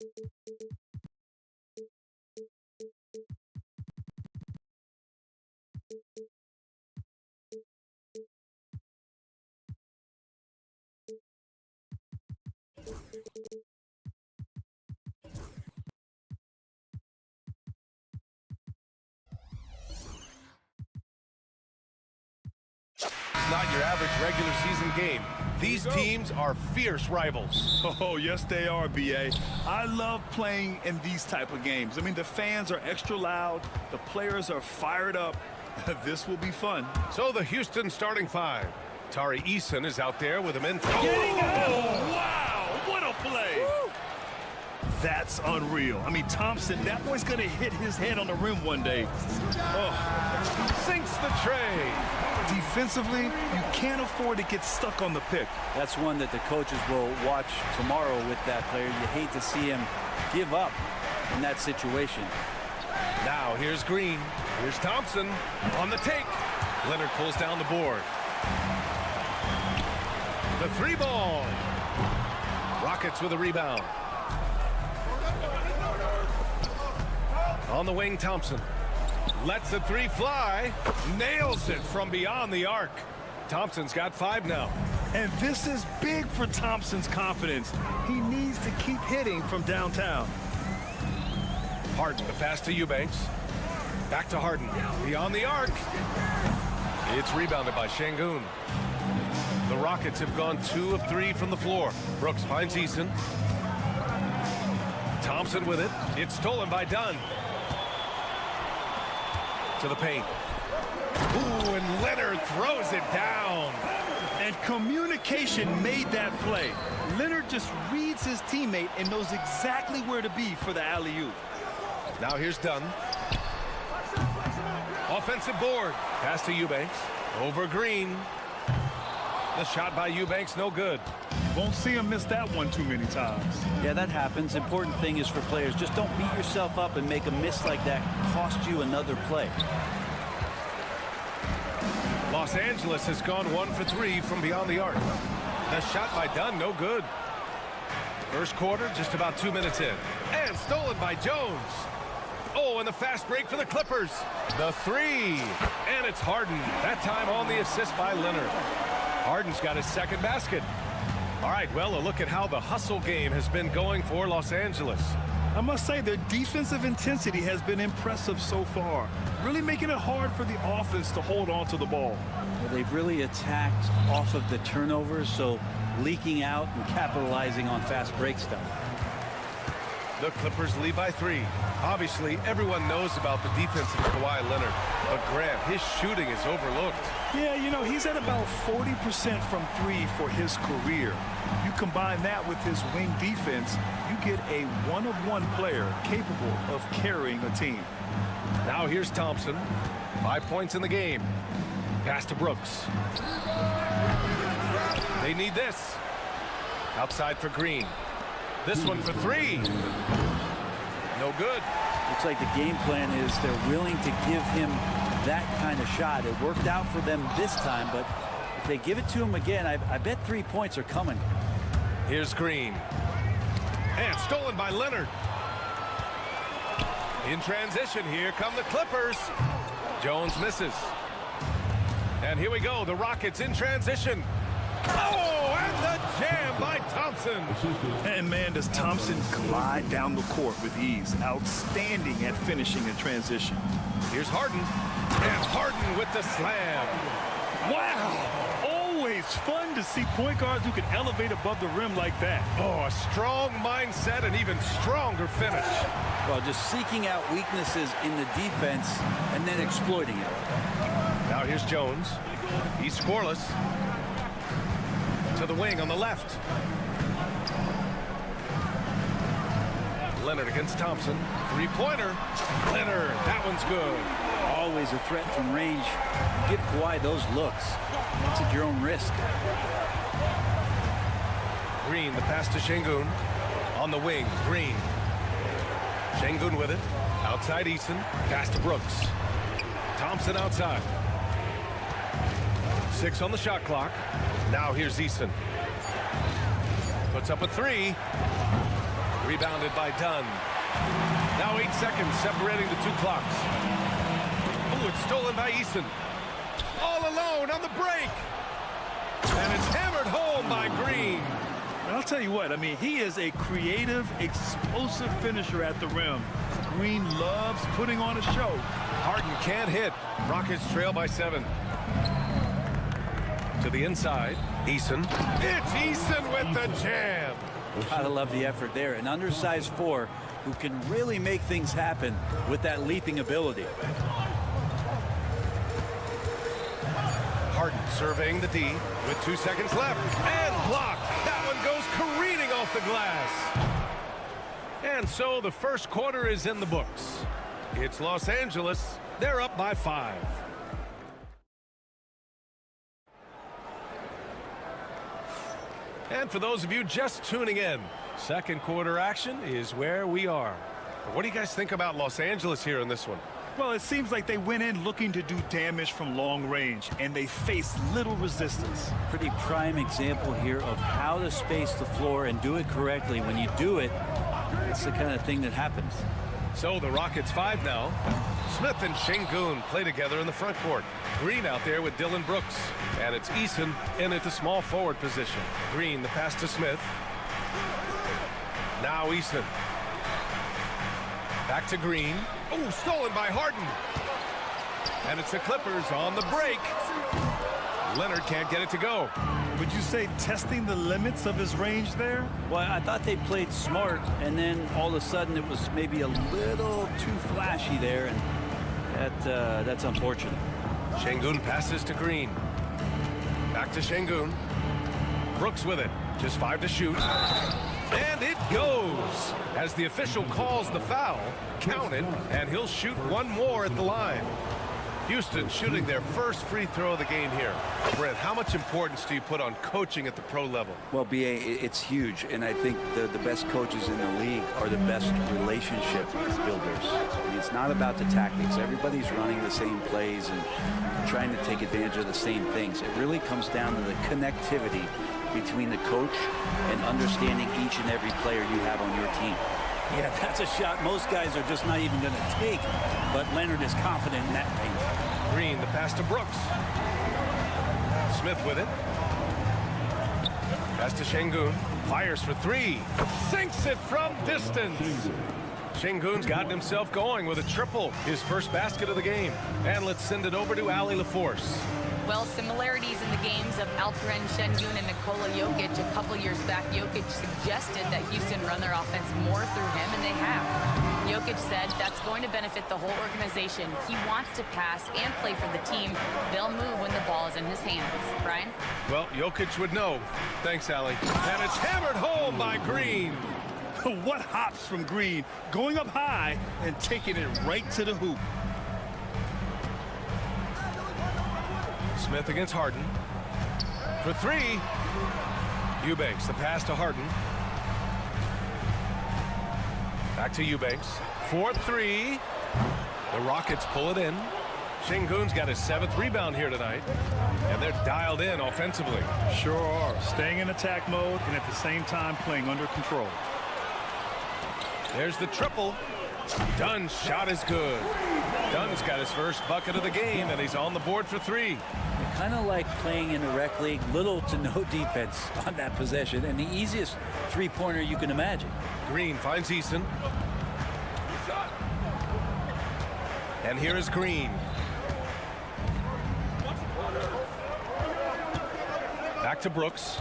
Not your average regular season game. These teams are fierce rivals. Oh, yes, they are, B.A. I love playing in these type of games. I mean, the fans are extra loud. The players are fired up. This will be fun. So the Houston starting five. Tari Eason is out there with him in. Oh, wow! What a play! Woo. That's unreal. I mean, Thompson, that boy's going to hit his head on the rim one day. Oh. Sinks the tray. Defensively, you can't afford to get stuck on the pick. That's one that the coaches will watch tomorrow with that player. You hate to see him give up in that situation. Now here's Green. Here's Thompson on the take. Leonard pulls down the board. The three ball. Rockets with a rebound. On the wing, Thompson. Lets the three fly. Nails it from beyond the arc. Thompson's got 5 now. And this is big for Thompson's confidence. He needs to keep hitting from downtown. Harden, the pass to Eubanks. Back to Harden. Beyond the arc. It's rebounded by Şengün. The Rockets have gone 2 of 3 from the floor. Brooks finds Eason. Thompson with it. It's stolen by Dunn. To the paint. Ooh, and Leonard throws it down. And communication made that play. Leonard just reads his teammate and knows exactly where to be for the alley-oop. Now here's Dunn. Offensive board. Pass to Eubanks. Over Green. The shot by Eubanks, no good. Won't see him miss that one too many times. Yeah, that happens. Important thing is for players, just don't beat yourself up and make a miss like that cost you another play. Los Angeles has gone 1 for 3 from beyond the arc. The shot by Dunn, no good. First quarter, just about 2 minutes in. And stolen by Jones. Oh, and the fast break for the Clippers. The three. And it's Harden. That time on the assist by Leonard. Harden's got his second basket. All right, well, a look at how the hustle game has been going for Los Angeles. I must say their defensive intensity has been impressive so far, really making it hard for the offense to hold on to the ball. Well, they've really attacked off of the turnovers, so leaking out and capitalizing on fast break stuff. The Clippers lead by 3. Obviously, everyone knows about the defense of Kawhi Leonard, but Grant, his shooting is overlooked. Yeah, you know, he's at about 40% from 3 for his career. You combine that with his wing defense, you get a one-of-one player capable of carrying a team. Now here's Thompson. 5 points in the game. Pass to Brooks. They need this. Outside for Green. This one for 3. No good. Looks like the game plan is they're willing to give him that kind of shot. It worked out for them this time, but if they give it to him again, I bet 3 points are coming. Here's Green. And stolen by Leonard. In transition, here come the Clippers. Jones misses. And here we go, the Rockets in transition. Oh, and the jam by Thompson. And man, does Thompson glide down the court with ease. Outstanding at finishing in transition. Here's Harden. And Harden with the slam. Wow. Always fun to see point guards who can elevate above the rim like that. Oh, a strong mindset and even stronger finish. Well, just seeking out weaknesses in the defense and then exploiting it. Now here's Jones. He's scoreless. To the wing on the left. Leonard against Thompson. Three-pointer. Leonard, that one's good. Always a threat from range. Give Kawhi those looks. That's at your own risk. Green, the pass to Şengün. On the wing, Green. Şengün with it. Outside Eason. Pass to Brooks. Thompson outside. 6 on the shot clock. Now here's Eason. Puts up a 3. Rebounded by Dunn. Now 8 seconds separating the two clocks. Oh, it's stolen by Eason. All alone on the break. And it's hammered home by Green. And I'll tell you what, I mean, he is a creative, explosive finisher at the rim. Green loves putting on a show. Harden can't hit. Rockets trail by 7. To the inside, Eason. It's Eason with the jam. Gotta love the effort there. An undersized 4 who can really make things happen with that leaping ability. Harden surveying the D with 2 seconds left. And blocked. That one goes careening off the glass. And so the first quarter is in the books. It's Los Angeles. They're up by 5. And for those of you just tuning in, second quarter action is where we are. But what do you guys think about Los Angeles here in this one? Well, it seems like they went in looking to do damage from long range, and they faced little resistance. Pretty prime example here of how to space the floor and do it correctly. When you do it, it's the kind of thing that happens. So the Rockets 5 now. Smith and Şengün play together in the front court. Green out there with Dylan Brooks. And it's Eason in at the small forward position. Green, the pass to Smith. Now Eason. Back to Green. Oh, stolen by Harden. And it's the Clippers on the break. Leonard can't get it to go. Would you say testing the limits of his range there? Well, I thought they played smart, and then all of a sudden it was maybe a little too flashy there, and that's unfortunate. Şengün passes to Green. Back to Şengün. Brooks with it. Just 5 to shoot. And it goes. As the official calls the foul, count it, and he'll shoot one more at the line. Houston shooting their first free throw of the game here. Brent, how much importance do you put on coaching at the pro level? Well, B.A., it's huge, and I think the best coaches in the league are the best relationship builders. I mean, it's not about the tactics. Everybody's running the same plays and trying to take advantage of the same things. It really comes down to the connectivity between the coach and understanding each and every player you have on your team. Yeah, that's a shot most guys are just not even going to take, but Leonard is confident in that range. Green, the pass to Brooks. Smith with it. Pass to Şengün. Fires for 3. Sinks it from distance. Şengün's gotten himself going with a triple. His first basket of the game. And let's send it over to Ali LaForce. Well, similarities in the games of Alperen Şengün and Nikola Jokic. A couple years back, Jokic suggested that Houston run their offense more through him, and they have. Jokic said that's going to benefit the whole organization. He wants to pass and play for the team. They'll move when the ball is in his hands. Brian? Well, Jokic would know. Thanks, Ali. And it's hammered home by Green. What hops from Green, going up high and taking it right to the hoop. Smith against Harden. For 3. Eubanks, the pass to Harden. Back to Eubanks. 4-3. The Rockets pull it in. Şengün's got his 7th rebound here tonight. And they're dialed in offensively. Sure are. Staying in attack mode and at the same time playing under control. There's the triple. Dunn's shot is good. Dunn's got his first bucket of the game, and he's on the board for 3. Kind of like playing in a rec league, little to no defense on that possession, and the easiest three-pointer you can imagine. Green finds Eason. And here is Green. Back to Brooks.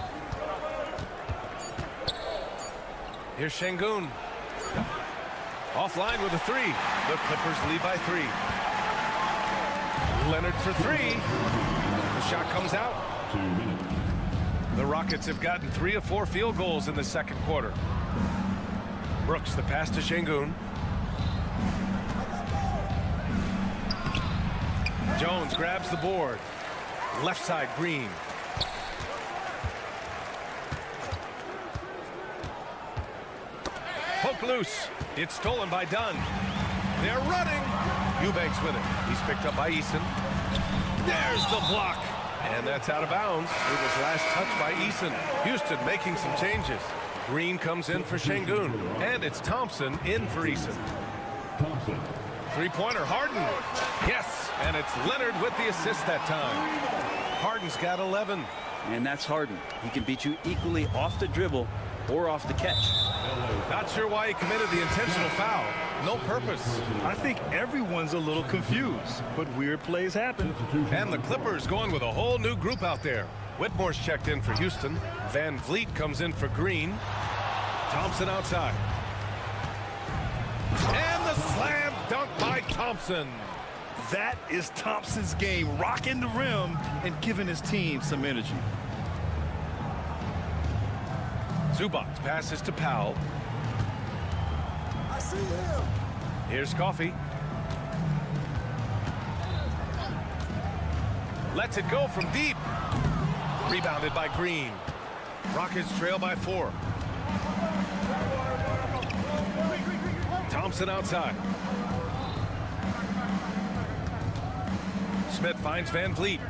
Here's Şengün. Offline with a 3. The Clippers lead by 3. Leonard for 3. The shot comes out. The Rockets have gotten 3 of 4 field goals in the second quarter. Brooks, the pass to Şengün. Jones grabs the board. Left side, Green. Poke loose. It's stolen by Dunn. They're running. Eubanks with it. He's picked up by Eason. There's the block. And that's out of bounds. It was last touched by Eason. Houston making some changes. Green comes in for Şengün, and it's Thompson in for Eason. Three-pointer, Harden. Yes, and it's Leonard with the assist that time. Harden's got 11. And that's Harden. He can beat you equally off the dribble or off the catch. Not sure why he committed the intentional foul. No purpose. I think everyone's a little confused, but weird plays happen. And the Clippers going with a whole new group out there. Whitmore's checked in for Houston. Van Vliet comes in for Green. Thompson outside. And the slam dunk by Thompson. That is Thompson's game, rocking the rim and giving his team some energy. Zubac passes to Powell. I see him. Here's Coffey. Lets it go from deep. Rebounded by Green. Rockets trail by 4. Thompson outside. Smith finds Van Vliet.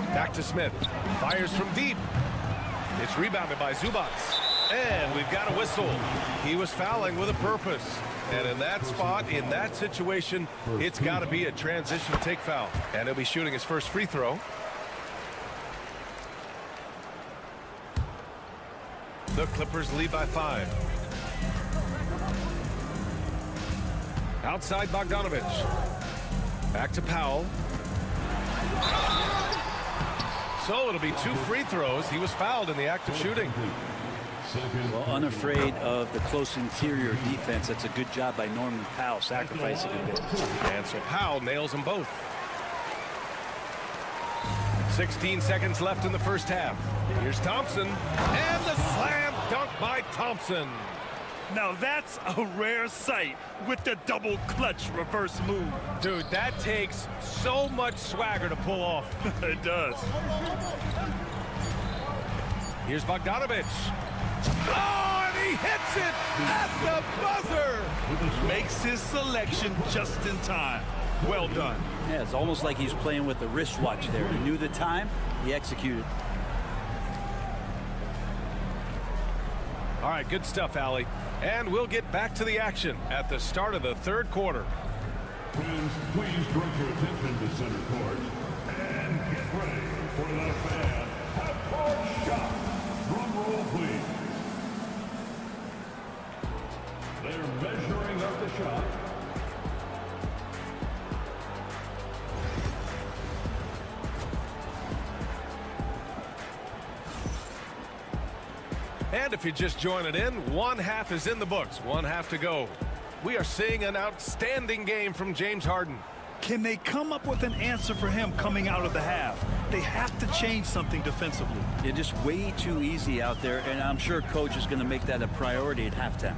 Back to Smith. Fires from deep. It's rebounded by Zubac. And we've got a whistle. He was fouling with a purpose. And in that spot, in that situation, it's got to be a transition take foul. And he'll be shooting his first free throw. The Clippers lead by 5. Outside Bogdanovich. Back to Powell. So it'll be 2 free throws. He was fouled in the act of shooting. Well, unafraid of the close interior defense. That's a good job by Norman Powell, sacrificing a bit. And so Powell nails them both. 16 seconds left in the first half. Here's Thompson. And the slam dunk by Thompson. Now that's a rare sight with the double clutch reverse move. Dude, that takes so much swagger to pull off. It does. Here's Bogdanovich. Oh, and he hits it at the buzzer. Makes his selection just in time. Well done. Yeah, it's almost like he's playing with the wristwatch there. He knew the time, he executed. All right, good stuff, Allie. And we'll get back to the action at the start of the third quarter. Friends, please direct your attention to center court and get ready for the fan half-court shot. Drum roll, please. They're measuring up the shot. And if you're just joining in, one half is in the books, one half to go. We are seeing an outstanding game from James Harden. Can they come up with an answer for him coming out of the half? They have to change something defensively. They're just way too easy out there, and I'm sure coach is going to make that a priority at halftime.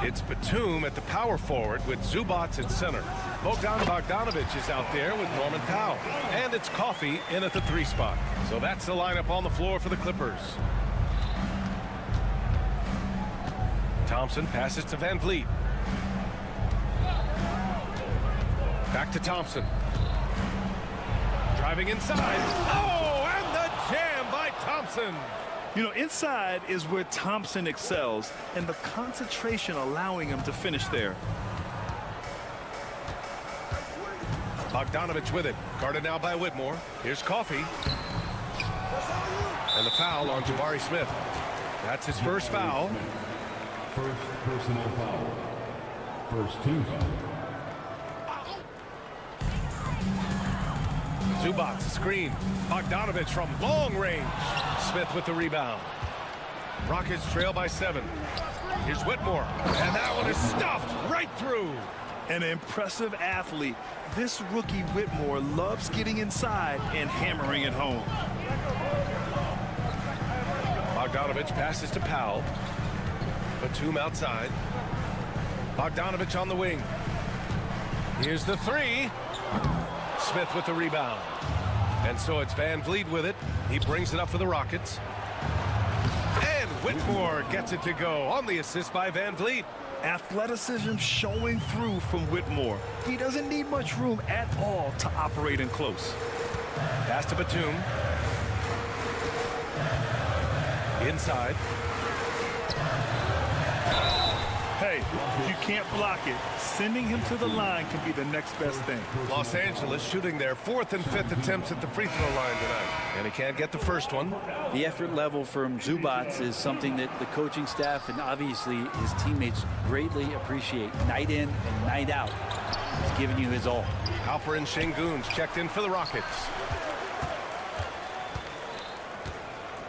It's Batum at the power forward with Zubac at center. Bogdanovich is out there with Norman Powell. And it's Coffey in at the 3 spot. So that's the lineup on the floor for the Clippers. Thompson passes to Van Vliet. Back to Thompson. Driving inside. Oh, and the jam by Thompson. You know, inside is where Thompson excels, and the concentration allowing him to finish there. Bogdanovich with it. Guarded now by Whitmore. Here's Coffey. And the foul on Jabari Smith. That's his first foul. First personal foul. First team foul. Zubac screen. Bogdanovich from long range. Smith with the rebound. Rockets trail by 7. Here's Whitmore. And that one is stuffed right through. An impressive athlete. This rookie Whitmore loves getting inside and hammering it home. Bogdanovich passes to Powell. Batum outside. Bogdanovich on the wing. Here's the 3. Smith with the rebound. And so it's Van Vliet with it. He brings it up for the Rockets. And Whitmore gets it to go on the assist by Van Vliet. Athleticism showing through from Whitmore. He doesn't need much room at all to operate in close. Pass to Batum. Inside. Hey, if you can't block it, sending him to the line can be the next best thing. Los Angeles shooting their 4th and 5th attempts at the free throw line tonight. And he can't get the first one. The effort level from Zubats is something that the coaching staff and obviously his teammates greatly appreciate. Night in and night out. He's giving you his all. Alperen Şengün's checked in for the Rockets.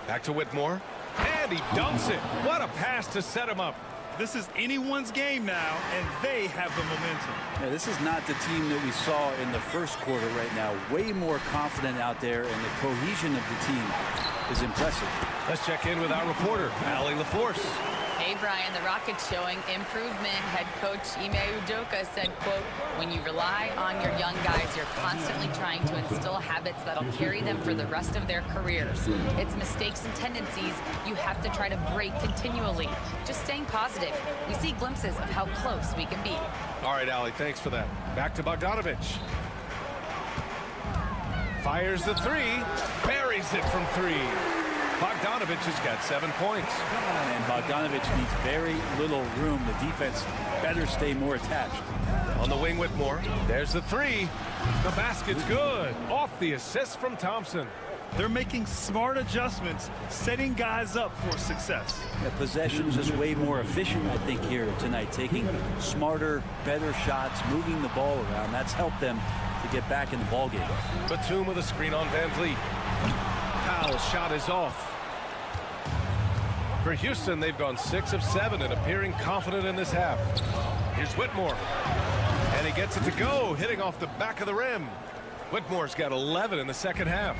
Back to Whitmore. And he dunks it. What a pass to set him up. This is anyone's game now, and they have the momentum. Yeah, this is not the team that we saw in the first quarter right now. Way more confident out there, and the cohesion of the team is impressive. Let's check in with our reporter, Allie LaForce. Hey, Brian, the Rockets showing improvement. Head coach Ime Udoka said, quote, when you rely on your young guys, you're constantly trying to instill habits that'll carry them for the rest of their careers. It's mistakes and tendencies you have to try to break continually. Just staying positive. We see glimpses of how close we can be. All right, Allie, thanks for that. Back to Bogdanovich. Fires the three. Buries it from 3. Bogdanovich has got 7 points. And Bogdanovich needs very little room. The defense better stay more attached. On the wing, Whitmore. There's the 3. The basket's good. Off the assist from Thompson. They're making smart adjustments, setting guys up for success. The possession's just way more efficient, I think, here tonight. Taking smarter, better shots, moving the ball around. That's helped them to get back in the ballgame. Batum with a screen on Van Vliet. Powell's shot is off. For Houston, they've gone 6 of 7 and appearing confident in this half. Here's Whitmore. And he gets it to go, hitting off the back of the rim. Whitmore's got 11 in the second half.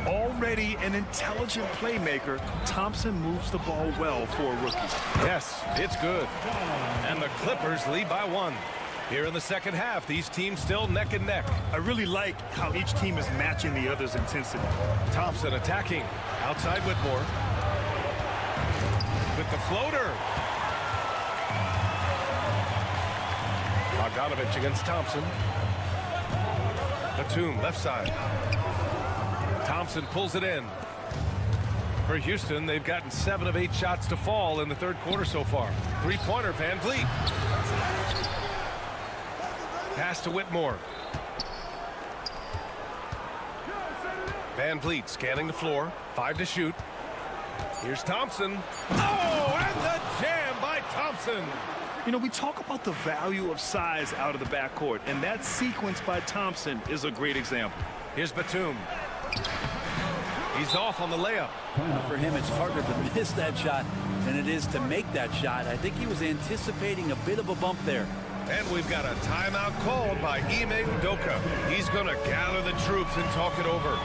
Already an intelligent playmaker, Thompson moves the ball well for a rookie. Yes, it's good. And the Clippers lead by 1. Here in the second half, these teams still neck and neck. I really like how each team is matching the other's intensity. Thompson attacking. Outside Whitmore. With the floater. Bogdanovich against Thompson. Batum, left side. Thompson pulls it in. For Houston, they've gotten 7 of 8 shots to fall in the third quarter so far. 3-pointer, Van Vliet. Pass to Whitmore. Van Vliet scanning the floor. 5 to shoot. Here's Thompson. Oh, and the jam by Thompson. You know, we talk about the value of size out of the backcourt, and that sequence by Thompson is a great example. Here's Batum. He's off on the layup. For him, it's harder to miss that shot than it is to make that shot. I think he was anticipating a bit of a bump there. And we've got a timeout called by Ime Udoka. He's going to gather the troops and talk it over.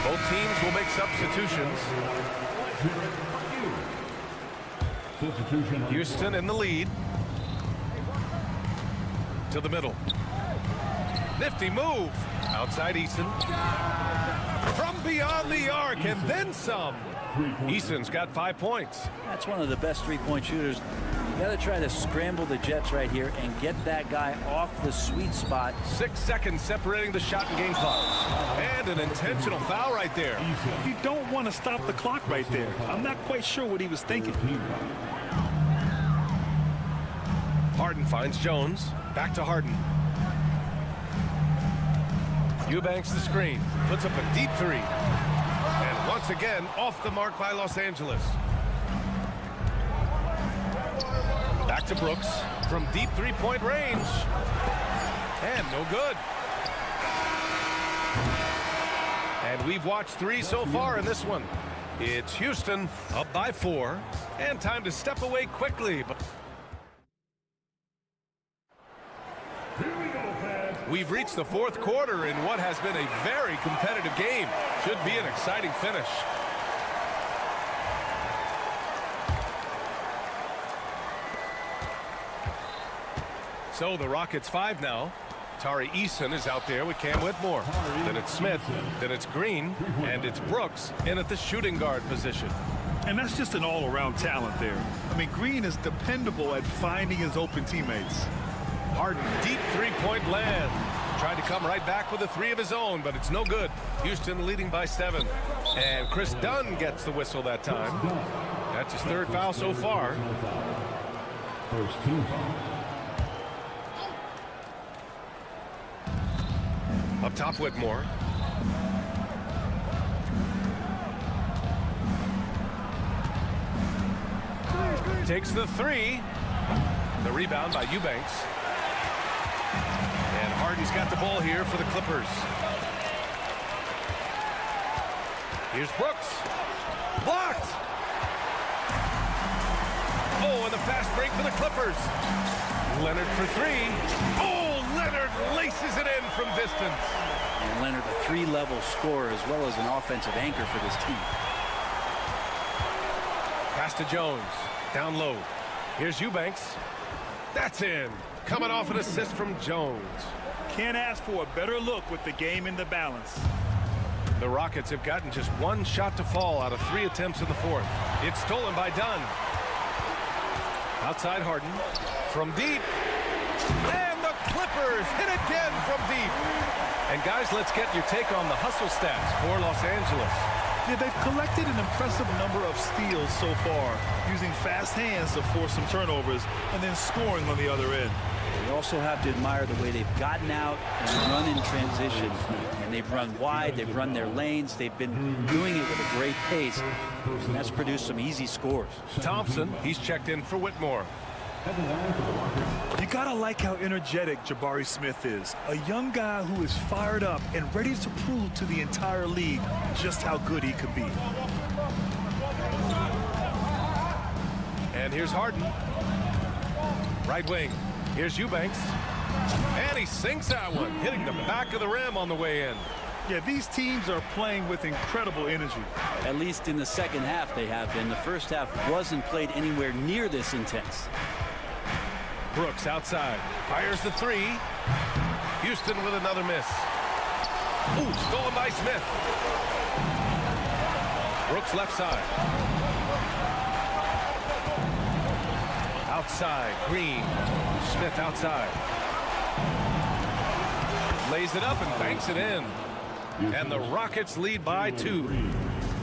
Both teams will make substitutions. Houston in the lead. To the middle. Nifty move. Outside Eason. From beyond the arc and then some. Eason's got 5 points. That's one of the best three-point shooters. You got to try to scramble the Jets right here and get that guy off the sweet spot. 6 seconds separating the shot and game clocks. And an intentional foul right there. You don't want to stop the clock right there. I'm not quite sure what he was thinking. Harden finds Jones. Back to Harden. Eubanks the screen. Puts up a deep 3. And once again, off the mark by Los Angeles. Back to Brooks from deep 3-point range. And no good. And we've watched 3 so far in this one. It's Houston up by 4. And time to step away quickly. We've reached the fourth quarter in what has been a very competitive game. Should be an exciting finish. So the Rockets 5 now. Tari Eason is out there with Cam Whitmore. Then it's Smith, then it's Green, and it's Brooks in at the shooting guard position. And that's just an all-around talent there. I mean, Green is dependable at finding his open teammates. Harden, deep three-point land. Tried to come right back with a three of his own, but it's no good. Houston leading by 7. And Chris Dunn gets the whistle that time. That's his 3rd foul so far. First team foul. Up top, Whitmore. Takes the 3. The rebound by Eubanks. And Harden's got the ball here for the Clippers. Here's Brooks. Blocked. Oh, and the fast break for the Clippers. Leonard for 3. Oh, Leonard laces it in from distance. And Leonard, a 3-level scorer as well as an offensive anchor for this team. Pass to Jones. Down low. Here's Eubanks. That's in. Coming off an assist from Jones. Can't ask for a better look with the game in the balance. The Rockets have gotten just 1 shot to fall out of 3 attempts in the 4th. It's stolen by Dunn. Outside Harden. From deep. And the Clippers hit again from deep. And guys, let's get your take on the hustle stats for Los Angeles. Yeah, they've collected an impressive number of steals so far, using fast hands to force some turnovers and then scoring on the other end. You also have to admire the way they've gotten out and run in transition. And they've run wide, they've run their lanes, they've been doing it with a great pace. And that's produced some easy scores. Thompson, he's checked in for Whitmore. You gotta like how energetic Jabari Smith is. A young guy who is fired up and ready to prove to the entire league just how good he could be. And here's Harden. Right wing. Here's Eubanks. And he sinks that one, hitting the back of the rim on the way in. Yeah, these teams are playing with incredible energy. At least in the second half they have been. The first half wasn't played anywhere near this intense. Brooks outside. Fires the 3. Houston with another miss. Ooh, stolen by Smith. Brooks left side. Outside, Green. Smith outside. Lays it up and banks it in. And the Rockets lead by 2.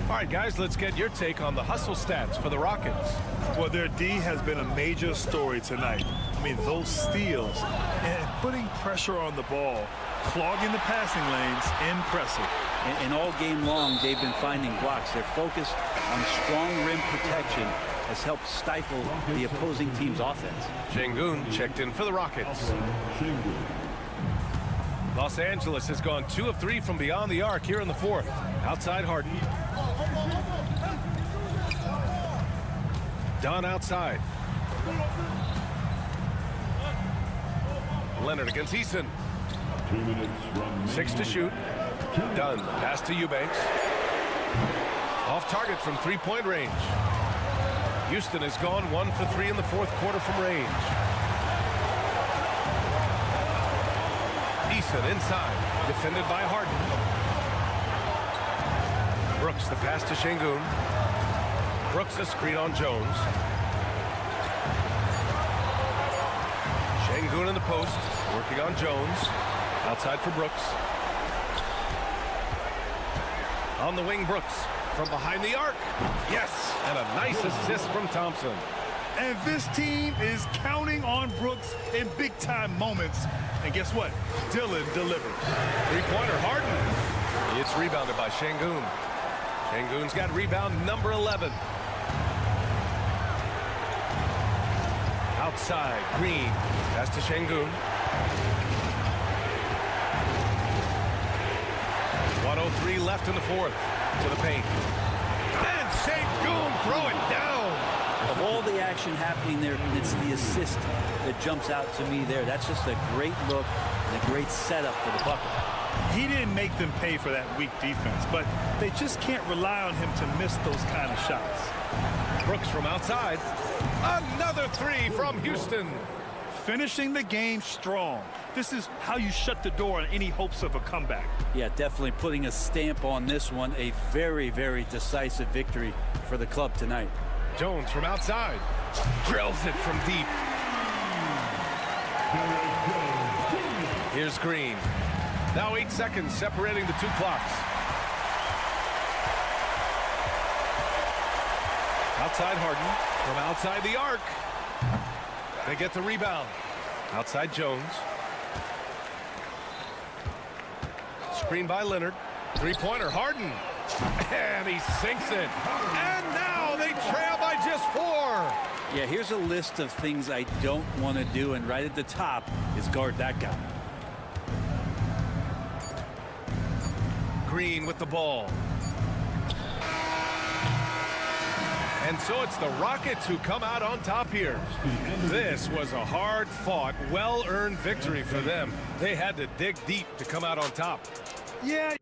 All right, guys, let's get your take on the hustle stats for the Rockets. Well, their D has been a major story tonight. I mean, those steals and putting pressure on the ball, clogging the passing lanes, impressive. And all game long, they've been finding blocks. Their focus on strong rim protection has helped stifle the opposing team's offense. Şengün checked in for the Rockets. Los Angeles has gone 2 of 3 from beyond the arc here in the 4th. Outside Harden. Dunn outside. Leonard against Eason. 6 to shoot. Dunn, pass to Eubanks. Off target from 3-point range. Houston has gone 1 for 3 in the 4th quarter from range. Eason inside, defended by Harden. Brooks, the pass to Şengün. Brooks, a screen on Jones. Şengün in the post, working on Jones. Outside for Brooks. On the wing, Brooks. From behind the arc. Yes, and a nice assist from Thompson. And this team is counting on Brooks in big-time moments. And guess what? Dillon delivers. Three-pointer, Harden. It's rebounded by Şengün. Şengün's got rebound number 11. Outside, Green. Pass to Şengün. 1:03 left in the 4th. To the paint. And Şengün throw it down. Of all the action happening there, it's the assist that jumps out to me there. That's just a great look and a great setup for the bucket. He didn't make them pay for that weak defense, but they just can't rely on him to miss those kind of shots. Brooks from outside. Another 3 from Houston. finishing the game strong. This is how you shut the door on any hopes of a comeback. Yeah, definitely putting a stamp on this one. A very, very decisive victory for the club tonight. Jones from outside. Drills it from deep. Here's Green. Now 8 seconds separating the two clocks. Outside Harden. From outside the arc. They get the rebound. Outside Jones. Screen by Leonard. Three-pointer Harden. And he sinks it. And now they trail by just 4. Yeah, here's a list of things I don't want to do, and right at the top is guard that guy. Green with the ball. And so it's the Rockets who come out on top here. This was a hard-fought, well-earned victory for them. They had to dig deep to come out on top. Yeah.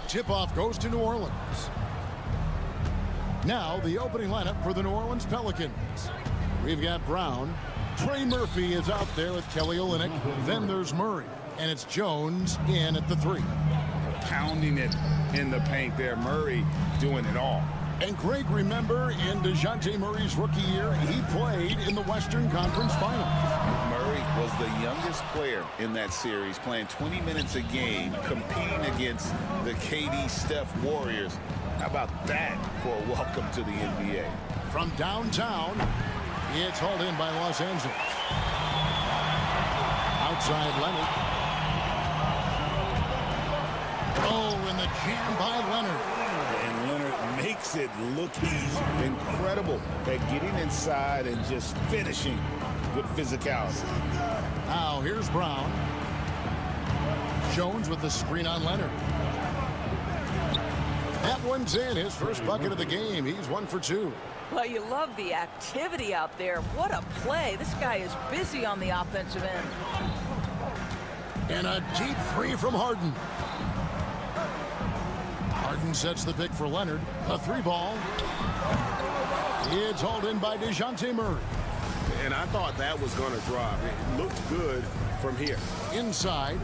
Tip-off goes to New Orleans. Now the opening lineup for the New Orleans Pelicans. We've got Brown. Trey Murphy is out there with Kelly Olynyk. Then there's Murray. And it's Jones in at the 3. Pounding it in the paint there. Murray doing it all. And Greg, remember, in DeJounte Murray's rookie year, he played in the Western Conference Finals. Murray was the youngest player in that series, playing 20 minutes a game, competing against the KD Steph Warriors. How about that for a welcome to the NBA? From downtown, it's hauled in by Los Angeles. Outside Leonard. Oh, and the jam by Leonard. And Leonard makes it look easy. Incredible at getting inside and just finishing with physicality. Now here's Brown. Jones with the screen on Leonard. That one's in. His first bucket of the game. He's 1 for 2. Well, you love the activity out there. What a play. This guy is busy on the offensive end. And a deep 3 from Harden. Harden sets the pick for Leonard. A 3-ball. It's hauled in by DeJounte Murray. And I thought that was going to drop. It looked good from here. Inside.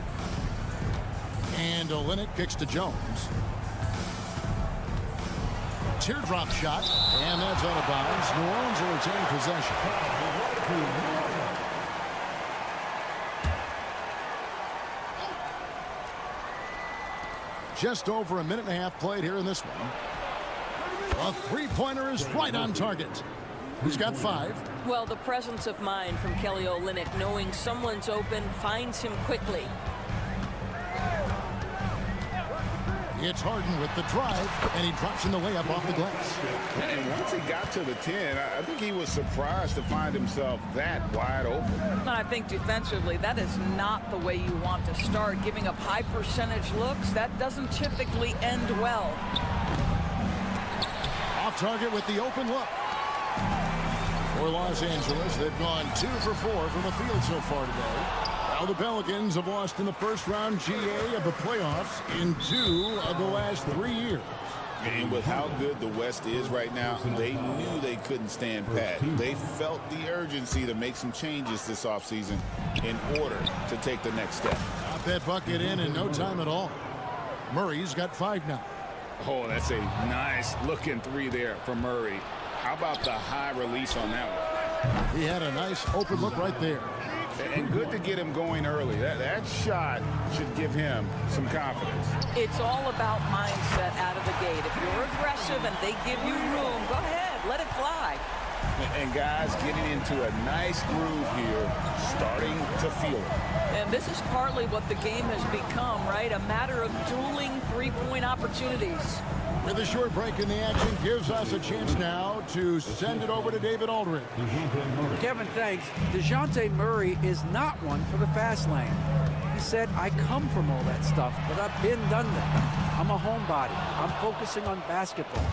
And Olynyk kicks to Jones. Teardrop shot. And that's out of bounds. New Orleans will retain possession. Just over a minute and a half played here in this one. A three-pointer is right on target. He's got 5. Well, the presence of mind from Kelly Olynyk, knowing someone's open, finds him quickly. It's Harden with the drive, and he drops in the layup off the glass. And once he got to the 10, I think he was surprised to find himself that wide open. I think defensively, that is not the way you want to start. Giving up high percentage looks, that doesn't typically end well. Off target with the open look. For Los Angeles, they've gone 2 for 4 from the field so far today. Now the Pelicans have lost in the first round GA of the playoffs in 2 of the last 3 years. And with how good the West is right now, they knew they couldn't stand pat. They felt the urgency to make some changes this offseason in order to take the next step. Got that bucket in no time at all. Murray's got 5 now. Oh, that's a nice looking three there from Murray. How about the high release on that one? He had a nice open look right there. And good to get him going early. That shot should give him some confidence. It's all about mindset out of the gate. If you're aggressive and they give you room, go ahead, let it fly. And guys getting into a nice groove here, starting to feel it. And this is partly what the game has become, right? A matter of dueling three-point opportunities. With a short break in the action, gives us a chance now to send it over to David Aldridge. Kevin, thanks. DeJounte Murray is not one for the fast lane. He said, I come from all that stuff, but I've done that. I'm a homebody. I'm focusing on basketball.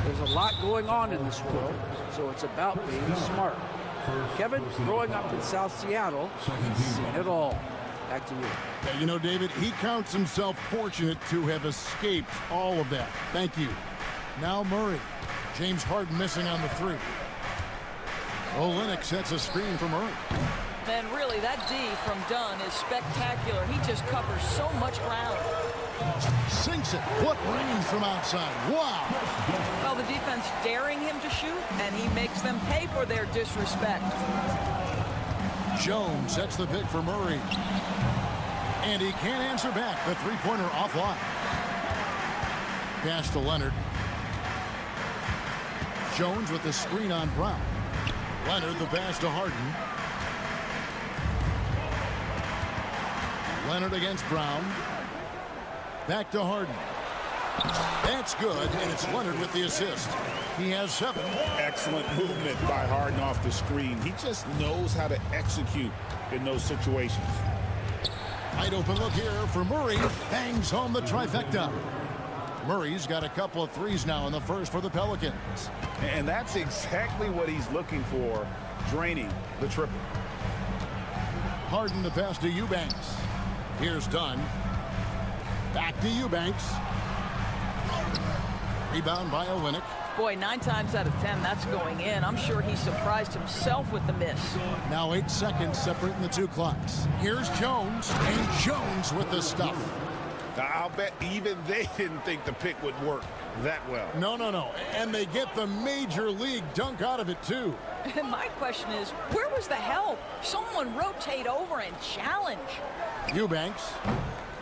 There's a lot going on in this world, so it's about being smart. Kevin, growing up in South Seattle, he's seen it all. Back to you. You know, David, he counts himself fortunate to have escaped all of that. Thank you. Now Murray. James Harden missing on the 3. Olynyk sets a screen for Murray. And really, that D from Dunn is spectacular. He just covers so much ground. Sinks it. What range from outside. Wow. Well, the defense daring him to shoot, and he makes them pay for their disrespect. Jones sets the pick for Murray. And he can't answer back. The three-pointer offline. Pass to Leonard. Jones with the screen on Brown. Leonard the pass to Harden. Leonard against Brown. Back to Harden. That's good, and it's Leonard with the assist. He has 7. Excellent movement by Harden off the screen. He just knows how to execute in those situations. Wide open look here for Murray. Bangs home the trifecta. Murray's got a couple of threes now in the first for the Pelicans. And that's exactly what he's looking for, draining the triple. Harden the pass to Eubanks. Here's Dunn. Back to Eubanks. Rebound by Olynyk. Boy, 9 times out of 10, that's going in. I'm sure he surprised himself with the miss. Now 8 seconds separating the 2 clocks. Here's Jones, and Jones with the stuff. I'll bet even they didn't think the pick would work that well. No. And they get the major league dunk out of it, too. And my question is, where was the help? Someone rotate over and challenge. Eubanks.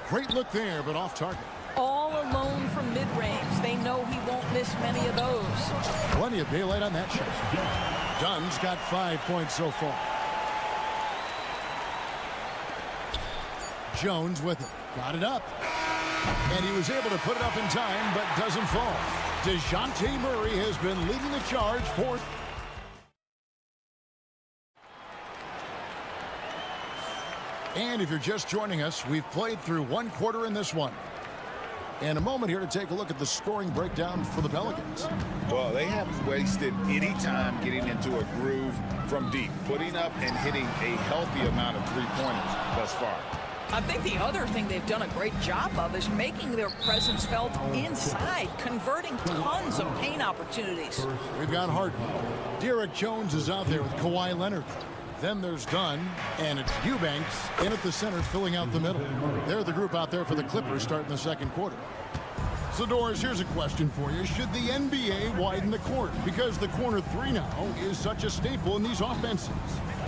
Great look there, but off target. All alone from mid-range. They know he won't miss many of those. Plenty of daylight on that shot. Dunn's got 5 points so far. Jones with it. Got it up. And he was able to put it up in time, but doesn't fall. DeJounte Murray has been leading the charge for... And if you're just joining us, we've played through 1 quarter in this one. And a moment here to take a look at the scoring breakdown for the Pelicans. Well, they haven't wasted any time getting into a groove from deep, putting up and hitting a healthy amount of three-pointers thus far. I think the other thing they've done a great job of is making their presence felt inside, converting tons of paint opportunities. We've got Harden. Derek Jones is out there with Kawhi Leonard. Then there's Dunn, and it's Eubanks in at the center, filling out the middle. They're the group out there for the Clippers starting the second quarter. So, Doris, here's a question for you. Should the NBA widen the court? Because the corner 3 now is such a staple in these offenses.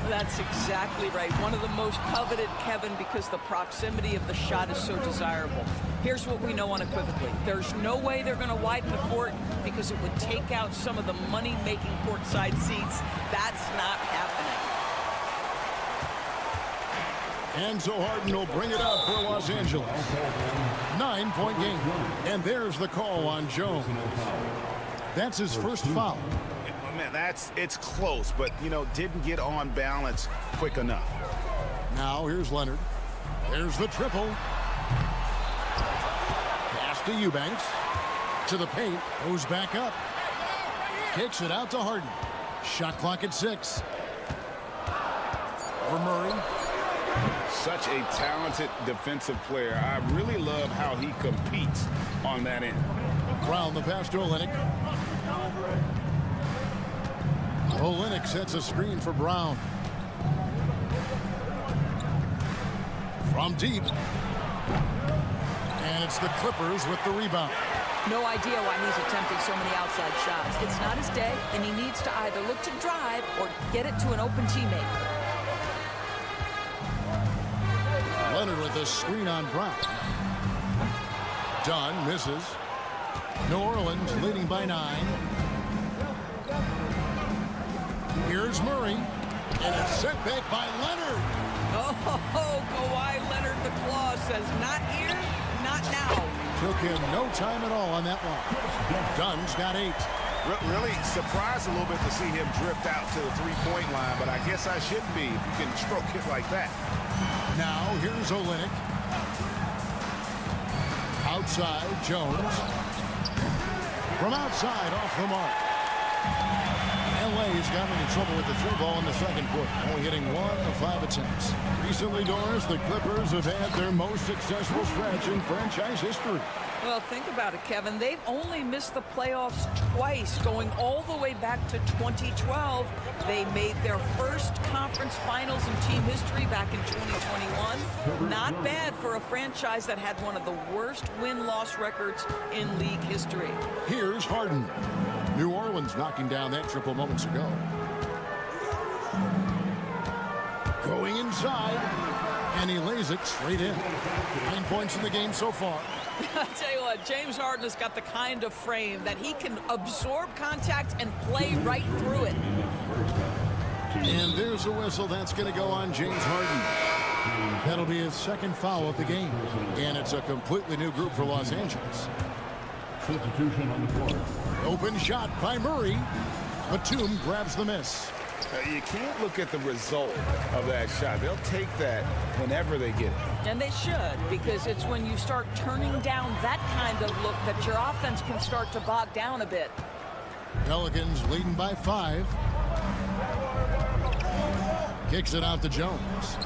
That's exactly right. One of the most coveted, Kevin, because the proximity of the shot is so desirable. Here's what we know unequivocally. There's no way they're going to widen the court because it would take out some of the money-making courtside seats. That's not happening. And so Harden will bring it up for Los Angeles. 9-point game. And there's the call on Jones. That's his first foul. Man, it's close, but, didn't get on balance quick enough. Now here's Leonard. There's the triple. Pass to Eubanks. To the paint. Goes back up. Kicks it out to Harden. Shot clock at 6. For Murray. Such a talented defensive player. I really love how he competes on that end. Brown the pass to Olynyk. Olynyk sets a screen for Brown. From deep. And it's the Clippers with the rebound. No idea why he's attempting so many outside shots. It's not his day, and he needs to either look to drive or get it to an open teammate. Leonard with a screen on Brown. Dunn misses. New Orleans leading by 9. Here's Murray. And it's sent back by Leonard. Oh, Kawhi Leonard, the claw says, not here, not now. Took him no time at all on that one. Dunn's got 8. Really surprised a little bit to see him drift out to the three-point line, but I guess I shouldn't be if you can stroke it like that. Now here's Olynyk. Outside, Jones. From outside, off the mark. LA's gotten into trouble with the 3-ball in the second quarter, only hitting 1 of 5 attempts. Recently, Doris, the Clippers have had their most successful stretch in franchise history. Well, think about it, Kevin. They've only missed the playoffs twice, going all the way back to 2012. They made their first conference finals in team history back in 2021. Not bad for a franchise that had one of the worst win-loss records in league history. Here's Harden. New Orleans knocking down that triple moments ago. Going inside, and he lays it straight in. 9 points in the game so far. I tell you what, James Harden has got the kind of frame that he can absorb contact and play right through it. And there's a whistle. That's going to go on James Harden. That'll be his second foul of the game. And it's a completely new group for Los Angeles. Substitution on the floor. Open shot by Murray. Batum grabs the miss. You can't look at the result of that shot. They'll take that whenever they get it. And they should, because it's when you start turning down that kind of look that your offense can start to bog down a bit. Pelicans leading by 5. Kicks it out to Jones.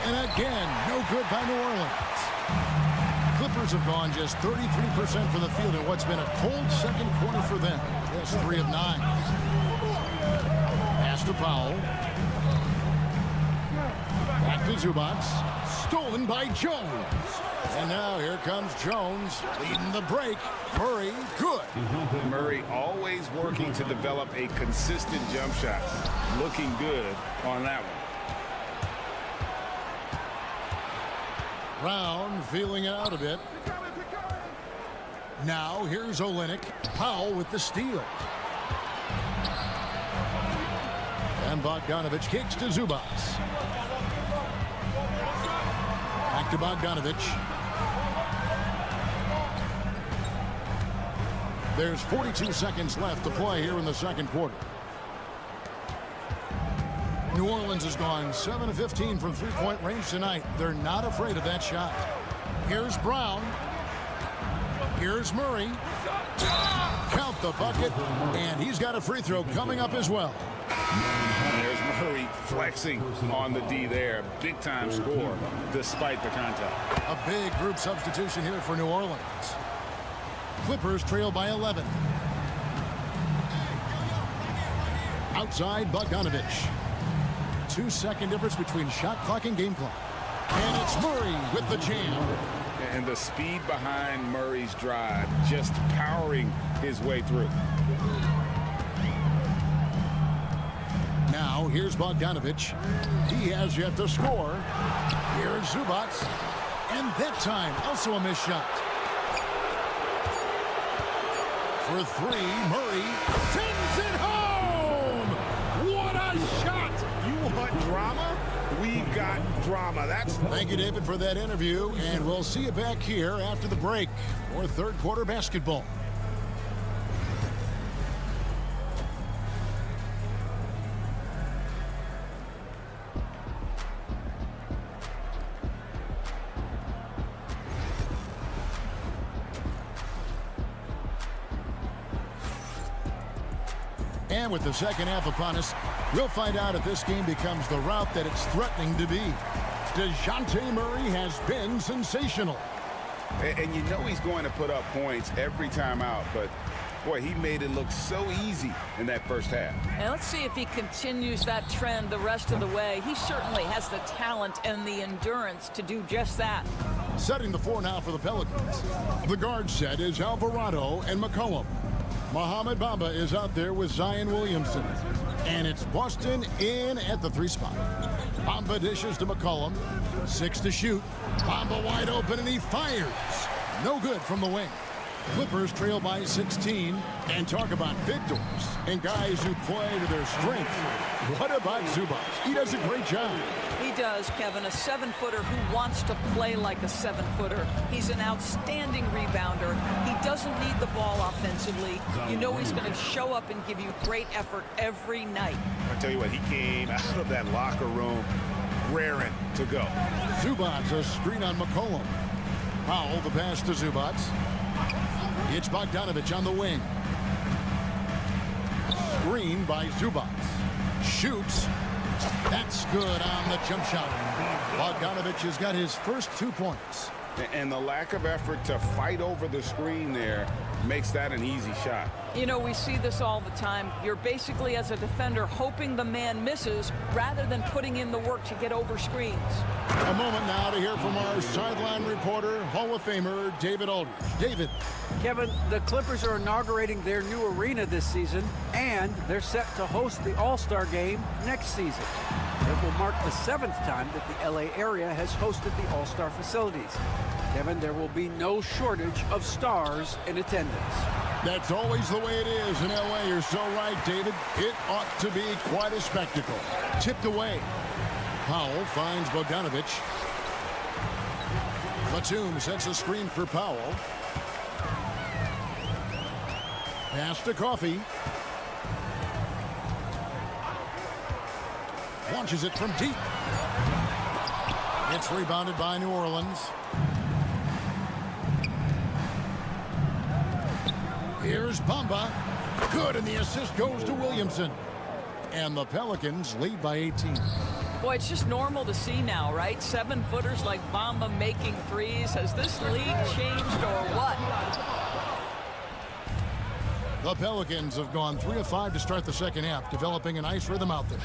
And again, no good by New Orleans. Clippers have gone just 33% from the field in what's been a cold second quarter for them. Just 3 of 9. Pass to Powell. Back to Zubac. Stolen by Jones. And now here comes Jones leading the break. Murray, good. Murray always working to develop a consistent jump shot. Looking good on that one. Brown feeling it out a bit. Now here's Olynyk. Powell with the steal. And Bogdanovich kicks to Zubac. Back to Bogdanovich. There's 42 seconds left to play here in the second quarter. New Orleans has gone 7 of 15 from three-point range tonight. They're not afraid of that shot. Here's Brown. Here's Murray. Count the bucket, and he's got a free throw coming up as well. There's Murray flexing on the D there. Big-time score despite the contact. A big group substitution here for New Orleans. Clippers trail by 11. Outside, Bogdanovich. 2-second difference between shot clock and game clock. And it's Murray with the jam. And the speed behind Murray's drive, just powering his way through. Now, here's Bogdanovich. He has yet to score. Here's Zubac. And that time, also a missed shot. For 3, Murray sends it home! What a shot! You want drama? We've got drama. Thank you, David, for that interview. And we'll see you back here after the break for third quarter basketball. And with the second half upon us, we'll find out if this game becomes the route that it's threatening to be. DeJounte Murray has been sensational. And you know he's going to put up points every time out, but boy, he made it look so easy in that first half. And let's see if he continues that trend the rest of the way. He certainly has the talent and the endurance to do just that. Setting the floor now for the Pelicans. The guard set is Alvarado and McCollum. Mohamed Bamba is out there with Zion Williamson. And it's Boston in at the 3 spot. Bamba dishes to McCollum. 6 to shoot. Bamba wide open and he fires. No good from the wing. Clippers trail by 16, and talk about victors and guys who play to their strength. What about Zubac? He does a great job. He does, Kevin, a 7-footer who wants to play like a 7-footer. He's an outstanding rebounder. He doesn't need the ball offensively. You know he's going to show up and give you great effort every night. I tell you what, he came out of that locker room raring to go. Zubac, a screen on McCollum. Powell, the pass to Zubac. It's Bogdanovich on the wing. Screen by Zubac. Shoots. That's good on the jump shot. Bogdanovich has got his first 2 points. And the lack of effort to fight over the screen there makes that an easy shot. You know, we see this all the time. You're basically, as a defender, hoping the man misses rather than putting in the work to get over screens. A moment now to hear from our sideline reporter, Hall of Famer David Aldridge. David. Kevin, the Clippers are inaugurating their new arena this season, and they're set to host the All-Star game next season. It will mark the 7th time that the LA area has hosted the All-Star facilities. Kevin, there will be no shortage of stars in attendance. That's always the way it is in LA. You're so right, David. It ought to be quite a spectacle. Tipped away. Powell finds Bogdanovich. Batum sets a screen for Powell. Pass to Coffey. Launches it from deep. It's rebounded by New Orleans. Here's Bamba. Good, and the assist goes to Williamson. And the Pelicans lead by 18. Boy, it's just normal to see now, right? 7-footers like Bamba making threes. Has this league changed or what? The Pelicans have gone 3 of 5 to start the second half, developing a nice rhythm out there.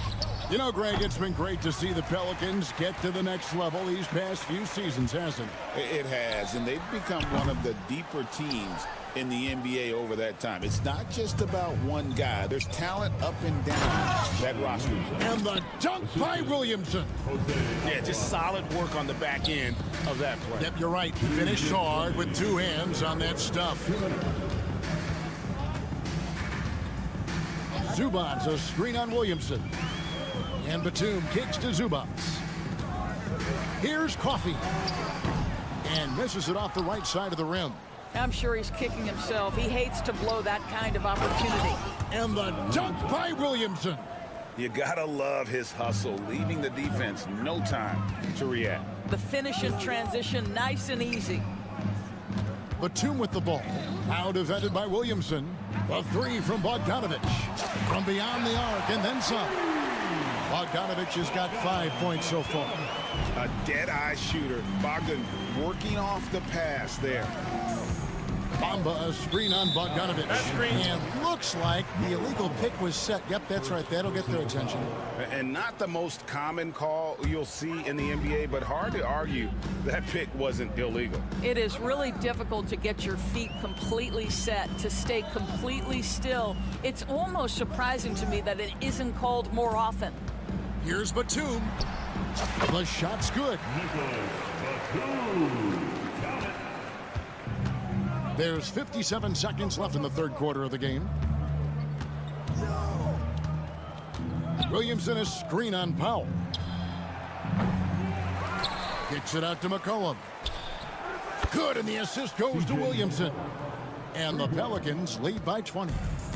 You know, Greg, it's been great to see the Pelicans get to the next level these past few seasons, hasn't it? It has, and they've become one of the deeper teams in the NBA over that time. It's not just about one guy. There's talent up and down that roster. And the dunk by Williamson. Yeah, just solid work on the back end of that play. Yep, you're right. Finished hard with 2 hands on that stuff. Zubac, a screen on Williamson. And Batum kicks to Zubac. Here's Coffey. And misses it off the right side of the rim. I'm sure he's kicking himself. He hates to blow that kind of opportunity. And the dunk by Williamson. You gotta love his hustle, leaving the defense no time to react. The finish in transition, nice and easy. Batum with the ball. Now defended by Williamson. A 3 from Bogdanovich. From beyond the arc and then some. Bogdanovich has got 5 points so far. A dead-eye shooter. Bogdan working off the pass there. Bamba, a screen on Bogdanovich. And looks like the illegal pick was set. Yep, that's right. That'll get their attention. And not the most common call you'll see in the NBA, but hard to argue that pick wasn't illegal. It is really difficult to get your feet completely set, to stay completely still. It's almost surprising to me that it isn't called more often. Here's Batum. The shot's good. There's 57 seconds left in the third quarter of the game. Williamson, a screen on Powell. Kicks it out to McCollum. Good, and the assist goes to Williamson. And the Pelicans lead by 20.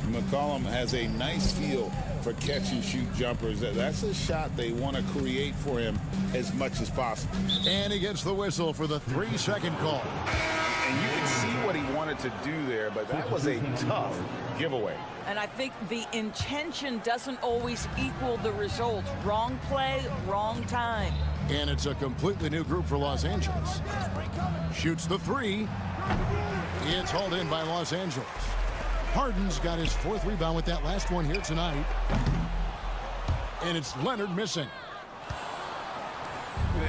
McCollum has a nice feel for catch-and-shoot jumpers. That's a shot they want to create for him as much as possible. And he gets the whistle for the 3-second call. And you can see what he wanted to do there, but that was a tough giveaway. And I think the intention doesn't always equal the result. Wrong play, wrong time. And it's a completely new group for Los Angeles. Shoots the three. It's hauled in by Los Angeles. Harden's got his 4th rebound with that last one here tonight. And it's Leonard missing.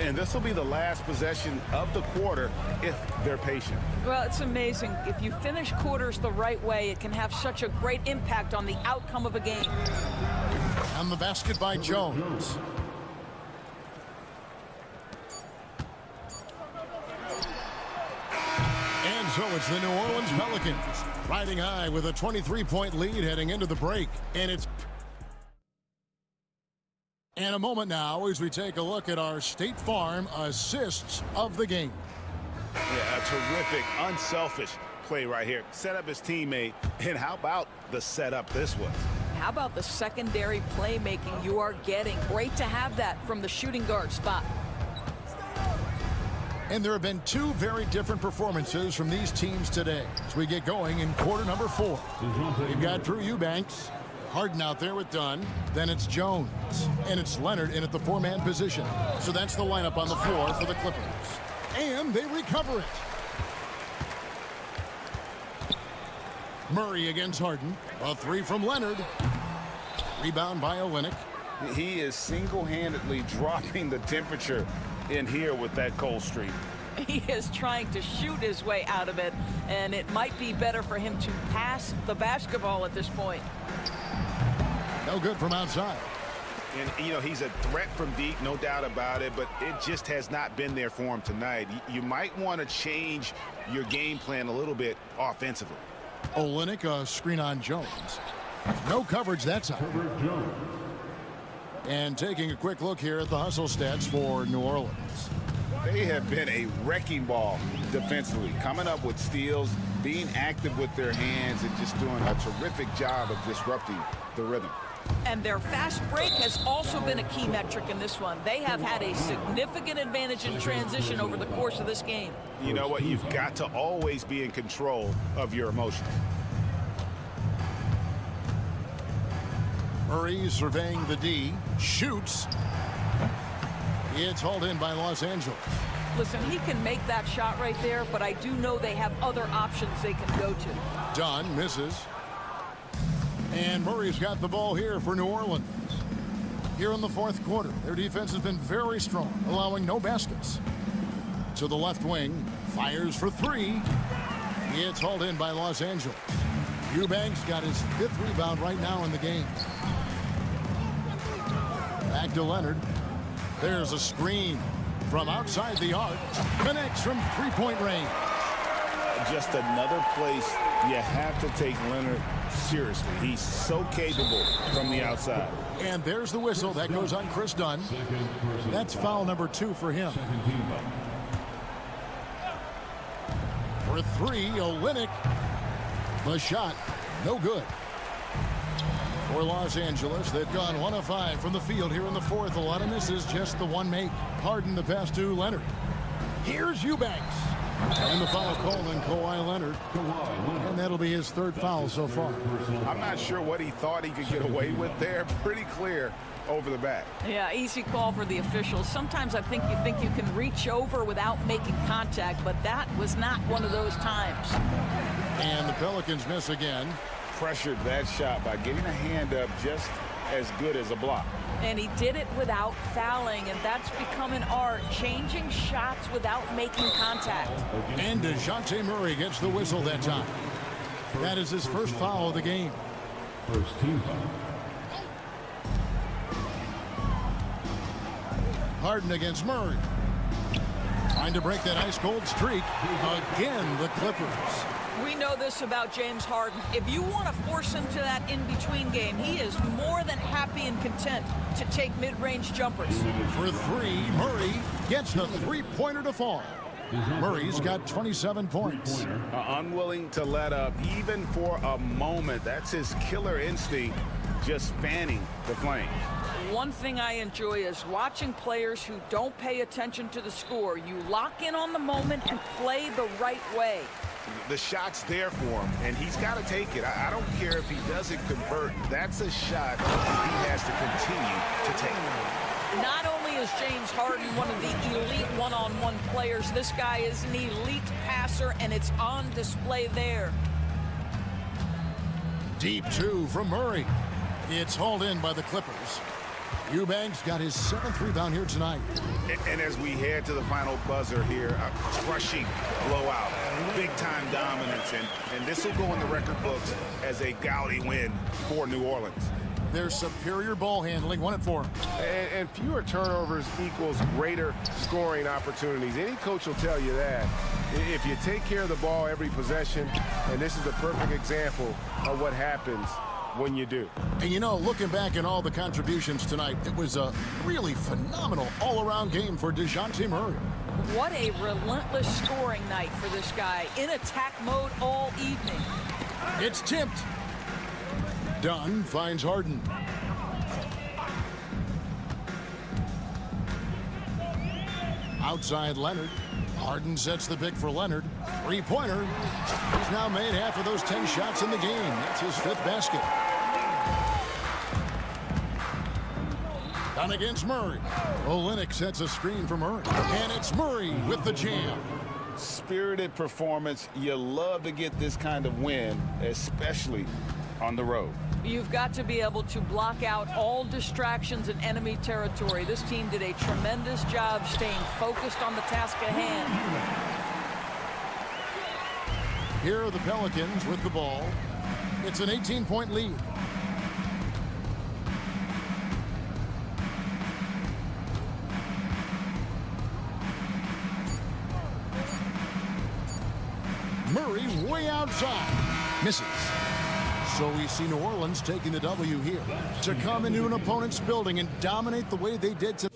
And this will be the last possession of the quarter if they're patient. Well, it's amazing. If you finish quarters the right way, it can have such a great impact on the outcome of a game. And the basket by Jones. And so it's the New Orleans Pelicans riding high with a 23-point lead heading into the break. And a moment now as we take a look at our State Farm assists of the game. Yeah, a terrific, unselfish play right here. Set up his teammate. And how about the setup this was? How about the secondary playmaking you are getting? Great to have that from the shooting guard spot. And there have been 2 very different performances from these teams today as we get going in quarter number 4. We've got Drew Eubanks, Harden out there with Dunn. Then it's Jones. And it's Leonard in at the 4-man position. So that's the lineup on the floor for the Clippers. And they recover it. Murray against Harden. A 3 from Leonard. Rebound by Olynyk. He is single-handedly dropping the temperature in here with that cold streak. He is trying to shoot his way out of it, and it might be better for him to pass the basketball at this point. No good from outside. And, you know, he's a threat from deep, no doubt about it, but it just has not been there for him tonight. You might want to change your game plan a little bit offensively. Olynyk, a screen on Jones. No coverage that time. And taking a quick look here at the hustle stats for New Orleans. They have been a wrecking ball defensively, coming up with steals, being active with their hands, and just doing a terrific job of disrupting the rhythm. And their fast break has also been a key metric in this one. They have had a significant advantage in transition over the course of this game. You know what? You've got to always be in control of your emotions. Murray surveying the D. Shoots. It's hauled in by Los Angeles. Listen, he can make that shot right there, but I do know they have other options they can go to. Dunn misses. And Murray's got the ball here for New Orleans. Here in the 4th quarter, their defense has been very strong, allowing no baskets. To the left wing, fires for 3. It's hauled in by Los Angeles. Eubanks got his 5th rebound right now in the game. Back to Leonard. There's a screen from outside the arc. Connects from 3-point range. Just another place you have to take Leonard seriously. He's so capable from the outside. And there's the whistle. That goes on Chris Dunn. That's foul number 2 for him. For 3, Olynyk. The shot, no good. For Los Angeles, they've gone 1 of 5 from the field here in the 4th. A lot of misses, just the 1 make. Harden the pass to Leonard. Here's Eubanks. And the foul called on Kawhi Leonard. And that'll be his 3rd foul so far. I'm not sure what he thought he could get away with there. Pretty clear over the back. Yeah, easy call for the officials. Sometimes I think you can reach over without making contact, but that was not one of those times. And the Pelicans miss again. Pressured that shot by getting a hand up just as good as a block. And he did it without fouling, and that's become an art, changing shots without making contact. And DeJounte Murray gets the whistle that time. That is his 1st foul of the game. First team foul. Harden against Murray. Trying to break that ice-cold streak. Again, the Clippers. We know this about James Harden. If you want to force him to that in-between game, he is more than happy and content to take mid-range jumpers. For 3, Murray gets the 3-pointer to fall. Murray's got 27 points. Unwilling to let up even for a moment. That's his killer instinct, just fanning the flames. One thing I enjoy is watching players who don't pay attention to the score. You lock in on the moment and play the right way. The shot's there for him, and he's got to take it. I don't care if he doesn't convert. That's a shot he has to continue to take. Not only is James Harden, one of the elite one-on-one players. This guy is an elite passer, and it's on display there. Deep two from Murray. It's hauled in by the Clippers. Eubanks got his 7th rebound here tonight. And as we head to the final buzzer here, a crushing blowout, big-time dominance, and this will go in the record books as a gaudy win for New Orleans. Their superior ball handling won it for him. And fewer turnovers equals greater scoring opportunities. Any coach will tell you that. If you take care of the ball every possession, and this is a perfect example of what happens when you do. And you know, looking back at all the contributions tonight, it was a really phenomenal all-around game for DeJounte Murray. What a relentless scoring night for this guy, in attack mode all evening. It's tipped. Dunn finds Harden. Outside Leonard. Harden sets the pick for Leonard. Three-pointer. He's now made half of those 10 shots in the game. That's his 5th basket. Done against Murray. Olynyk sets a screen for Murray. And it's Murray with the jam. Spirited performance. You love to get this kind of win, especially on the road. You've got to be able to block out all distractions in enemy territory. This team did a tremendous job staying focused on the task at hand. Here are the Pelicans with the ball. It's an 18-point lead. Murray way outside. Misses. So we see New Orleans taking the W here to come into an opponent's building and dominate the way they did tonight.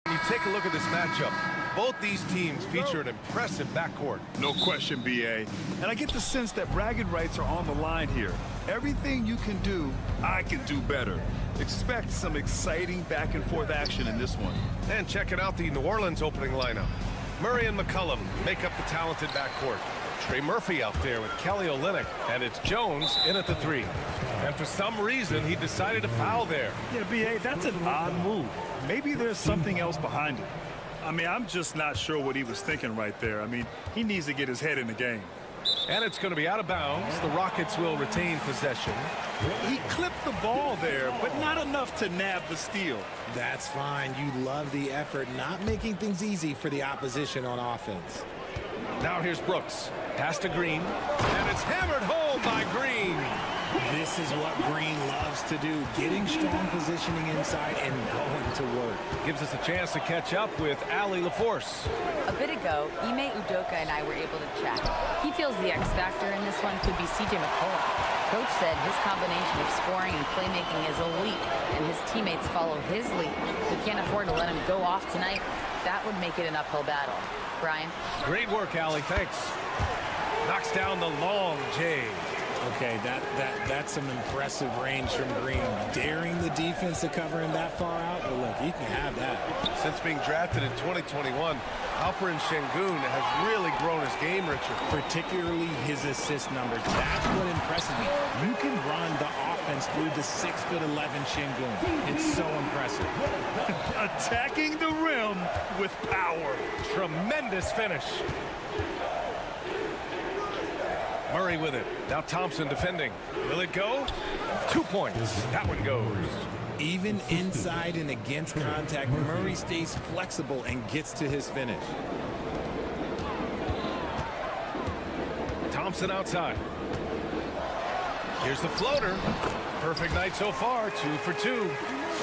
You take a look at this matchup. Both these teams feature an impressive backcourt. No question, B.A. And I get the sense that bragging rights are on the line here. Everything you can do, I can do better. Expect some exciting back-and-forth action in this one. And checking out the New Orleans opening lineup. Murray and McCollum make up the talented backcourt. Trey Murphy out there with Kelly Olynyk, and it's Jones in at the 3. And for some reason, he decided to foul there. Yeah, B.A., that's an odd move. Maybe there's something else behind it. I mean, I'm just not sure what he was thinking right there. I mean, he needs to get his head in the game. And it's going to be out of bounds. The Rockets will retain possession. He clipped the ball there, but not enough to nab the steal. That's fine. You love the effort, not making things easy for the opposition on offense. Now here's Brooks. Pass to Green. And it's hammered home by Green. This is what Green loves to do, getting strong positioning inside and going to work. Gives us a chance to catch up with Allie LaForce. A bit ago, Ime Udoka and I were able to chat. He feels the X factor in this one could be C.J. McCollum. Coach said his combination of scoring and playmaking is elite, and his teammates follow his lead. We can't afford to let him go off tonight. That would make it an uphill battle. Brian? Great work, Allie. Thanks. Knocks down the long J. Okay, that's some impressive range from Green. Daring the defense to cover him that far out, but look, he can have that. Since being drafted in 2021, Alperen Şengün has really grown his game, Richard. Particularly his assist numbers. That's what impresses me. You can run the offense through the 6'11" Şengün. It's so impressive. Attacking the rim with power. Tremendous finish. Murray with it. Now Thompson defending. Will it go? 2 points. That one goes. Even inside and against contact, Murray stays flexible and gets to his finish. Thompson outside. Here's the floater. Perfect night so far. 2 for 2.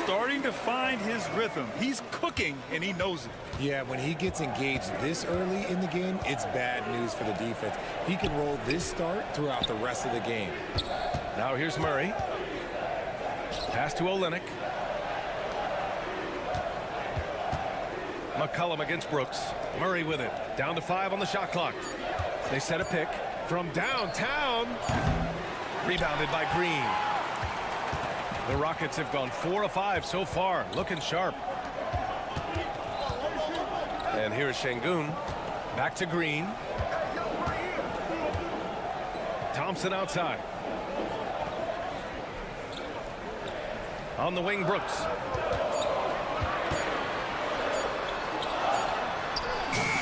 Starting to find his rhythm. He's cooking, and he knows it. Yeah, when he gets engaged this early in the game, it's bad news for the defense. He can roll this start throughout the rest of the game. Now here's Murray. Pass to Olynyk. McCollum against Brooks. Murray with it. Down to 5 on the shot clock. They set a pick from downtown. Rebounded by Green. The Rockets have gone 4 of 5 so far. Looking sharp. And here's Şengün. Back to Green. Thompson outside. On the wing, Brooks.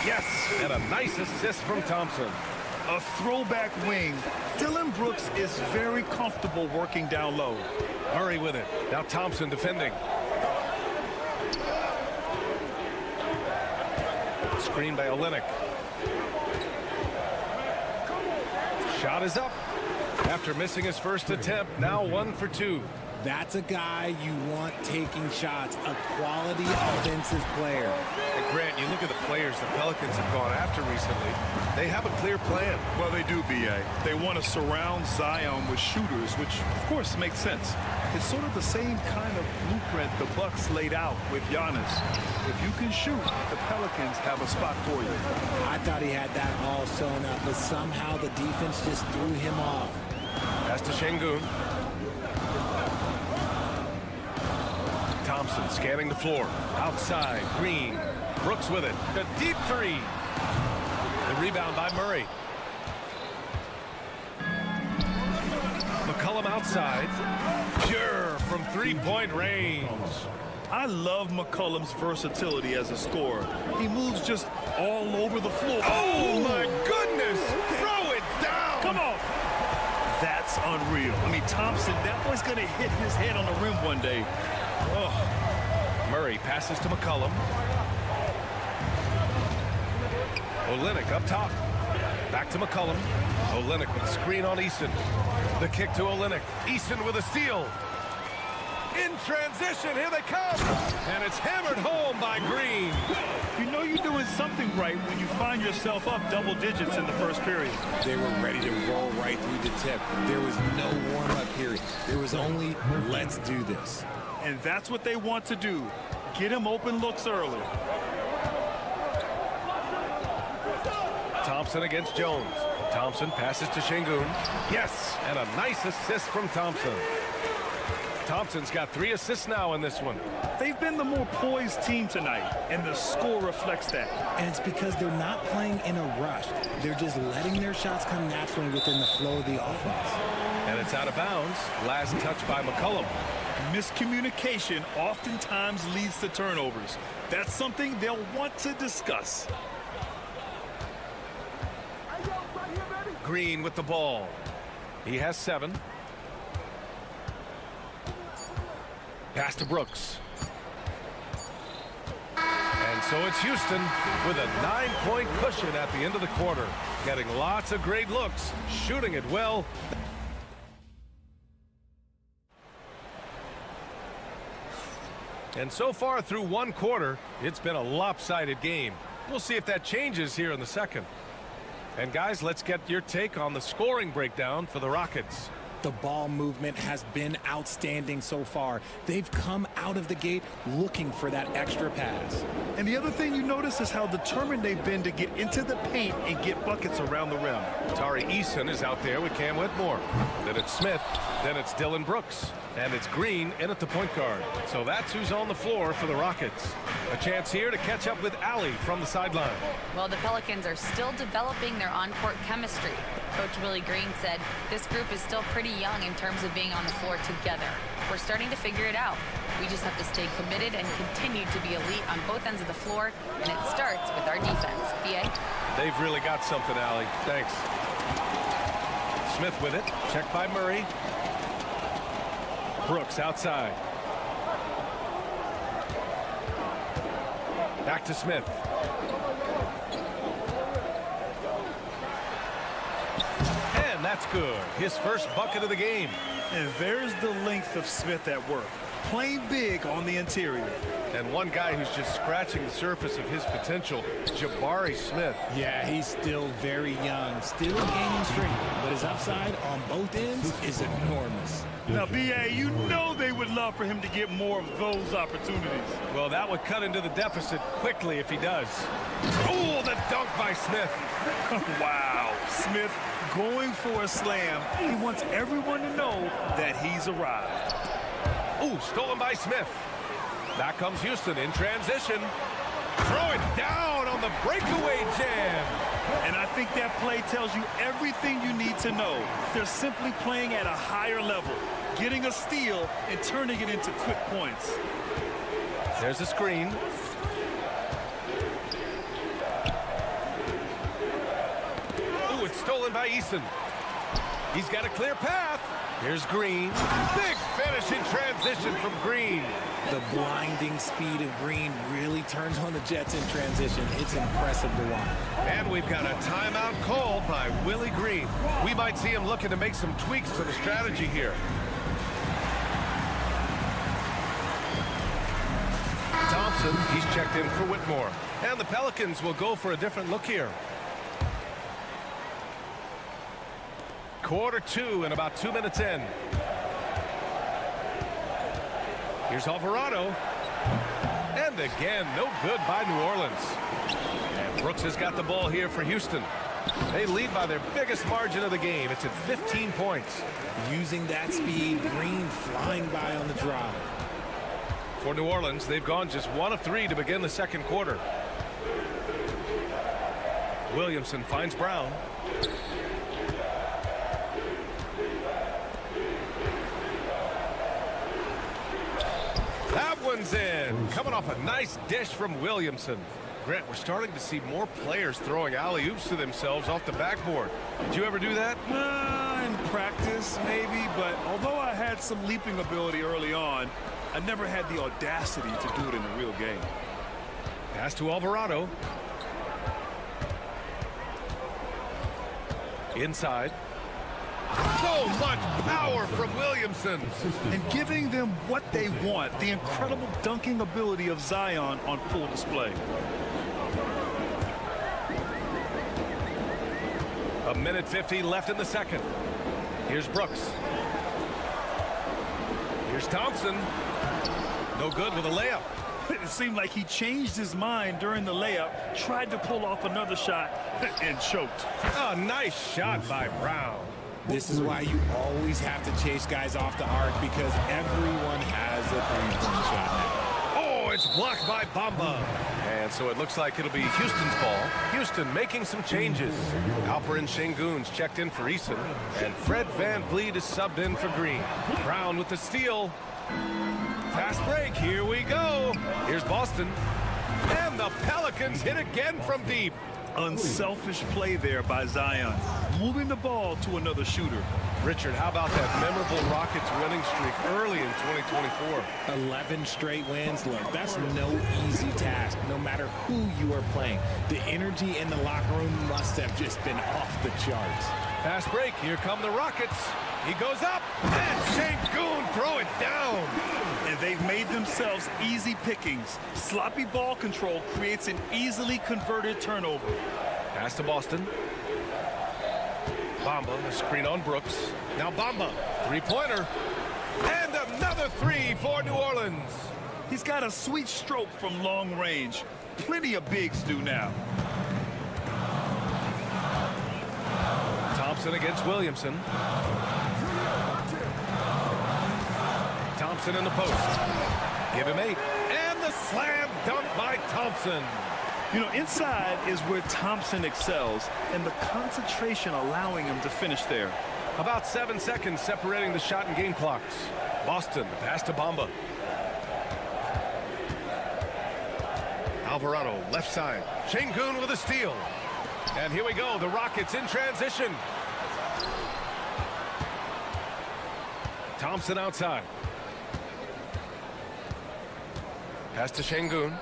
Yes, and a nice assist from Thompson. A throwback wing. Dillon Brooks is very comfortable working down low. Murray with it. Now Thompson defending. Screen by Olynyk. Shot is up. After missing his first attempt, now 1 for 2. That's a guy you want taking shots, a quality offensive player. And Grant, you look at the players the Pelicans have gone after recently. They have a clear plan. Well, they do, B.A. They want to surround Zion with shooters, which, of course, makes sense. It's sort of the same kind of blueprint the Bucks laid out with Giannis. If you can shoot, the Pelicans have a spot for you. I thought he had that all sewn up, but somehow the defense just threw him off. Pass to Şengün. Thompson scanning the floor. Outside, Green. Brooks with it. A deep 3. The rebound by Murray. McCollum outside. Pure from 3-point range. I love McCollum's versatility as a scorer. He moves just all over the floor. Oh, my goodness! Throw it down! Come on! That's That's unreal. I mean, Thompson, that boy's going to hit his head on the rim one day. Oh. Murray passes to McCollum. Olynyk up top. Back to McCollum. Olynyk with a screen on Eason. The kick to Olynyk. Eason with a steal. In transition, here they come. And it's hammered home by Green. You know you're doing something right when you find yourself up double digits in the first period. They were ready to roll right through the tip. There was no warm-up period. There was only, let's do this. And that's what they want to do. Get him open looks early. Thompson against Jones. Thompson passes to Şengün. Yes, and a nice assist from Thompson. Thompson's got 3 assists now in this one. They've been the more poised team tonight, and the score reflects that. And it's because they're not playing in a rush. They're just letting their shots come naturally within the flow of the offense. And it's out of bounds. Last touch by McCollum. Miscommunication oftentimes leads to turnovers. That's something they'll want to discuss. Green with the ball. He has 7. Pass to Brooks. And so it's Houston with a 9-point cushion at the end of the quarter. Getting lots of great looks, shooting it well. And so far through one quarter, it's been a lopsided game. We'll see if that changes here in the second. And guys, let's get your take on the scoring breakdown for the Rockets. The ball movement has been outstanding so far. They've come out of the gate looking for that extra pass. And the other thing you notice is how determined they've been to get into the paint and get buckets around the rim. Tari Eason is out there with Cam Whitmore. Then it's Smith. Then it's Dillon Brooks. And it's Green in at the point guard. So that's who's on the floor for the Rockets. A chance here to catch up with Ali from the sideline. Well, the Pelicans are still developing their on-court chemistry. Coach Willie Green said this group is still pretty young in terms of being on the floor together. We're starting to figure it out. We just have to stay committed and continue to be elite on both ends of the floor, and it starts with our defense. B.A.? They've really got something, Ali. Thanks. Smith with it. Checked by Murray. Brooks outside. Back to Smith. And that's good. His first bucket of the game. And there's the length of Smith at work. Playing big on the interior. And one guy who's just scratching the surface of his potential, Jabari Smith. Yeah, he's still very young, still gaining strength, but his upside on both ends is enormous. Now, B.A., you know they would love for him to get more of those opportunities. Well, that would cut into the deficit quickly if he does. Oh, the dunk by Smith. Wow. Smith going for a slam. He wants everyone to know that he's arrived. Ooh, stolen by Smith. Back comes Houston in transition. Throw it down on the breakaway jam. And I think that play tells you everything you need to know. They're simply playing at a higher level, getting a steal and turning it into quick points. There's a screen. Ooh, it's stolen by Eason. He's got a clear path. Here's Green. Big finish in transition from Green. The blinding speed of Green really turns on the Jets in transition. It's impressive to watch. And we've got a timeout called by Willie Green. We might see him looking to make some tweaks to the strategy here. Thompson, he's checked in for Whitmore. And the Pelicans will go for a different look here. Quarter 2 and about 2 minutes in. Here's Alvarado. And again, no good by New Orleans. And Brooks has got the ball here for Houston. They lead by their biggest margin of the game. It's at 15 points. Using that speed, Green flying by on the drive. For New Orleans, they've gone just 1 of 3 to begin the second quarter. Williamson finds Brown. That one's in. Coming off a nice dish from Williamson. Grant, we're starting to see more players throwing alley-oops to themselves off the backboard. Did you ever do that? In practice, maybe, but although I had some leaping ability early on, I never had the audacity to do it in a real game. Pass to Alvarado. Inside. So much power from Williamson. And giving them what they want, the incredible dunking ability of Zion on full display. A minute 50 left in the second. Here's Brooks. Here's Thompson. No good with a layup. It seemed like he changed his mind during the layup, tried to pull off another shot, and choked. A nice shot by Brown. This is why you always have to chase guys off the arc, because everyone has a three-point shot now. Oh, it's blocked by Bamba. And so it looks like it'll be Houston's ball. Houston making some changes. Alperen Şengün's checked in for Eason, and Fred VanVleet is subbed in for Green. Brown with the steal. Fast break, here we go. Here's Boston. And the Pelicans hit again from deep. Unselfish play there by Zion, moving the ball to another shooter. Richard, how about that memorable Rockets winning streak early in 2024? 11 straight wins. Look, that's no easy task, no matter who you are playing. The energy in the locker room must have just been off the charts. Fast break, here come the Rockets. He goes up, and Şengün throw it down. And they've made themselves easy pickings. Sloppy ball control creates an easily converted turnover. Pass to Boston. Bamba, a screen on Brooks. Now Bamba, three-pointer. And another three for New Orleans. He's got a sweet stroke from long range. Plenty of bigs do now. Thompson against Williamson. Thompson in the post. Give him 8. And the slam dunk by Thompson. You know, inside is where Thompson excels, and the concentration allowing him to finish there. About 7 seconds separating the shot and game clocks. Boston, the pass to Bamba. Alvarado, left side. Şengün with a steal. And here we go, the Rockets in transition. Thompson outside. Pass to Şengün.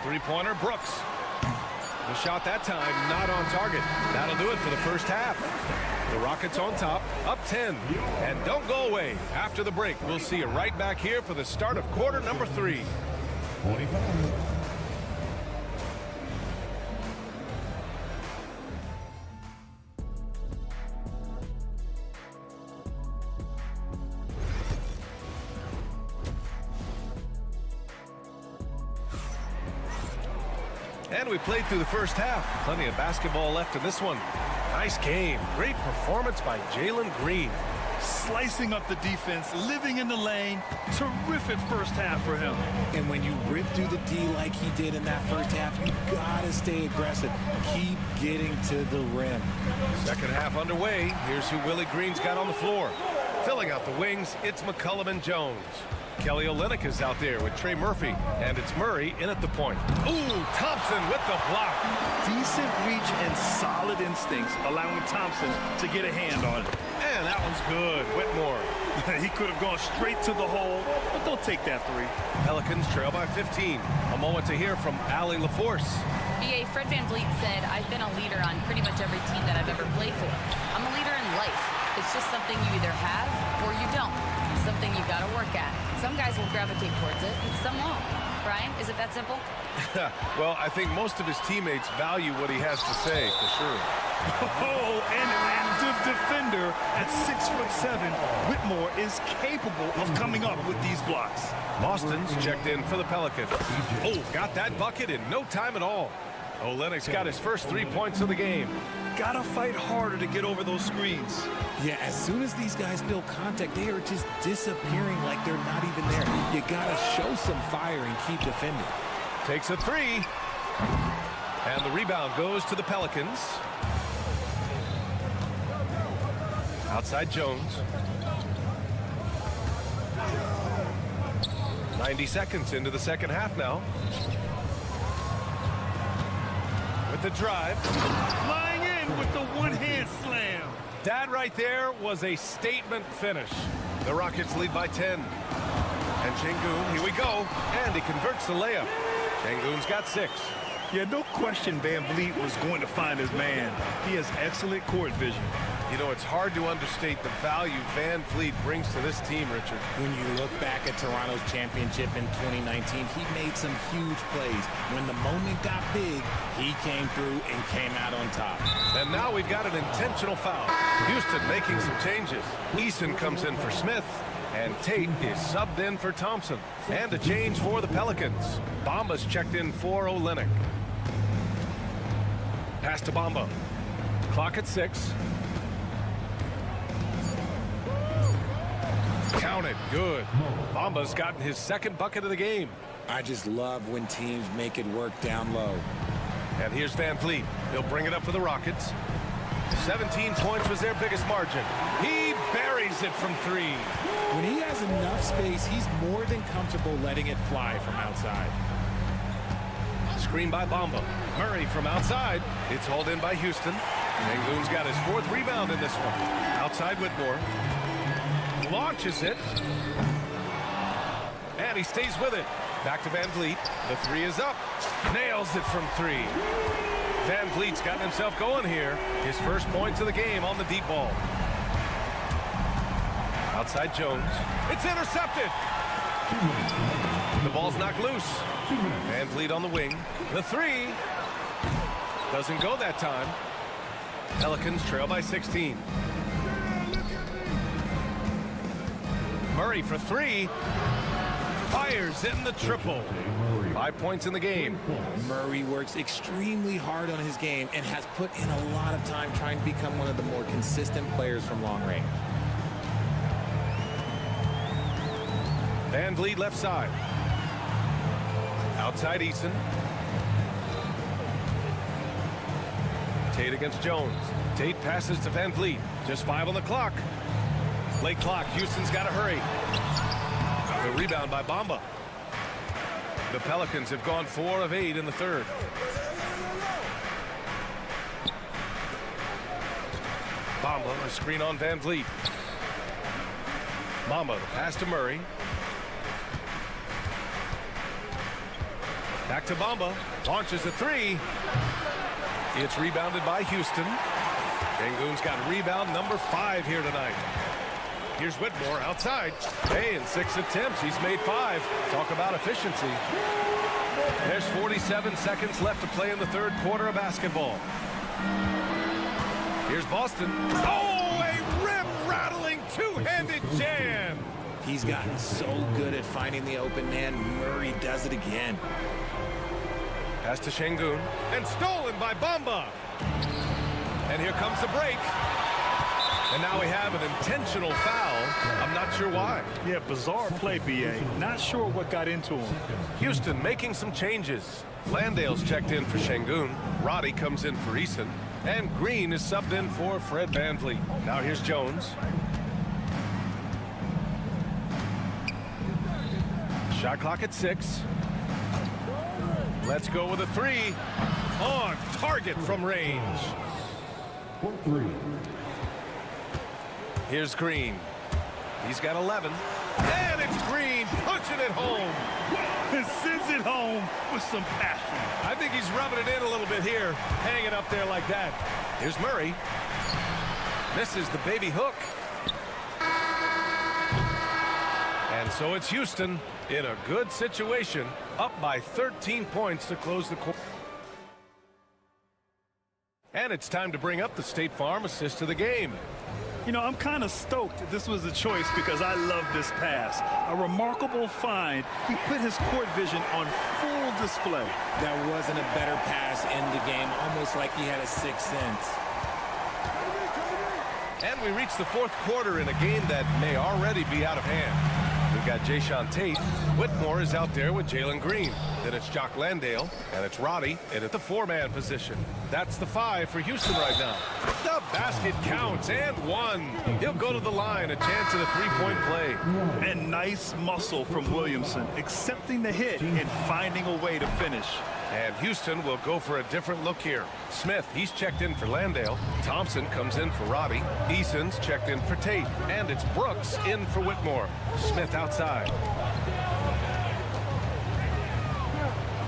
Three-pointer, Brooks. The shot that time not on target. That'll do it for the first half. The Rockets on top, up 10. And don't go away. After the break, we'll see you right back here for the start of quarter number 3. 25. And we played through the first half. Plenty of basketball left in this one. Nice game. Great performance by Jalen Green. Slicing up the defense, living in the lane. Terrific first half for him. And when you rip through the D like he did in that first half, you gotta stay aggressive. Keep getting to the rim. Second half underway. Here's who Willie Green's got on the floor. Filling out the wings, it's McCollum and Jones. Kelly Olynyk is out there with Trey Murphy, and it's Murray in at the point. Ooh, Thompson with the block. Decent reach and solid instincts, allowing Thompson to get a hand on it. And that one's good. Whitmore. He could have gone straight to the hole, but they'll take that three. Pelicans trail by 15. A moment to hear from Allie LaForce. BA, Fred VanVleet said, I've been a leader on pretty much every team that I've ever played for. I'm a leader in life. It's just something you either have or you don't. Something you got to work at. Some guys will gravitate towards it, and some won't. Brian, is it that simple? Well, I think most of his teammates value what he has to say, for sure. Oh, an active defender at 6'7". Whitmore is capable of coming up with these blocks. Boston's checked in for the Pelicans. Oh, got that bucket in no time at all. Olynyk's got his first 3 points of the game. Gotta fight harder to get over those screens. Yeah, as soon as these guys build contact, they are just disappearing like they're not even there. You gotta show some fire and keep defending. Takes a 3. And the rebound goes to the Pelicans. Outside Jones. 90 seconds into the second half now. with the drive. Flying in with the one-hand slam. That right there was a statement finish. The Rockets lead by 10. And Şengün, here we go. And he converts the layup. Şengün's got 6. Yeah, no question Van Vliet was going to find his man. He has excellent court vision. You know, it's hard to understate the value Van Vliet brings to this team, Richard. When you look back at Toronto's championship in 2019, he made some huge plays. When the moment got big, he came through and came out on top. And now we've got an intentional foul. Houston making some changes. Eason comes in for Smith. And Tate is subbed in for Thompson. And a change for the Pelicans. Bamba's checked in for Olynyk. Pass to Bamba. Clock at 6. Counted. Good. Bamba's gotten his second bucket of the game. I just love when teams make it work down low. And here's Van Vliet. He'll bring it up for the Rockets. 17 points was their biggest margin. He buries it from 3. When he has enough space, he's more than comfortable letting it fly from outside. Screen by Bamba. Murray from outside. It's hauled in by Houston. Şengün's got his 4th rebound in this one. Outside Whitmore. Launches it. And he stays with it. Back to Van Vliet. The 3 is up. Nails it from 3. Van Vliet's gotten himself going here. His first points of the game on the deep ball. Outside Jones. It's intercepted. The ball's knocked loose. Van Vliet on the wing. The 3 doesn't go that time. Pelicans trail by 16. Murray for 3. Fires in the triple. 5 points in the game. Murray works extremely hard on his game and has put in a lot of time trying to become one of the more consistent players from long range. Van Vliet left side. Outside Eason. Tate against Jones. Tate passes to Van Vliet. Just 5 on the clock. Late clock. Houston's got to hurry. The rebound by Bamba. The Pelicans have gone 4 of 8 in the 3rd. Bamba, a screen on Van Vliet. Bamba, the pass to Murray. Back to Bamba. Launches a 3. It's rebounded by Houston. Şengün's got rebound number 5 here tonight. Here's Whitmore outside. Hey, in 6 attempts, he's made 5. Talk about efficiency. There's 47 seconds left to play in the 3rd quarter of basketball. Here's Boston. Oh, a rip-rattling 2-handed jam. He's gotten so good at finding the open man. Murray does it again. Pass to Şengün. And stolen by Bamba. And here comes the break. And now we have an intentional foul. I'm not sure why. Yeah, bizarre play, B.A. Not sure what got into him. Houston making some changes. Landale's checked in for Şengün. Roddy comes in for Eason. And Green is subbed in for Fred Van Vliet. Now here's Jones. Shot clock at 6. Let's go with a 3. On target from range. Here's Green. He's got 11. And it's Green punching it home. And sends it home with some passion. I think he's rubbing it in a little bit here. Hanging up there like that. Here's Murray. Misses the baby hook. And so it's Houston in a good situation. Up by 13 points to close the quarter. And it's time to bring up the State Farm assist of the game. You know, I'm kind of stoked this was a choice because I love this pass. A remarkable find. He put his court vision on full display. There wasn't a better pass in the game, almost like he had a 6th sense. And we reach the 4th quarter in a game that may already be out of hand. We've got Jae'Sean Tate. Whitmore is out there with Jalen Green. Then it's Jock Landale, and it's Roddy in at the 4-man position. That's the 5 for Houston right now. The basket counts, and 1. He'll go to the line, a chance at a 3-point play. And nice muscle from Williamson, accepting the hit and finding a way to finish. And Houston will go for a different look here. Smith, he's checked in for Landale. Thompson comes in for Robbie. Eason's checked in for Tate. And it's Brooks in for Whitmore. Smith outside.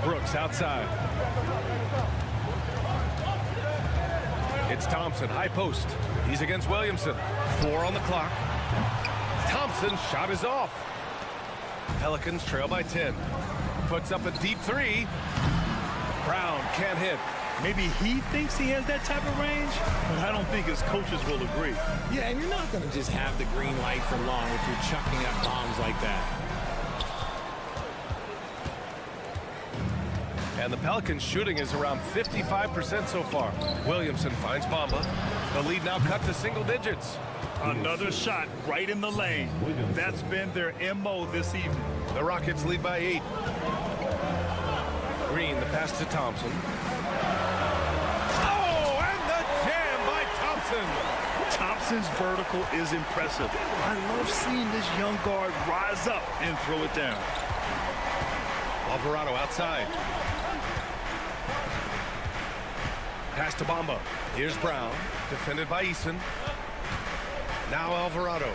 Brooks outside. It's Thompson, high post. He's against Williamson. 4 on the clock. Thompson's shot is off. Pelicans trail by 10. Puts up a deep 3. Brown can't hit. Maybe he thinks he has that type of range, but I don't think his coaches will agree. Yeah, and you're not going to just have the green light for long if you're chucking up bombs like that. And the Pelicans shooting is around 55% so far. Williamson finds Bamba. The lead now cut to single digits. Another shot right in the lane. That's been their MO this evening. The Rockets lead by 8. Green, the pass to Thompson. Oh, and the jam by Thompson. Thompson's vertical is impressive. I love seeing this young guard rise up and throw it down. Alvarado outside. Pass to Bamba. Here's Brown, defended by Eason. Now Alvarado.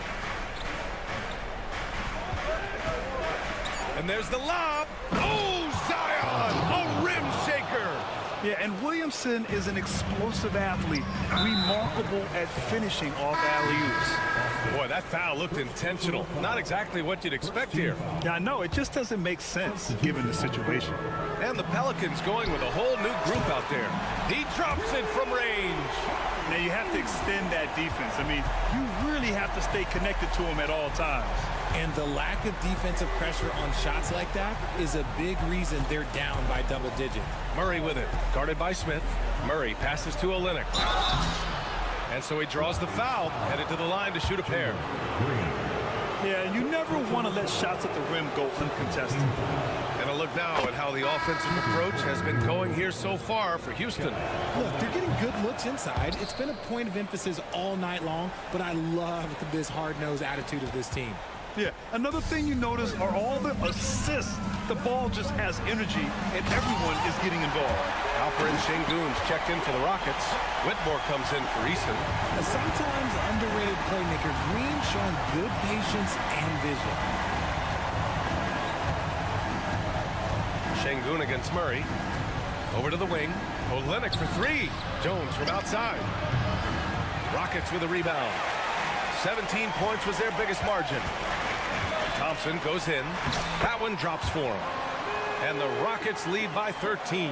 And there's the lob. Oh, Zion! A rim shaker! Yeah, and Williamson is an explosive athlete, remarkable at finishing off alley-oops. Boy, that foul looked intentional. Not exactly what you'd expect here. Yeah, I know. It just doesn't make sense given the situation. And the Pelicans going with a whole new group out there. He drops it from range. Now, you have to extend that defense. I mean, you really have to stay connected to him at all times. And the lack of defensive pressure on shots like that is a big reason they're down by double digit. Murray with it, guarded by Smith. Murray passes to Olynyk. And so he draws the foul, headed to the line to shoot a pair. Yeah, you never want to let shots at the rim go uncontested. And a look now at how the offensive approach has been going here so far for Houston. Look, they're getting good looks inside. It's been a point of emphasis all night long, but I love this hard-nosed attitude of this team. Yeah, another thing you notice are all the assists. The ball just has energy, and everyone is getting involved. Alperen Şengün's checked in for the Rockets. Whitmore comes in for Eason. A sometimes underrated playmaker, Green showing good patience and vision. Şengün against Murray. Over to the wing. Olynyk for 3. Jones from outside. Rockets with a rebound. 17 points was their biggest margin. Thompson goes in. That one drops for him. And the Rockets lead by 13.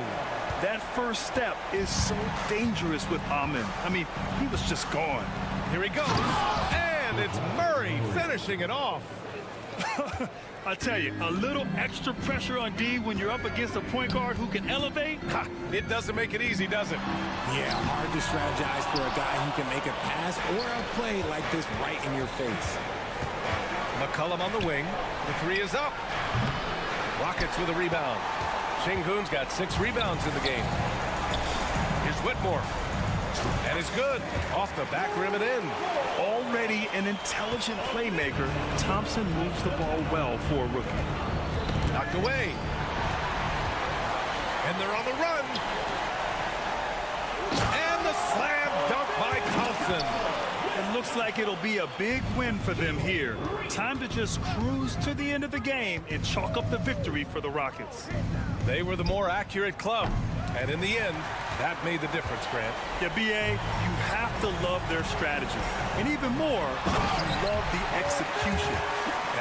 That first step is so dangerous with Amin. I mean, he was just gone. Here he goes. And it's Murray finishing it off. I tell you, a little extra pressure on D when you're up against a point guard who can elevate. Ha, it doesn't make it easy, does it? Yeah, hard to strategize for a guy who can make a pass or a play like this right in your face. McCollum on the wing. The 3 is up. Rockets with a rebound. Şengün's got 6 rebounds in the game. Here's Whitmore. And it's good. Off the back rim and in. Already an intelligent playmaker, Thompson moves the ball well for a rookie. Knocked away. And they're on the run. And the slam dunk by Thompson. It looks like it'll be a big win for them here. Time to just cruise to the end of the game and chalk up the victory for the Rockets. They were the more accurate club. And in the end, that made the difference, Grant. Yeah, B.A., you have to love their strategy. And even more, you love the execution.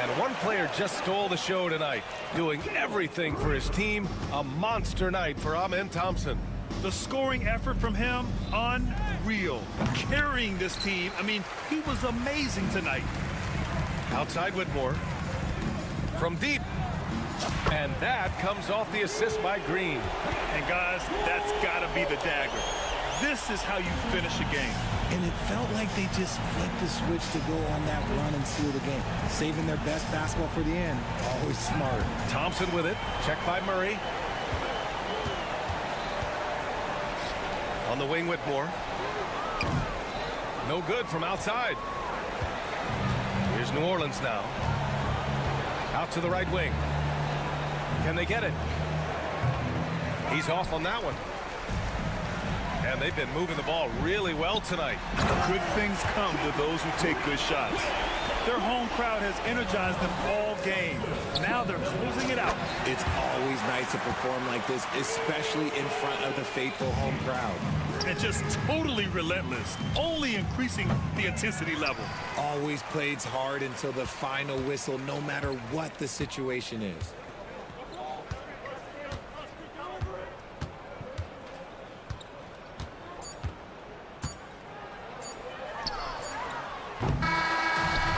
And one player just stole the show tonight, doing everything for his team. A monster night for Amin Thompson. The scoring effort from him, unreal. Carrying this team, I mean, he was amazing tonight. Outside Whitmore. From deep. And that comes off the assist by Green. And guys, that's got to be the dagger. This is how you finish a game. And it felt like they just flipped the switch to go on that run and seal the game. Saving their best basketball for the end. Always smart. Thompson with it. Checked by Murray. On the wing, Whitmore. No good from outside. Here's New Orleans now. Out to the right wing. Can they get it? He's off on that one. And they've been moving the ball really well tonight. Good things come to those who take good shots. Their home crowd has energized them all game. Now they're closing it out. It's always nice to perform like this, especially in front of the faithful home crowd. And just totally relentless, only increasing the intensity level. Always plays hard until the final whistle, no matter what the situation is.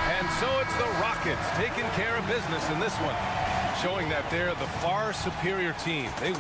And so it's the Rockets taking care of business in this one, showing that they're the far superior team. They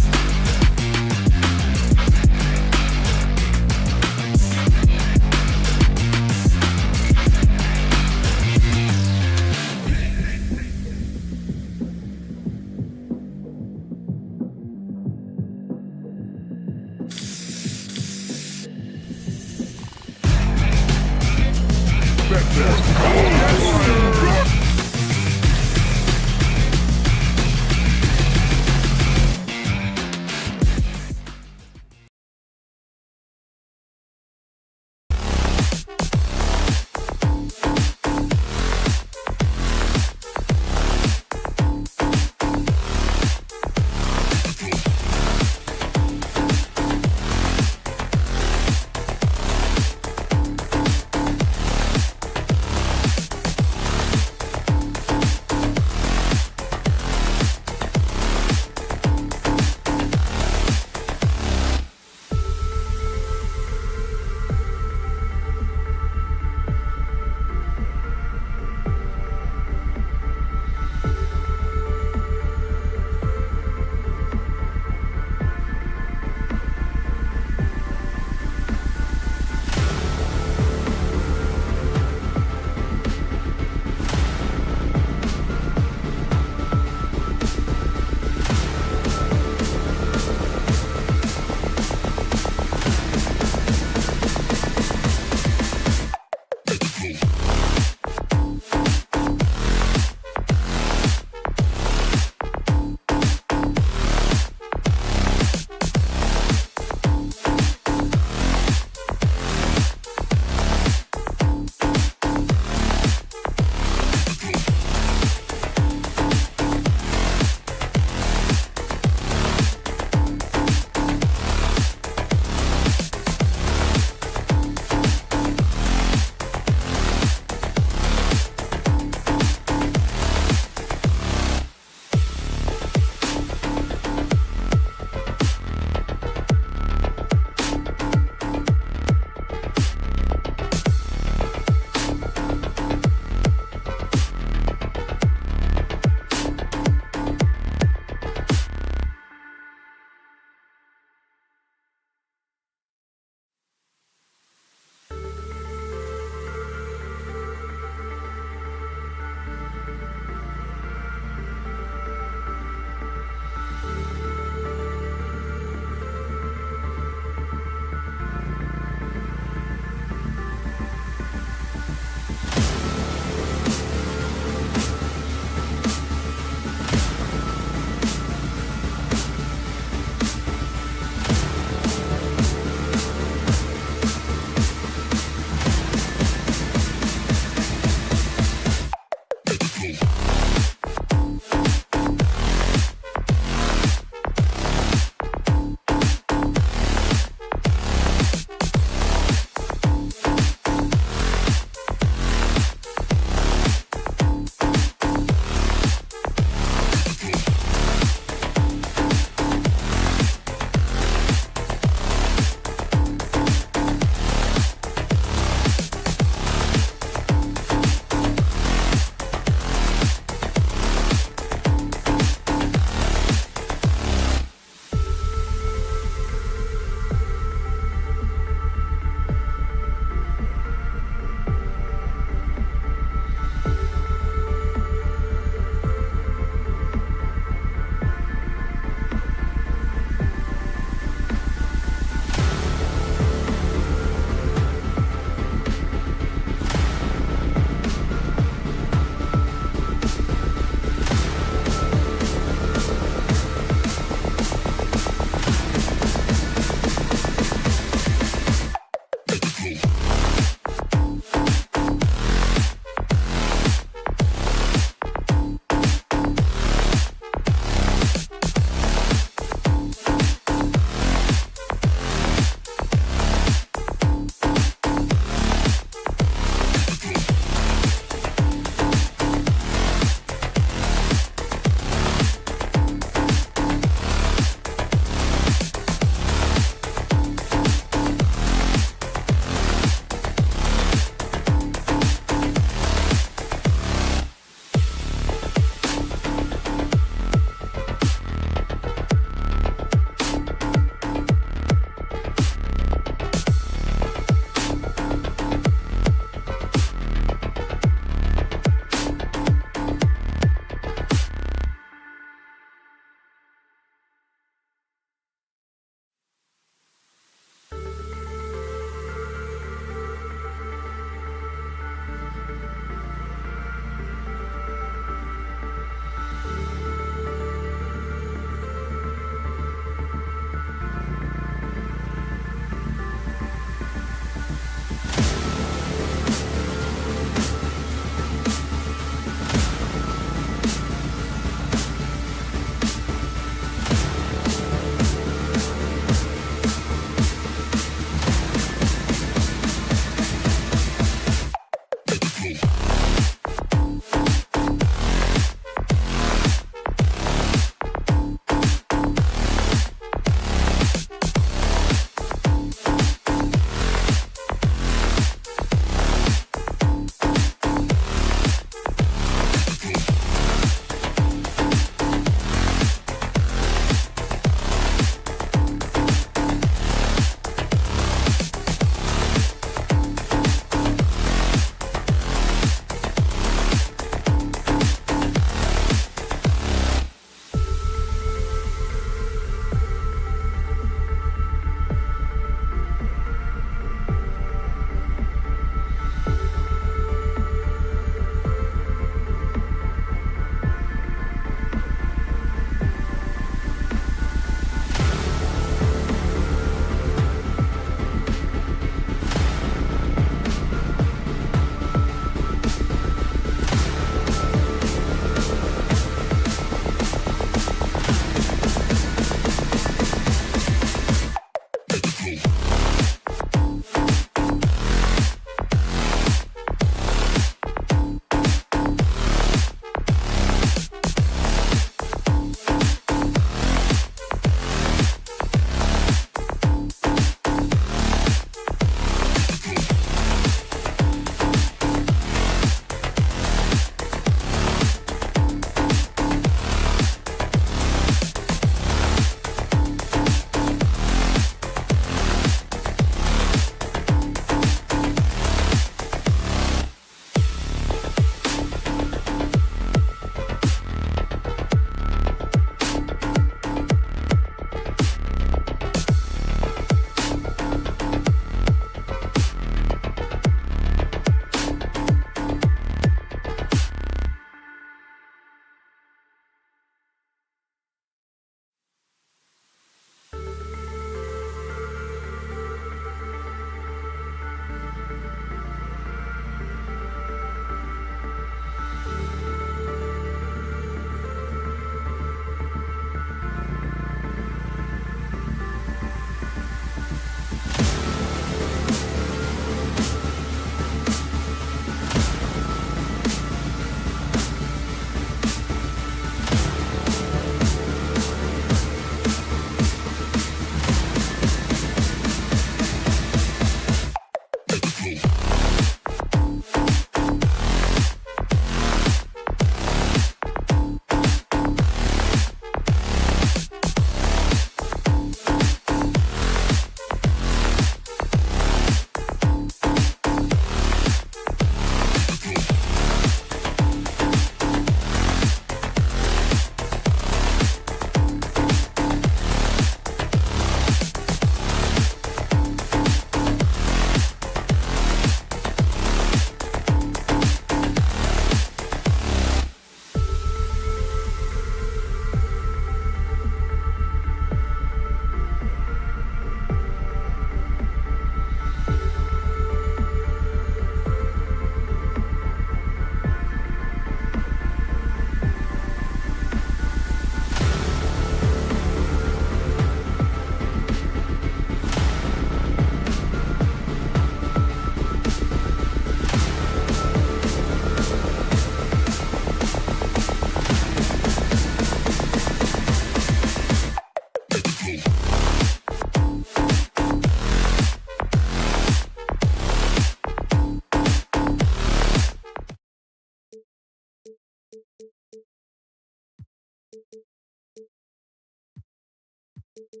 And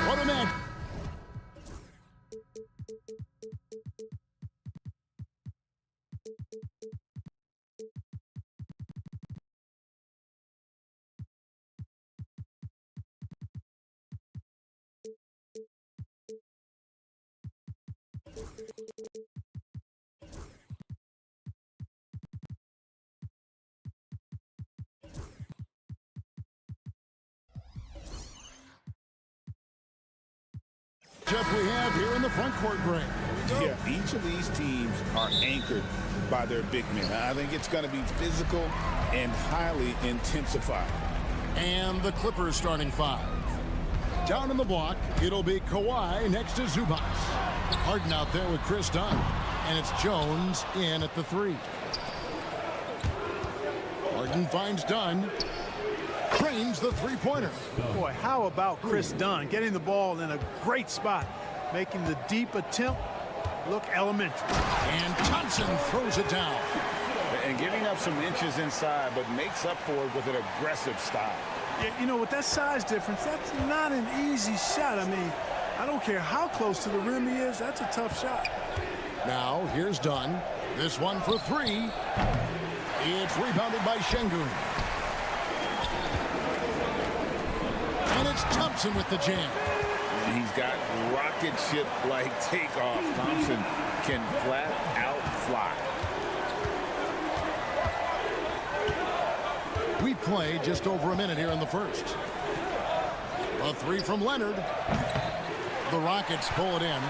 what a match. Jeff, we have here in the front court break. Yeah, each of these teams are anchored by their big men. I think it's going to be physical and highly intensified. And the Clippers starting five. Down in the block, it'll be Kawhi next to Zubac. Harden out there with Chris Dunn. And it's Jones in at the three. Harden finds Dunn. Trains the three-pointer. Boy, how about Chris Dunn getting the ball in a great spot, making the deep attempt look elementary. And Thompson throws it down. And giving up some inches inside, but makes up for it with an aggressive style. Yeah, you know, with that size difference, that's not an easy shot. I mean, I don't care how close to the rim he is, that's a tough shot. Now, here's Dunn. This one for three. It's rebounded by Şengün. And it's Thompson with the jam. And he's got rocket ship-like takeoff. Thompson can flat out fly. We play just over a minute here in the first. A three from Leonard. The Rockets pull it in.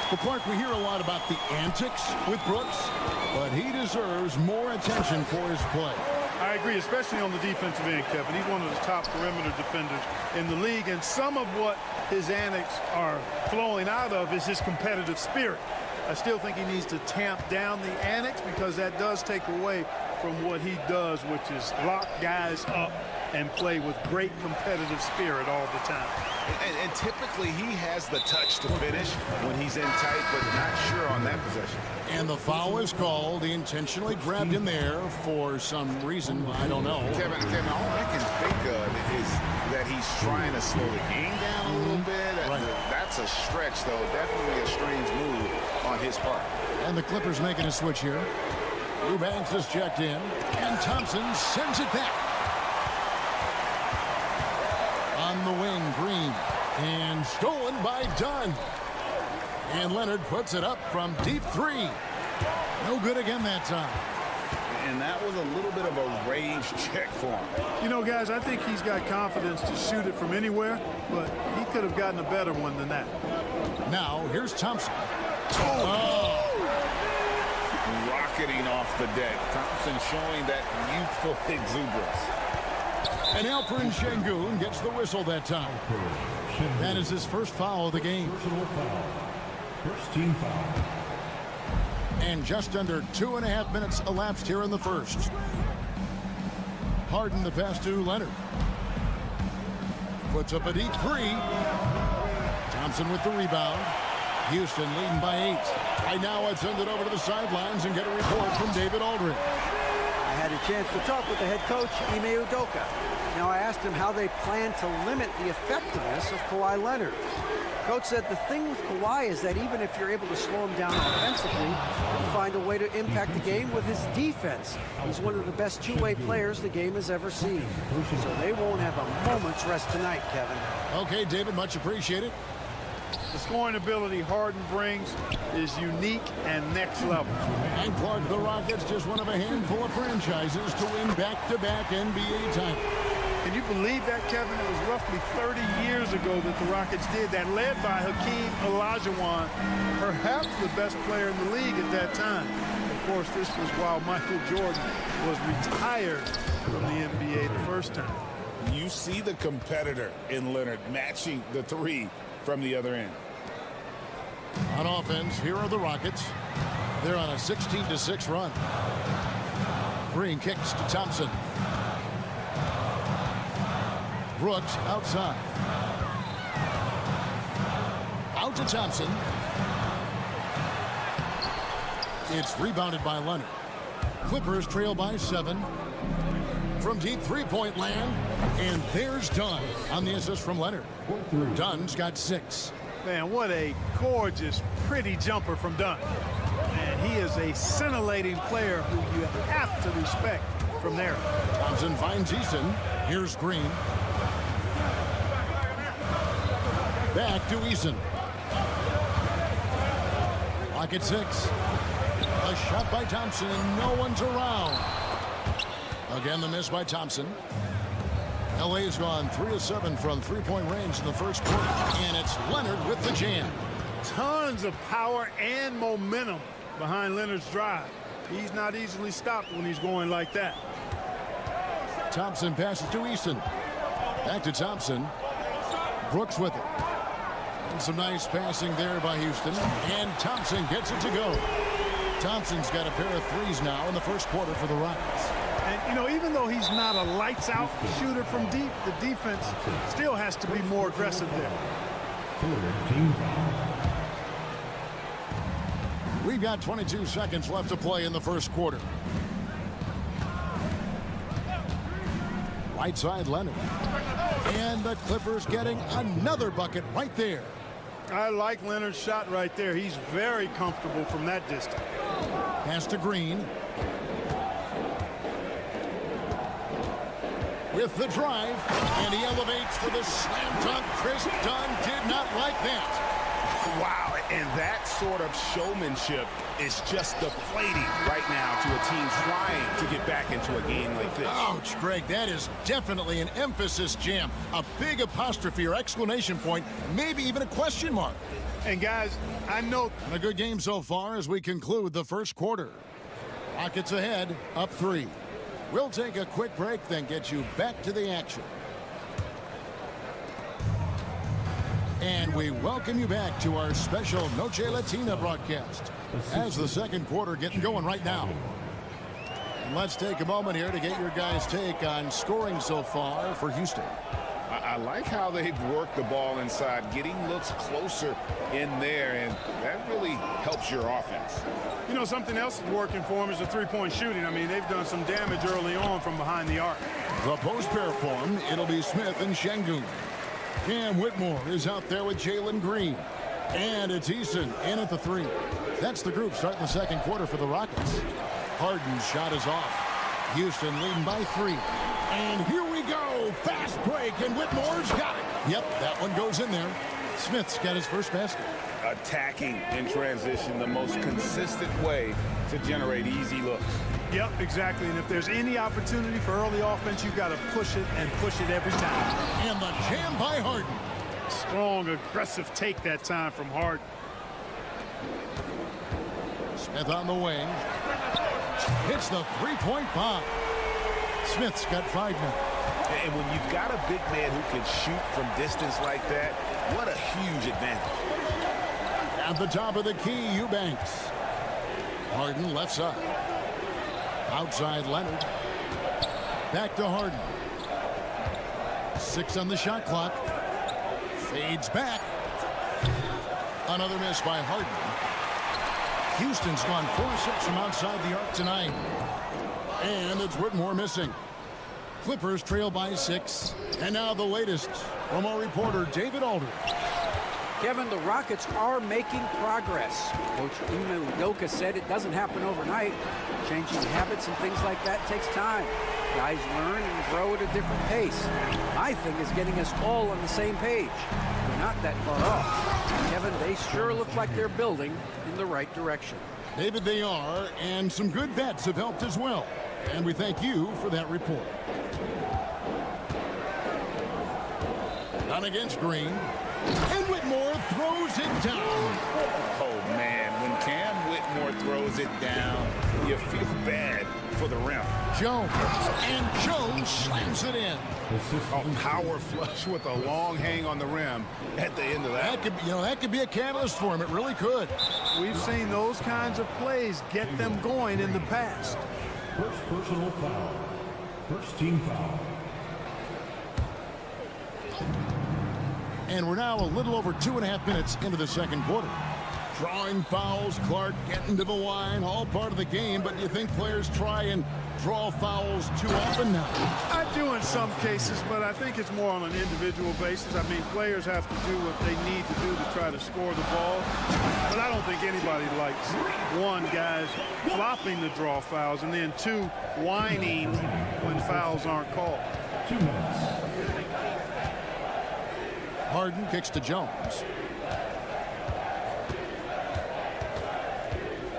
The Clark, we hear a lot about the antics with Brooks, but he deserves more attention for his play. I agree, especially on the defensive end, Kevin. He's one of the top perimeter defenders in the league, and some of what his antics are flowing out of is his competitive spirit. I still think he needs to tamp down the antics because that does take away from what he does, which is lock guys up and play with great competitive spirit all the time. And typically he has the touch to finish when he's in tight, but not sure on that possession. And the foul is called. He intentionally grabbed him there for some reason. I don't know. Kevin, all I can think of is that he's trying to slow the game down a little bit. Right. That's a stretch, though. Definitely a strange move on his part. And the Clippers making a switch here. Eubanks is checked in. And Thompson sends it back. On the wing, Green. And stolen by Dunn. And Leonard puts it up from deep three. No good again that time. And that was a little bit of a range check for him. You know, guys, I think he's got confidence to shoot it from anywhere, but he could have gotten a better one than that. Now, here's Thompson. Rocketing off the deck. Thompson showing that youthful exuberance. And Alperen Şengün gets the whistle that time. That is his first foul of the game. First team foul. And just under 2.5 minutes elapsed here in the first. Harden the pass to Leonard. Puts up a deep three. Thompson with the rebound. Houston leading by 8. Right now I'd send it over to the sidelines and get a report from David Aldridge. I had a chance to talk with the head coach, Ime Udoka. Now I asked him how they plan to limit the effectiveness of Kawhi Leonard. Coach said the thing with Kawhi is that even if you're able to slow him down offensively, he'll find a way to impact the game with his defense. He's one of the best two-way players the game has ever seen. So they won't have a moment's rest tonight, Kevin. Okay, David, much appreciated. The scoring ability Harden brings is unique and next level. And Clark, the Rockets, just one of a handful of franchises to win back-to-back NBA titles. Can you believe that, Kevin? It was roughly 30 years ago that the Rockets did that, led by Hakeem Olajuwon, perhaps the best player in the league at that time. Of course, this was while Michael Jordan was retired from the NBA the first time. You see the competitor in Leonard matching the three from the other end. On offense, here are the Rockets. They're on a 16-6 run. Green kicks to Thompson. Brooks outside. Out to Thompson. It's rebounded by Leonard. Clippers trail by 7. From deep three-point land, and there's Dunn on the assist from Leonard. Dunn's got 6. Man, what a gorgeous, pretty jumper from Dunn. And he is a scintillating player who you have to respect from there. Thompson finds Eason. Here's Green. Back to Eason. Lock at 6. A shot by Thompson, and no one's around. Again, the miss by Thompson. LA's gone 3 of 7 from three-point range in the first quarter, and it's Leonard with the jam. Tons of power and momentum behind Leonard's drive. He's not easily stopped when he's going like that. Thompson passes to Eason. Back to Thompson. Brooks with it. And some nice passing there by Houston. And Thompson gets it to go. Thompson's got a pair of threes now in the first quarter for the Rockets. And, you know, even though he's not a lights-out shooter from deep, the defense still has to be more aggressive there. We've got 22 seconds left to play in the first quarter. Right side, Leonard. And the Clippers getting another bucket right there. I like Leonard's shot right there. He's very comfortable from that distance. Pass to Green. With the drive, and he elevates for the slam dunk. Chris Dunn did not like that. Wow, and that sort of showmanship is just deflating right now to a team trying to get back into a game like this. Ouch, Greg, that is definitely an emphasis jam. A big apostrophe or exclamation point, maybe even a question mark. And guys, I know a good game so far as we conclude the first quarter. Rockets ahead, up 3. We'll take a quick break, then get you back to the action. And we welcome you back to our special Noche Latina broadcast as the second quarter getting going right now. And let's take a moment here to get your guys' take on scoring so far for Houston. I like how they've worked the ball inside, getting looks closer in there, and that really helps your offense. You know, something else is working for them is the three-point shooting. I mean, they've done some damage early on from behind the arc. The post pair form, it'll be Smith and Şengün. Cam Whitmore is out there with Jalen Green. And it's Eason in at the 3. That's the group starting the second quarter for the Rockets. Harden's shot is off. Houston leading by 3. And here we go. Fast break, and Whitmore's got it. Yep, that one goes in there. Smith's got his first basket. Attacking in transition, the most consistent way to generate easy looks. Yep, exactly. And if there's any opportunity for early offense, you've got to push it and push it every time. And the jam by Harden. Strong, aggressive take that time from Harden. Smith on the wing. Hits the three-point bomb. Smith's got 5 now. And when you've got a big man who can shoot from distance like that, what a huge advantage. At the top of the key, Eubanks. Harden left side. Outside Leonard. Back to Harden. 6 on the shot clock. Fades back. Another miss by Harden. Houston's gone 4-6 from outside the arc tonight. And it's Whitmore missing. Clippers trail by 6. And now the latest from our reporter, David Aldridge. Kevin, the Rockets are making progress. Coach Ime Udoka said it doesn't happen overnight. Changing habits and things like that takes time. Guys learn and grow at a different pace. My thing is getting us all on the same page. We're not that far off. Kevin, they sure look like they're building in the right direction. David, they are, and some good vets have helped as well. And we thank you for that report. On against Green. And Whitmore throws it down. Oh, man, when Cam Whitmore throws it down, you feel bad for the rim. Jones. And Jones slams it in. A power flush with a long hang on the rim at the end of that. That could be a catalyst for him. It really could. We've seen those kinds of plays get them going in the past. First personal foul. First team foul. And we're now a little over 2.5 minutes into the second quarter. Drawing fouls, Clark getting to the line, all part of the game, but you think players try and draw fouls too often now? I do in some cases, but I think it's more on an individual basis. I mean, players have to do what they need to do to try to score the ball. But I don't think anybody likes, one, guys flopping the draw fouls, and then two, whining when fouls aren't called. 2 minutes. Harden kicks to Jones.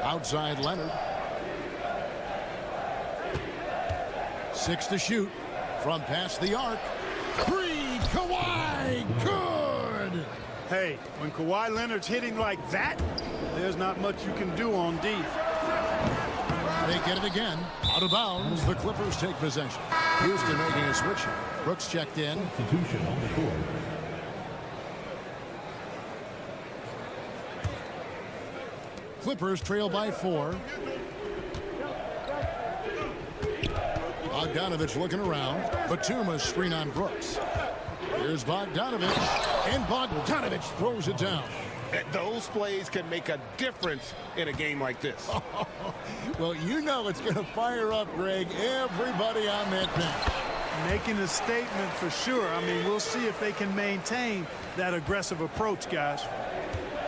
Outside Leonard. 6 to shoot from past the arc. 3, Kawhi, good! Hey, when Kawhi Leonard's hitting like that, there's not much you can do on D. They get it again. Out of bounds, the Clippers take possession. Houston making a switch. Brooks checked in. Substitution on the court. Clippers trail by 4. Bogdanovich looking around. Batuma's screen on Brooks. Here's Bogdanovich, and Bogdanovich throws it down. Those plays can make a difference in a game like this. Well, you know it's going to fire up, Greg, everybody on that bench. Making a statement for sure. I mean, we'll see if they can maintain that aggressive approach, guys.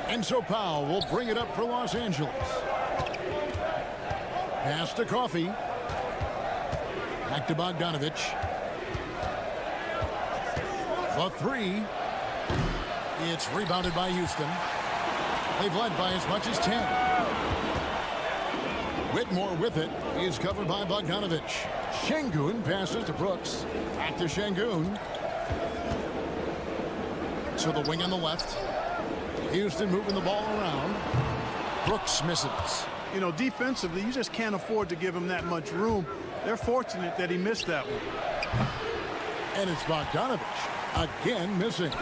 And so Powell will bring it up for Los Angeles. Pass to Coffey. Back to Bogdanovich. The 3. It's rebounded by Houston. They've led by as much as 10. Whitmore with it. He's covered by Bogdanovich. Şengün passes to Brooks. Back to Şengün. To the wing on the left. Houston moving the ball around. Brooks misses. You know, defensively, you just can't afford to give him that much room. They're fortunate that he missed that one. And it's Bogdanovich again missing.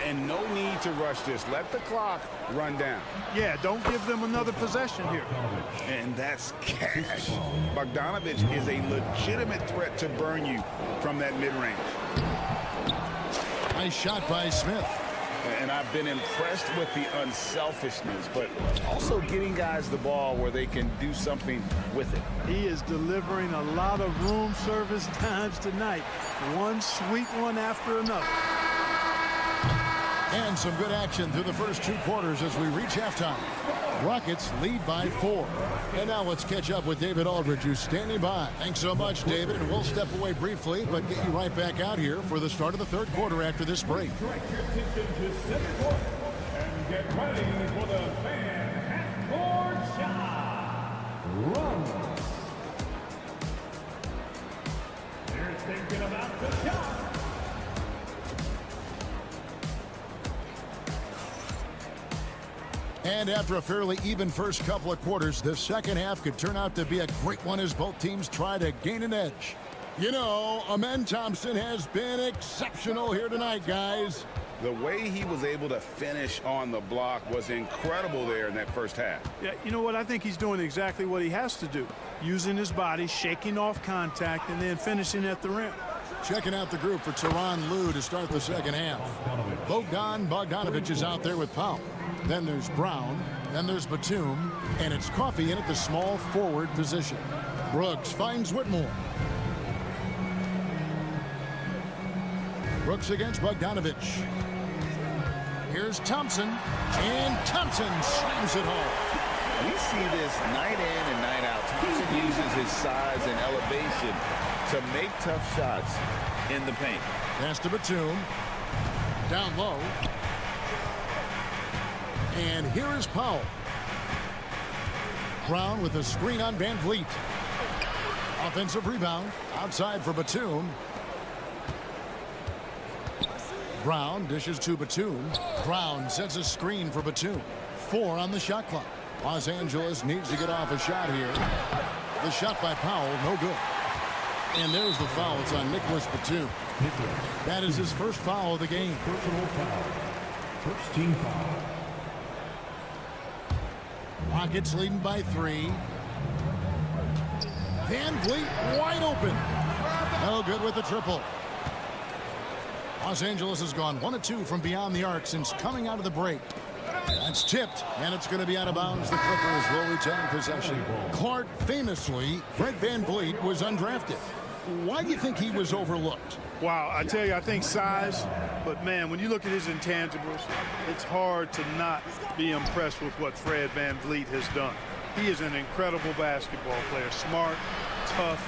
And no need to rush this. Let the clock run down. Yeah, don't give them another possession here. And that's cash. Bogdanovich is a legitimate threat to burn you from that mid-range. Nice shot by Smith. And I've been impressed with the unselfishness, but also getting guys the ball where they can do something with it. He is delivering a lot of room service times tonight. One sweet one after another. And some good action through the first 2 quarters as we reach halftime. Rockets lead by 4. And now let's catch up with David Aldridge, who's standing by. Thanks so much, David. And we'll step away briefly, but get you right back out here for the start of the 3rd quarter after this break. Strike your attention to center court and get ready for the fan half-court shot. Run. They're thinking about the shot. And after a fairly even first couple of quarters, the second half could turn out to be a great one as both teams try to gain an edge. You know, Amen Thompson has been exceptional here tonight, guys. The way he was able to finish on the block was incredible there in that first half. Yeah, you know what? I think he's doing exactly what he has to do. Using his body, shaking off contact, and then finishing at the rim. Checking out the group for Tyronn Lue to start the second half. Bogdanovich is out there with Powell. Then there's Brown. Then there's Batum. And it's Coffey in at the small forward position. Brooks finds Whitmore. Brooks against Bogdanovich. Here's Thompson. And Thompson slams it home. We see this night in and night out. Thompson uses his size and elevation to make tough shots in the paint. Pass to Batum. Down low. And here is Powell. Brown with a screen on Van Vliet. Offensive rebound. Outside for Batum. Brown dishes to Batum. Brown sets a screen for Batum. 4 on the shot clock. Los Angeles needs to get off a shot here. The shot by Powell, no good. And there's the foul. It's on Nicholas Batum. That is his first foul of the game. Personal foul. First team foul. Rockets leading by 3. Van Vliet wide open. No good with the triple. Los Angeles has gone 1 of 2 from beyond the arc since coming out of the break. That's tipped, and it's going to be out of bounds. The Clippers will retain possession. Clark, famously, Fred VanVleet was undrafted. Why do you think he was overlooked? Wow, I tell you, I think size, but man, when you look at his intangibles, it's hard to not be impressed with what Fred VanVleet has done. He is an incredible basketball player, smart, tough,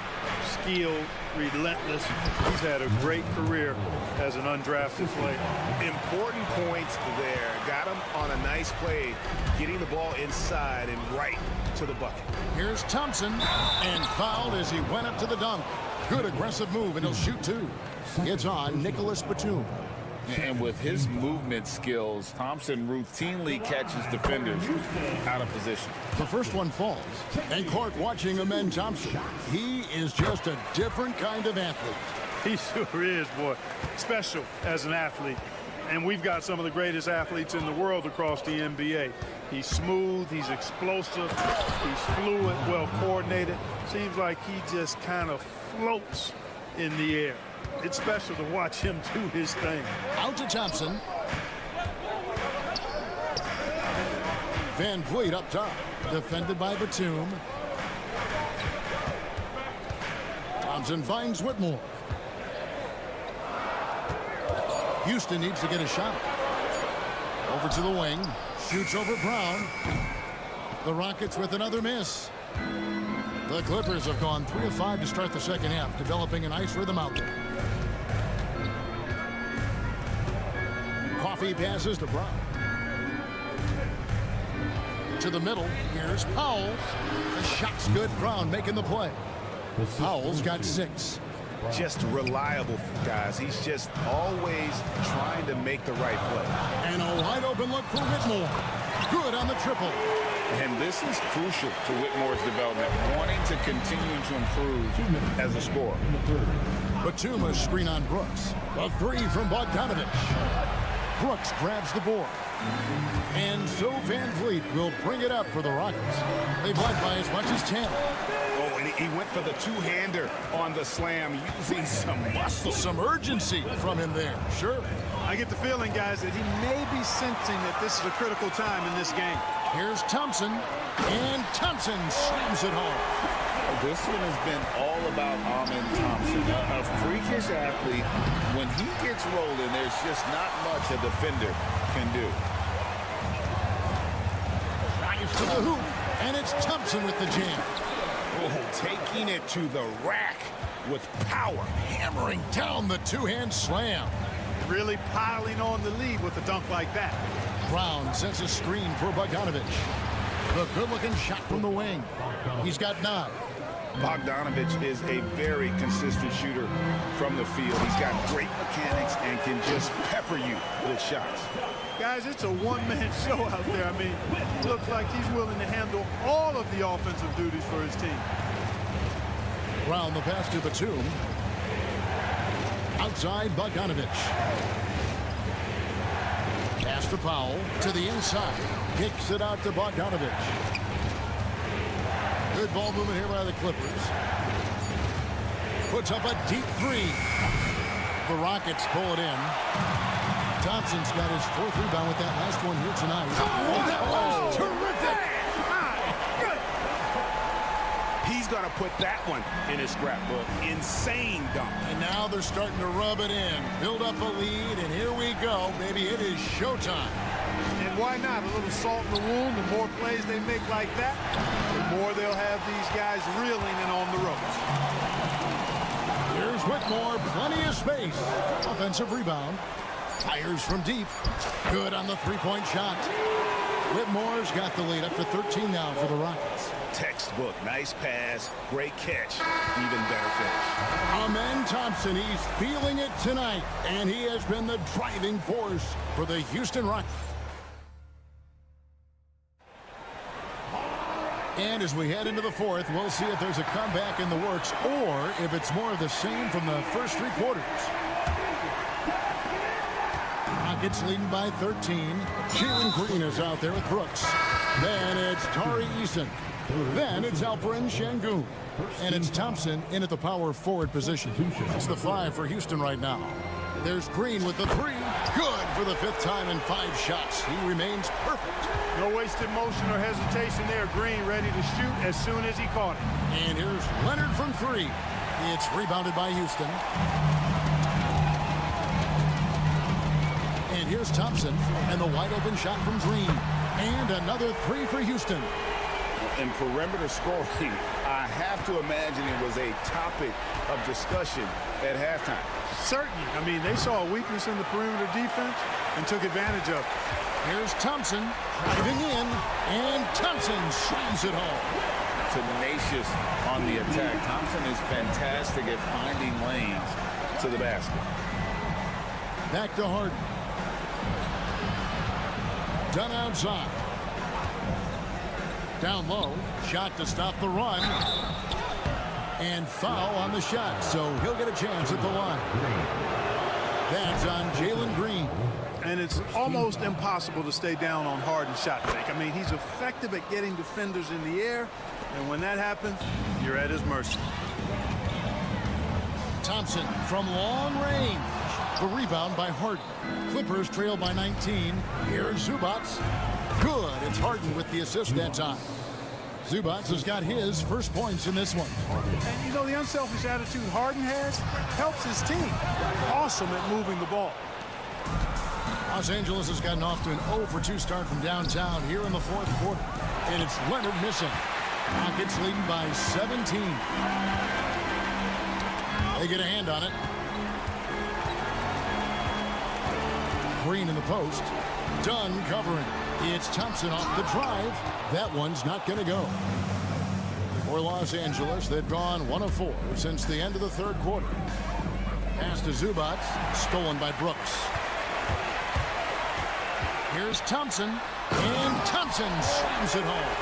skilled, relentless. He's had a great career as an undrafted player. Important points there. Got him on a nice play, getting the ball inside and right to the bucket. Here's Thompson, and fouled as he went up to the dunk. Good aggressive move, and he'll shoot two. It's on Nicholas Batum. And with his movement skills, Thompson routinely catches defenders out of position. The first one falls, and Clark watching amend Thompson. He is just a different kind of athlete. He sure is, boy. Special as an athlete. And we've got some of the greatest athletes in the world across the NBA. He's smooth, he's explosive, he's fluid, well coordinated. Seems like he just kind of floats in the air. It's special to watch him do his thing. Out to Thompson. VanVleet up top, defended by Batum. Thompson finds Whitmore. Houston needs to get a shot. Over to the wing, shoots over Brown. The Rockets with another miss. The Clippers have gone 3 of 5 to start the second half, developing a nice rhythm out there. Coffee passes to Brown. To the middle, here's Powell. The shot's good, Brown making the play. Powell's got 6. Just reliable, guys. He's just always trying to make the right play. And a wide open look for Whitmore. Good on the triple. And this is crucial to Whitmore's development, wanting to continue to improve as a scorer. Batum a screen on Brooks. A 3 from Bogdanovich. Brooks grabs the board. And so VanVleet will bring it up for the Rockets. They've led by as much as 10. Oh, and he went for the two-hander on the slam, using some muscle. Some urgency from him there, sure. I get the feeling, guys, that he may be sensing that this is a critical time in this game. Here's Thompson, and Thompson slams it home. This one has been all about Amen Thompson, a freakish athlete. When he gets rolling, there's just not much a defender can do. Drives to the hoop, and it's Thompson with the jam. Oh, taking it to the rack with power. Hammering down the two-hand slam. Really piling on the lead with a dunk like that. Brown sets a screen for Bogdanovich. The good-looking shot from the wing. He's got 9. Bogdanovich is a very consistent shooter from the field. He's got great mechanics and can just pepper you with shots. Guys, it's a one-man show out there. I mean, it looks like he's willing to handle all of the offensive duties for his team. Brown the pass to Batum. Outside Bogdanovich. Pass to Powell to the inside. Kicks it out to Bogdanovich. Good ball movement here by the Clippers. Puts up a deep 3. The Rockets pull it in. Thompson's got his 4th rebound with that last one here tonight. Oh, that was terrific! He's going to put that one in his scrapbook. Insane dunk. And now they're starting to rub it in. Build up a lead, and here we go, baby. It is showtime. And why not? A little salt in the wound. The more plays they make like that, the more they'll have these guys reeling and on the ropes. Here's Whitmore, plenty of space. Offensive rebound. Fires from deep. Good on the three-point shot. Whitmore's got the lead up to 13 now for the Rockets. Textbook, nice pass, great catch, even better finish. Amen Thompson, he's feeling it tonight, and he has been the driving force for the Houston Rockets. And as we head into the 4th, we'll see if there's a comeback in the works or if it's more of the same from the first 3 quarters. Rockets leading by 13. Jalen Green is out there with Brooks. Then it's Tari Eason. Then it's Alperen Şengün. And it's Thompson in at the power forward position. It's the 5 for Houston right now. There's Green with the 3. Good for the 5th time in 5 shots. He remains perfect. No wasted motion or hesitation there. Green ready to shoot as soon as he caught it. And here's Leonard from 3. It's rebounded by Houston. And here's Thompson and the wide open shot from Green. And another 3 for Houston. In perimeter scoring, I have to imagine it was a topic of discussion at halftime. Certainly. I mean, they saw a weakness in the perimeter defense and took advantage of it. Here's Thompson driving in, and Thompson slams it home. Tenacious on the attack. Thompson is fantastic at finding lanes to the basket. Back to Harden. Done outside. Down low. Shot to stop the run. And foul on the shot, so he'll get a chance at the line. That's on Jalen Green. And it's almost impossible to stay down on Harden's shot fake. I mean, he's effective at getting defenders in the air, and when that happens, you're at his mercy. Thompson from long range. The rebound by Harden. Clippers trail by 19. Here's Zubac. Good. It's Harden with the assist that time. Zubac has got his first points in this one. And you know, the unselfish attitude Harden has helps his team. Awesome at moving the ball. Los Angeles has gotten off to an 0-for-2 start from downtown here in the 4th quarter. And it's Leonard missing. Rockets leading by 17. They get a hand on it. Green in the post. Dunn covering. It's Thompson off the drive. That one's not going to go. For Los Angeles, they've gone 1 of 4 since the end of the 3rd quarter. Pass to Zubac, stolen by Brooks. Here's Thompson, and Thompson slams it home.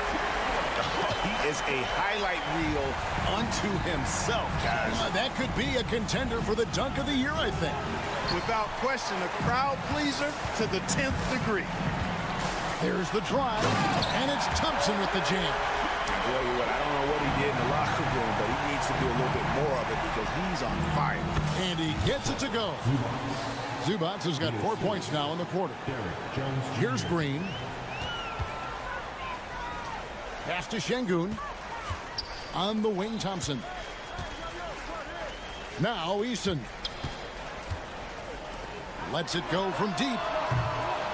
He is a highlight reel unto himself, guys. That could be a contender for the dunk of the year, I think. Without question, a crowd pleaser to the 10th degree. There's the drive, and it's Thompson with the jam. Tell you what, I don't know what he did in the locker room, but he needs to do a little bit more of it because he's on fire. And he gets it to go. Zubac has got 4 points now in the quarter. Here's Green. Pass to Şengün. On the wing, Thompson. Now Eason. Lets it go from deep.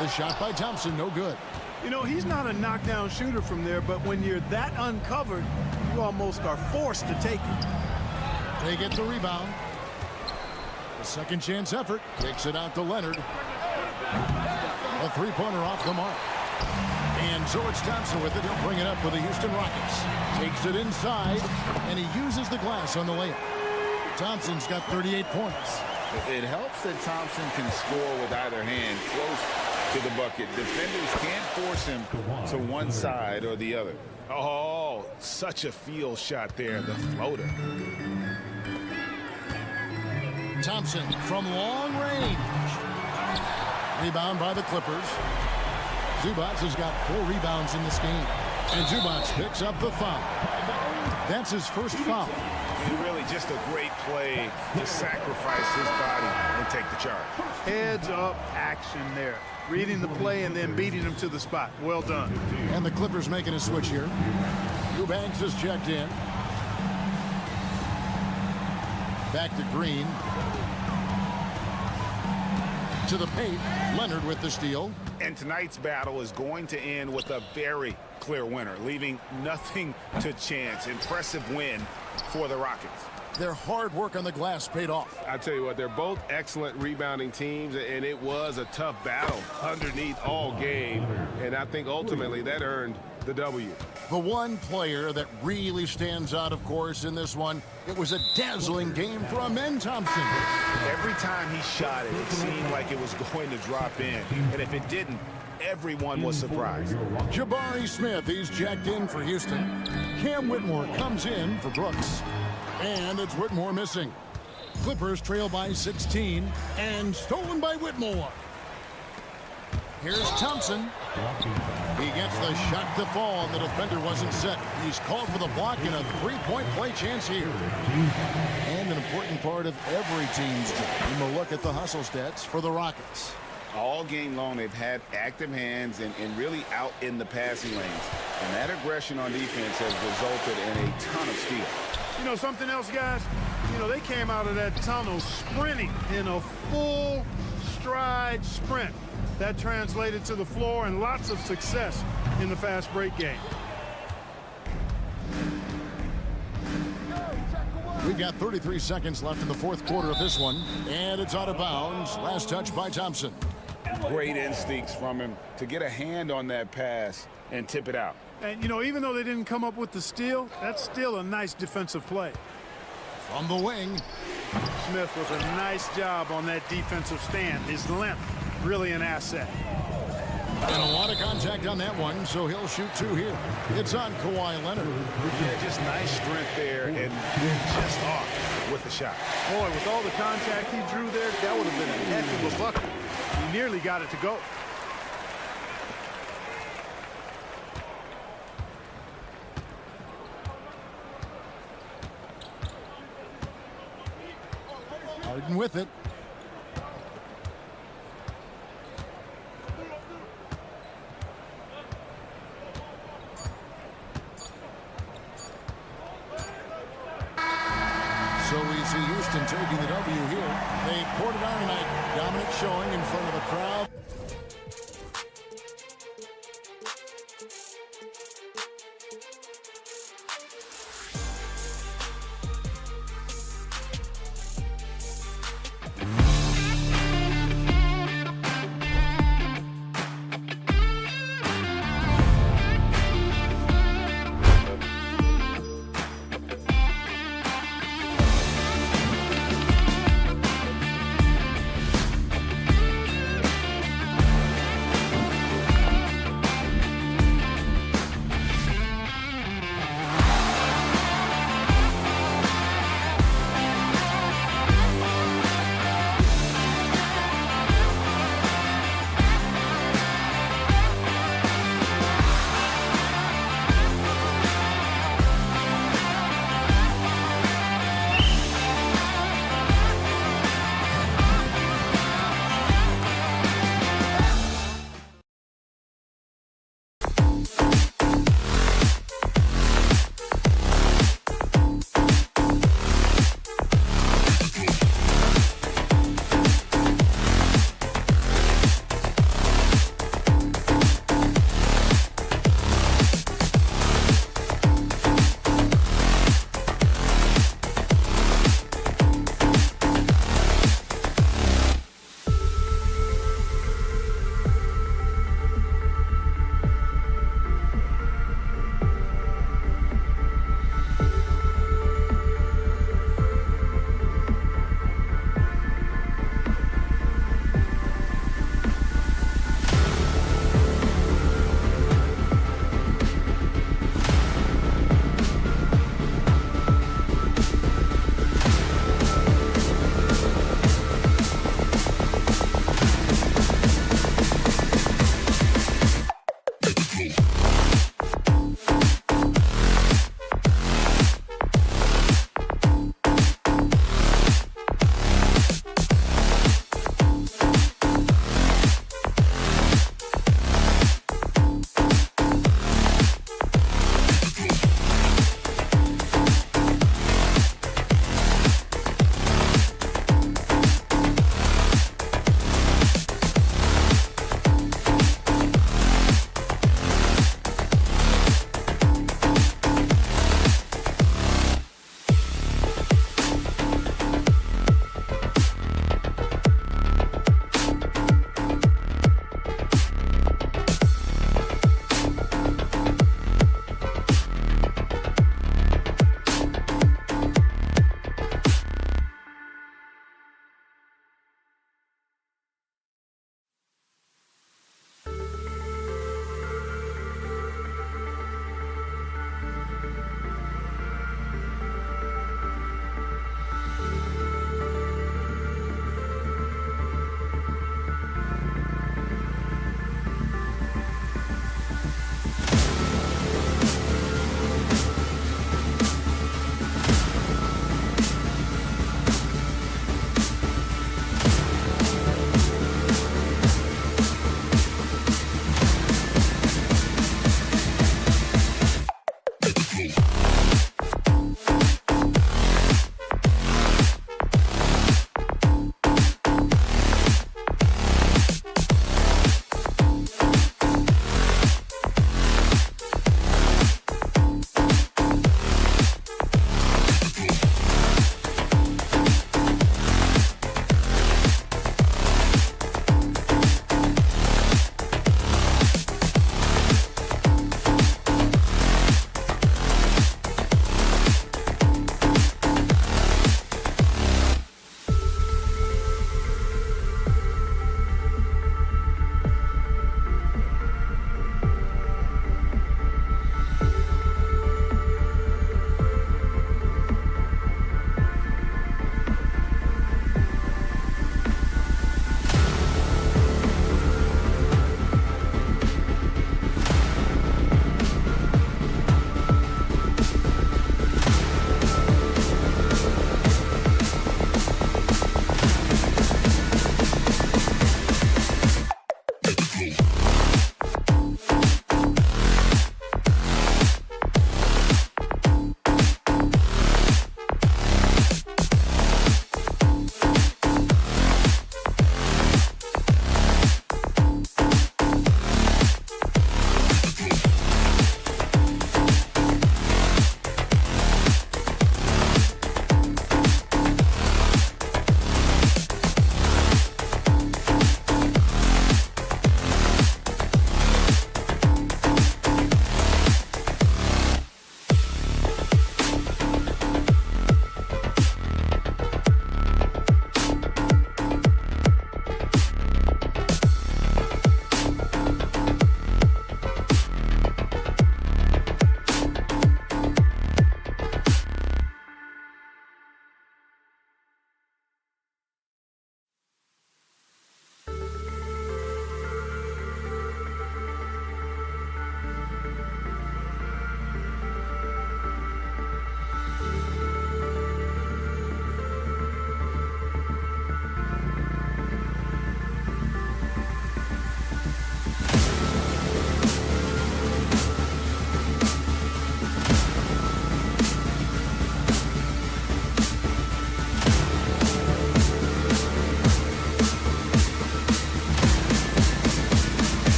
The shot by Thompson, no good. You know, he's not a knockdown shooter from there, but when you're that uncovered, you almost are forced to take it. They get the rebound. A second chance effort. Takes it out to Leonard. A 3-pointer off the mark. And George Thompson with it. He'll bring it up for the Houston Rockets. Takes it inside, and he uses the glass on the layup. Thompson's got 38 points. It helps that Thompson can score with either hand close to the bucket. Defenders can't force him to one side or the other. Oh, such a field shot there, the floater. Thompson from long range. Rebound by the Clippers. Zubac has got 4 rebounds in this game. And Zubac picks up the foul. That's his first foul. And really just a great play to sacrifice his body and take the charge. Heads up action there. Reading the play and then beating him to the spot. Well done. And the Clippers making a switch here. Eubanks has checked in. Back to Green. To the paint. Leonard with the steal. And tonight's battle is going to end with a very clear winner, leaving nothing to chance. Impressive win for the Rockets. Their hard work on the glass paid off. I tell you what, they're both excellent rebounding teams, and it was a tough battle underneath all game. And I think ultimately that earned the W. The one player that really stands out, of course, in this one, it was a dazzling game for Amen Thompson. Every time he shot it, it seemed like it was going to drop in. And if it didn't, everyone was surprised. Jabari Smith, he's jacked in for Houston. Cam Whitmore comes in for Brooks. And it's Whitmore missing. Clippers trail by 16 and stolen by Whitmore. Here's Thompson. He gets the shot to fall, and the defender wasn't set. He's called for the block and a three-point play chance here. And an important part of every team's game. We'll look at the hustle stats for the Rockets. All game long, they've had active hands and really out in the passing lanes. And that aggression on defense has resulted in a ton of steals. You know something else, guys? You know, they came out of that tunnel sprinting in a full stride sprint. That translated to the floor and lots of success in the fast break game. We've got 33 seconds left in the fourth quarter of this one, and it's out of bounds. Last touch by Thompson. Great instincts from him to get a hand on that pass and tip it out. And, you know, even though they didn't come up with the steal, that's still a nice defensive play. From the wing. Smith with a nice job on that defensive stand. His length, really an asset. And a lot of contact on that one, so he'll shoot two here. It's on Kawhi Leonard. Yeah, just nice strength there and just off with the shot. Boy, with all the contact he drew there, that would have been a heck of a bucket. He nearly got it to go. Harden with it. So we see Houston taking the W here. They poured it on tonight. Dominant showing in front of the crowd.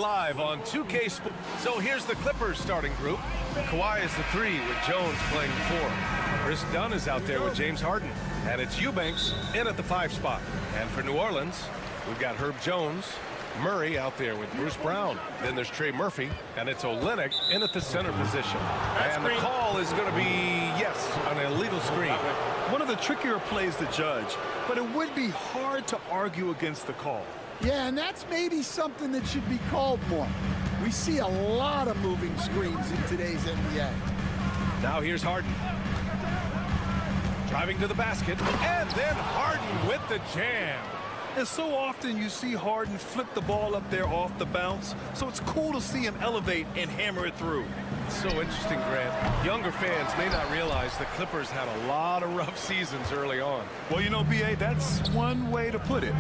live on 2K Sports. So here's the Clippers starting group. Kawhi is the 3 with Jones playing 4. Chris Dunn is out there with James Harden. And it's Eubanks in at the 5 spot. And for New Orleans, we've got Herb Jones, Murray out there with Bruce Brown. Then there's Trey Murphy, and it's Olynyk in at the center position. And the call is going to be, yes, an illegal screen. One of the trickier plays to judge, but it would be hard to argue against the call. Yeah, and that's maybe something that should be called more. We see a lot of moving screens in today's NBA. Now here's Harden. Driving to the basket, and then Harden with the jam. And so often you see Harden flip the ball up there off the bounce, so it's cool to see him elevate and hammer it through. So interesting, Grant. Younger fans may not realize the Clippers had a lot of rough seasons early on. Well, you know, B.A., that's one way to put it.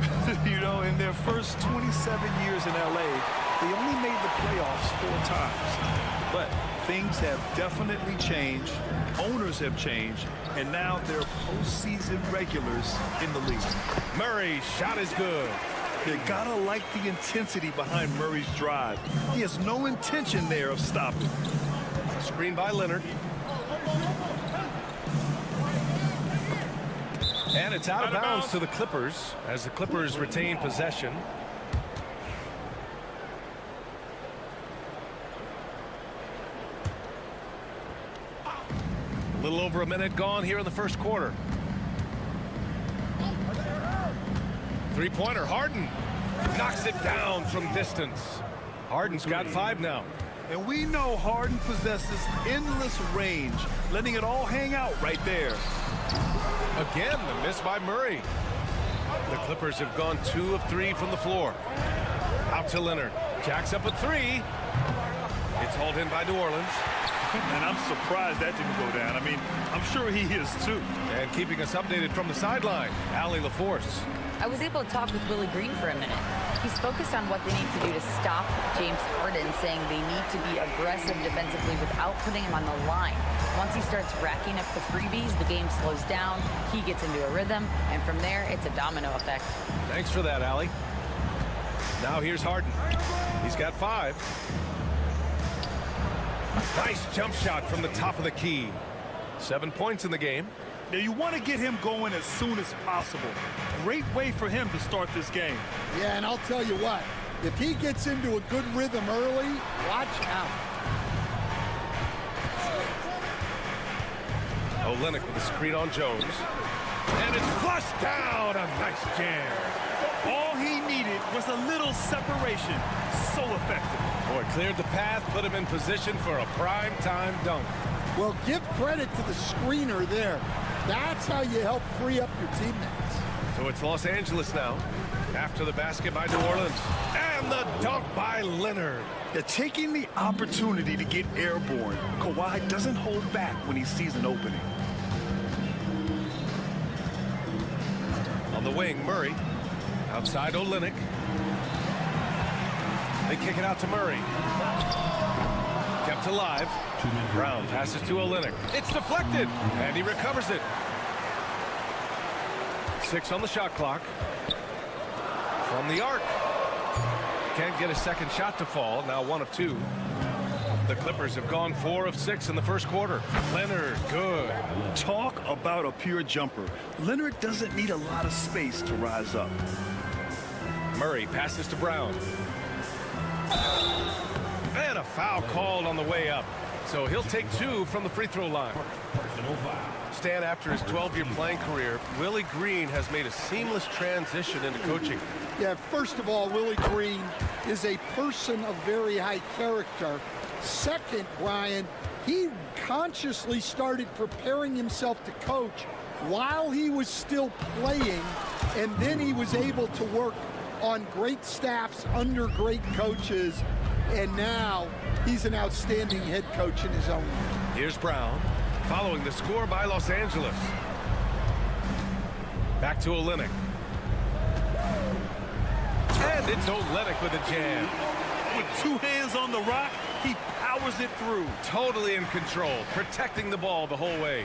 You know, in their first 27 years in L.A., they only made the playoffs 4 times. But things have definitely changed. Owners have changed. And now they're postseason regulars in the league. Murray's shot is good. You gotta like the intensity behind Murray's drive. He has no intention there of stopping. Screen by Leonard. And it's out of bounds to the Clippers as the Clippers retain possession. A little over a minute gone here in the first quarter. Three-pointer, Harden knocks it down from distance. Harden's got 5 now. And we know Harden possesses endless range, letting it all hang out right there. Again, the miss by Murray. The Clippers have gone 2 of 3 from the floor. Out to Leonard. Jacks up a 3. It's hauled in by New Orleans. And I'm surprised that didn't go down. I mean, I'm sure he is too. And keeping us updated from the sideline, Allie LaForce. I was able to talk with Willie Green for a minute. He's focused on what they need to do to stop James Harden, saying they need to be aggressive defensively without putting him on the line. Once he starts racking up the freebies, the game slows down, he gets into a rhythm, and from there, it's a domino effect. Thanks for that, Allie. Now here's Harden. He's got 5. Nice jump shot from the top of the key. 7 points in the game. Now you want to get him going as soon as possible. Great way for him to start this game. Yeah, and I'll tell you what, if he gets into a good rhythm early, watch out. Olynyk with a screen on Jones. And it's flushed down. A nice jam. All he needed was a little separation. So effective. Boy, cleared the path, put him in position for a prime-time dunk. Well, give credit to the screener there. That's how you help free up your teammates. So it's Los Angeles now. After the basket by New Orleans. And the dunk by Leonard. They're taking the opportunity to get airborne. Kawhi doesn't hold back when he sees an opening. On the wing, Murray. Outside Olynyk. They kick it out to Murray. Kept alive. Brown passes to Olynyk. It's deflected, and he recovers it. 6 on the shot clock. From the arc. Can't get a second shot to fall. Now 1 of 2. The Clippers have gone 4 of 6 in the first quarter. Leonard, good. Talk about a pure jumper. Leonard doesn't need a lot of space to rise up. Murray passes to Brown. And a foul called on the way up. So he'll take 2 from the free throw line. Stan, after his 12-year playing career, Willie Green has made a seamless transition into coaching. Yeah, first of all, Willie Green is a person of very high character. Second, Brian, he consciously started preparing himself to coach while he was still playing, and then he was able to work on great staffs under great coaches, and now he's an outstanding head coach in his own right. Here's Brown, following the score by Los Angeles. Back to Olynyk. And it's Olynyk with a jam. With 2 hands on the rock, he powers it through. Totally in control, protecting the ball the whole way.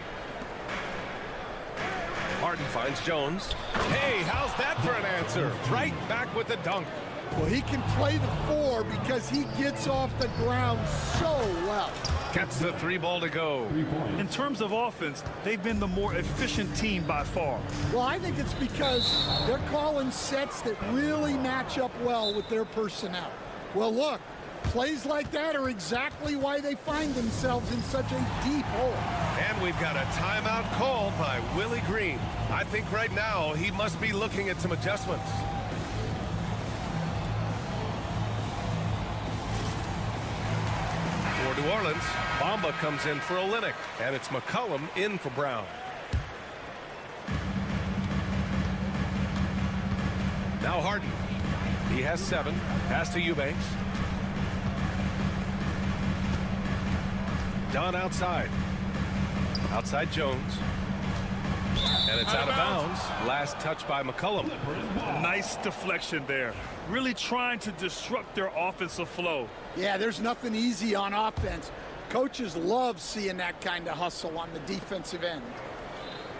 Harden finds Jones. Hey, how's that for an answer? Right back with the dunk. Well, he can play the 4 because he gets off the ground so well. Gets the 3 ball to go. In terms of offense, they've been the more efficient team by far. Well, I think it's because they're calling sets that really match up well with their personnel. Well, look, plays like that are exactly why they find themselves in such a deep hole. And we've got a timeout called by Willie Green. I think right now he must be looking at some adjustments. For New Orleans, Bamba comes in for Olynyk, and it's McCollum in for Brown. Now Harden. He has 7. Pass to Eubanks. Dunn outside. Outside Jones. And it's out of bounds. Last touch by McCollum. Nice deflection there. Really trying to disrupt their offensive flow. Yeah, there's nothing easy on offense. Coaches love seeing that kind of hustle on the defensive end.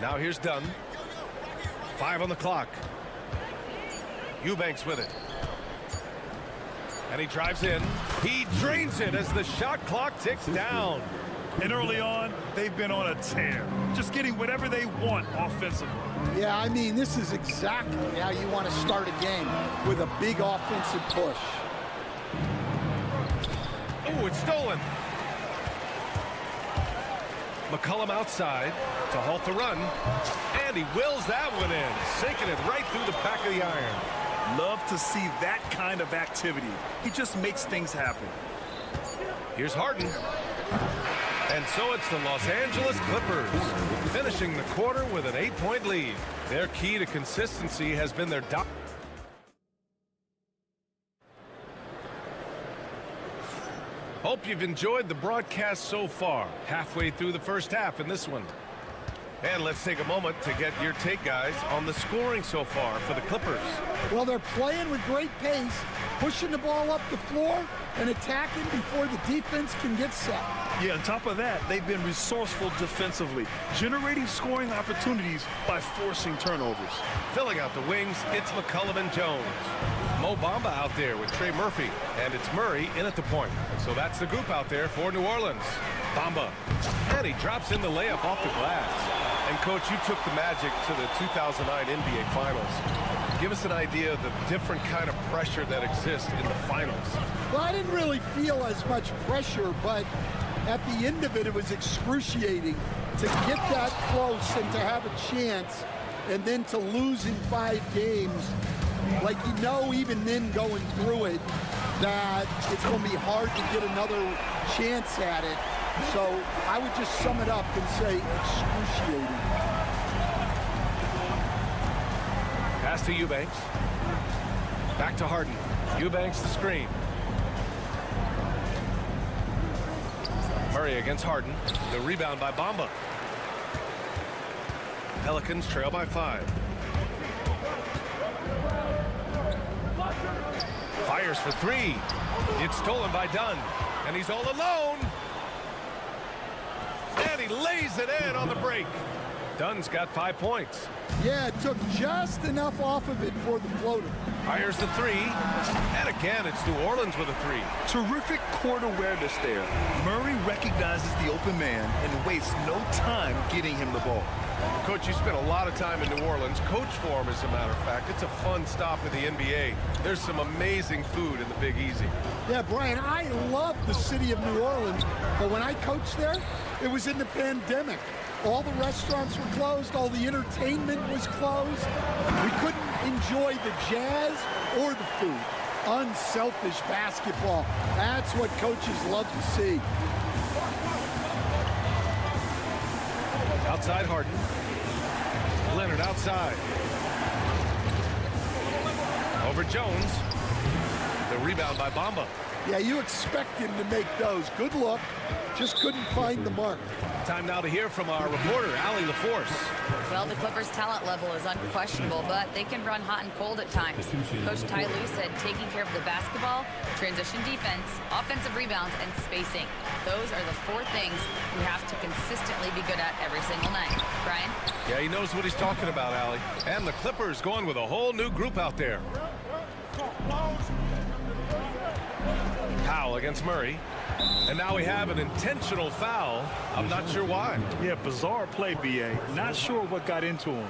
Now here's Dunn. 5 on the clock. Eubanks with it. And he drives in. He drains it as the shot clock ticks down. And early on, they've been on a tear. Just getting whatever they want offensively. Yeah, I mean, this is exactly how you want to start a game, with a big offensive push. Oh, it's stolen. McCollum outside to halt the run. And he wills that one in, sinking it right through the back of the iron. Love to see that kind of activity. He just makes things happen. Here's Harden. And so it's the Los Angeles Clippers finishing the quarter with an 8-point lead. Their key to consistency has been their Hope you've enjoyed the broadcast so far. Halfway through the first half in this one. And let's take a moment to get your take, guys, on the scoring so far for the Clippers. Well, they're playing with great pace, pushing the ball up the floor and attacking before the defense can get set. Yeah, on top of that, they've been resourceful defensively, generating scoring opportunities by forcing turnovers. Filling out the wings, it's McCollum and Jones. Mo Bamba out there with Trey Murphy, and it's Murray in at the point. So that's the group out there for New Orleans. Bamba, and he drops in the layup off the glass. And, Coach, you took the Magic to the 2009 NBA Finals. Give us an idea of the different kind of pressure that exists in the finals. Well, I didn't really feel as much pressure, but at the end of it, it was excruciating to get that close and to have a chance and then to lose in 5 games. Like, you know, even then going through it, that it's going to be hard to get another chance at it. So I would just sum it up and say excruciating. Pass to Eubanks. Back to Harden. Eubanks the screen. Murray against Harden. The rebound by Bamba. Pelicans trail by 5. Fires for 3. It's stolen by Dunn. And he's all alone. And he lays it in on the break. Dunn's got 5 points. Yeah, it took just enough off of it for the floater. Fires the 3. And again, it's New Orleans with a 3. Terrific court awareness there. Murray recognizes the open man and wastes no time getting him the ball. Coach, you spent a lot of time in New Orleans. Coach for him, as a matter of fact. It's a fun stop in the NBA. There's some amazing food in the Big Easy. Yeah, Brian, I love the city of New Orleans, but when I coached there, it was in the pandemic. All the restaurants were closed. All the entertainment was closed. We couldn't enjoy the jazz or the food. Unselfish basketball. That's what coaches love to see. Outside Harden. Leonard outside. Over Jones. The rebound by Bamba. Yeah, you expect him to make those. Good look. Just couldn't find the mark. Time now to hear from our reporter, Allie LaForce. Well, the Clippers' talent level is unquestionable, but they can run hot and cold at times. Coach Ty Lue said taking care of the basketball, transition defense, offensive rebounds, and spacing. Those are the 4 things you have to consistently be good at every single night. Brian? Yeah, he knows what he's talking about, Allie. And the Clippers going with a whole new group out there. Foul against Murray. And now we have an intentional foul. I'm not sure why. Yeah, bizarre play, B.A. Not sure what got into him.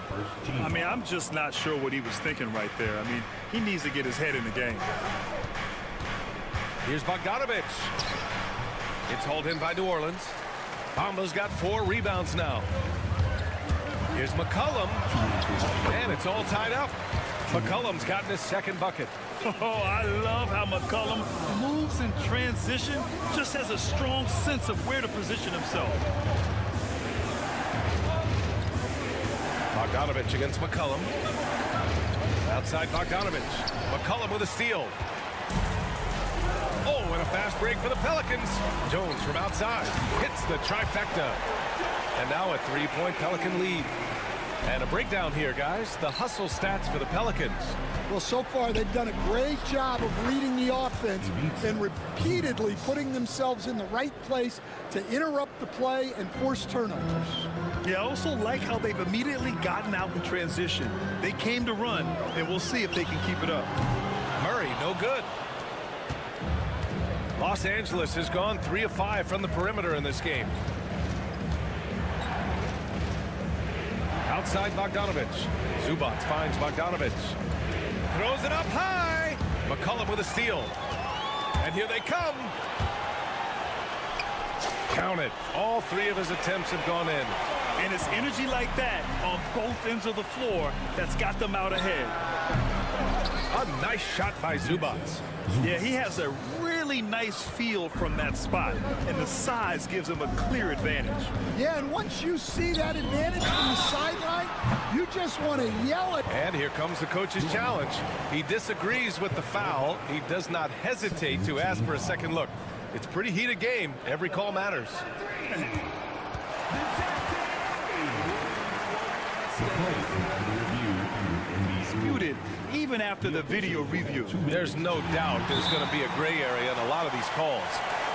I mean, I'm just not sure what he was thinking right there. I mean, he needs to get his head in the game. Here's Bogdanovich. It's hauled in by New Orleans. Bamba's got 4 rebounds now. Here's McCollum. And it's all tied up. McCollum's gotten his second bucket. Oh, I love how McCollum moves in transition, just has a strong sense of where to position himself. Bogdanovich against McCollum. Outside Bogdanovich. McCollum with a steal. Oh, and a fast break for the Pelicans. Jones from outside hits the trifecta. And now a 3-point Pelican lead. And a breakdown here, guys. The hustle stats for the Pelicans. Well, so far they've done a great job of reading the offense and repeatedly putting themselves in the right place to interrupt the play and force turnovers. Yeah, I also like how they've immediately gotten out in transition. They came to run, and we'll see if they can keep it up. Murray, no good. Los Angeles has gone 3 of 5 from the perimeter in this game. Outside Bogdanovich. Zubac finds Bogdanovich. Throws it up high. McCollum with a steal. And here they come. Count it. All 3 of his attempts have gone in. And it's energy like that on both ends of the floor that's got them out ahead. A nice shot by Zubac. Yeah, he has a really nice feel from that spot, and the size gives him a clear advantage. Yeah, and once you see that advantage from the sideline, you just want to yell it. And here comes the coach's challenge. He disagrees with the foul. He does not hesitate to ask for a second look. It's a pretty heated game. Every call matters. Disputed even after the video review. There's no doubt there's going to be a gray area in a lot of these calls.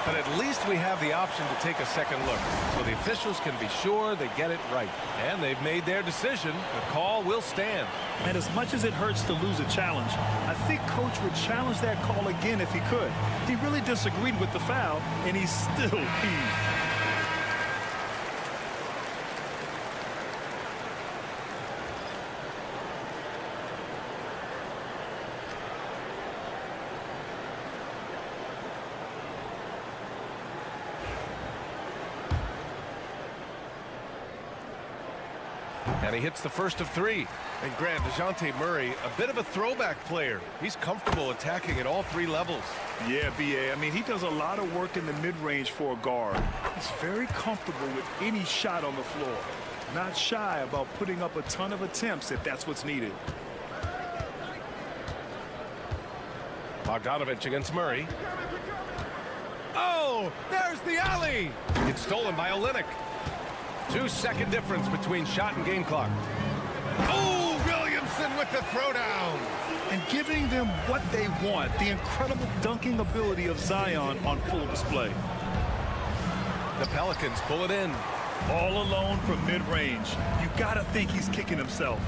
But at least we have the option to take a second look, so the officials can be sure they get it right. And they've made their decision. The call will stand. And as much as it hurts to lose a challenge, I think Coach would challenge that call again if he could. He really disagreed with the foul, and he's still heaved. And he hits the first of 3. And Grant, DeJounte Murray, a bit of a throwback player. He's comfortable attacking at all 3 levels. Yeah, B.A. I mean, he does a lot of work in the mid-range for a guard. He's very comfortable with any shot on the floor. Not shy about putting up a ton of attempts if that's what's needed. Bogdanovich against Murray. Oh, there's the alley. It's stolen by Olynyk. 2-second difference between shot and game clock. Oh, Williamson with the throwdown. And giving them what they want, the incredible dunking ability of Zion on full display. The Pelicans pull it in. All alone from mid-range. You gotta think he's kicking himself.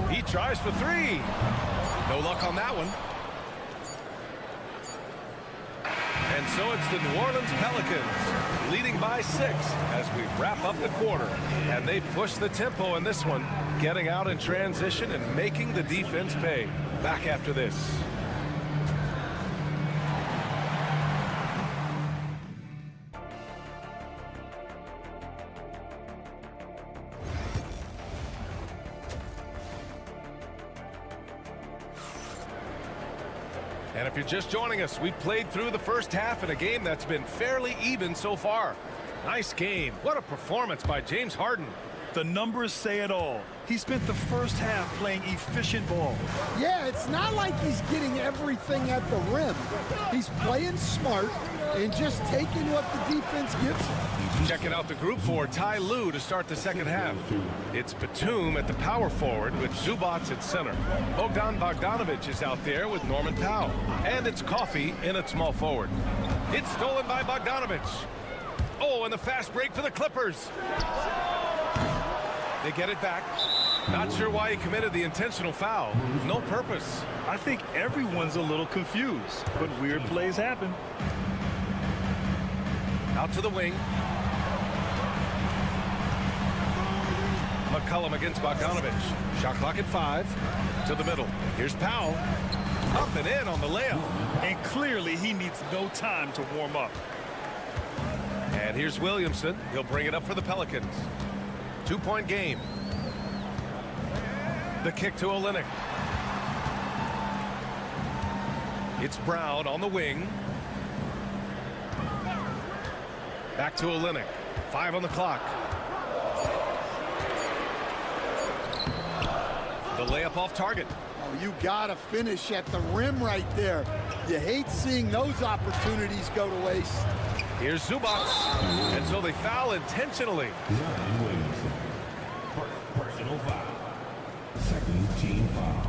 He tries for 3. No luck on that one. And so it's the New Orleans Pelicans leading by 6 as we wrap up the quarter. And they push the tempo in this one, getting out in transition and making the defense pay. Back after this. And if you're just joining us, we've played through the first half in a game that's been fairly even so far. Nice game. What a performance by James Harden. The numbers say it all. He spent the first half playing efficient ball. Yeah, it's not like he's getting everything at the rim. He's playing smart and just taking what the defense gives him. Checking out the group for Ty Lue to start the second half. It's Batum at the power forward with Zubac at center. Bogdan Bogdanovich is out there with Norman Powell. And it's Coffey in at small forward. It's stolen by Bogdanovich. Oh, and the fast break for the Clippers. They get it back. Not sure why he committed the intentional foul. No purpose. I think everyone's a little confused, but weird plays happen. Out to the wing. McCollum against Bogdanovich. Shot clock at 5. To the middle. Here's Powell. Up and in on the layup. And clearly he needs no time to warm up. And here's Williamson. He'll bring it up for the Pelicans. 2-point game. The kick to Olynyk. It's Brown on the wing. Back to Olynyk. 5 on the clock. The layup off target. Oh, you gotta finish at the rim right there. You hate seeing those opportunities go to waste. Here's Zubac. And so they foul intentionally. Personal foul. Second team foul.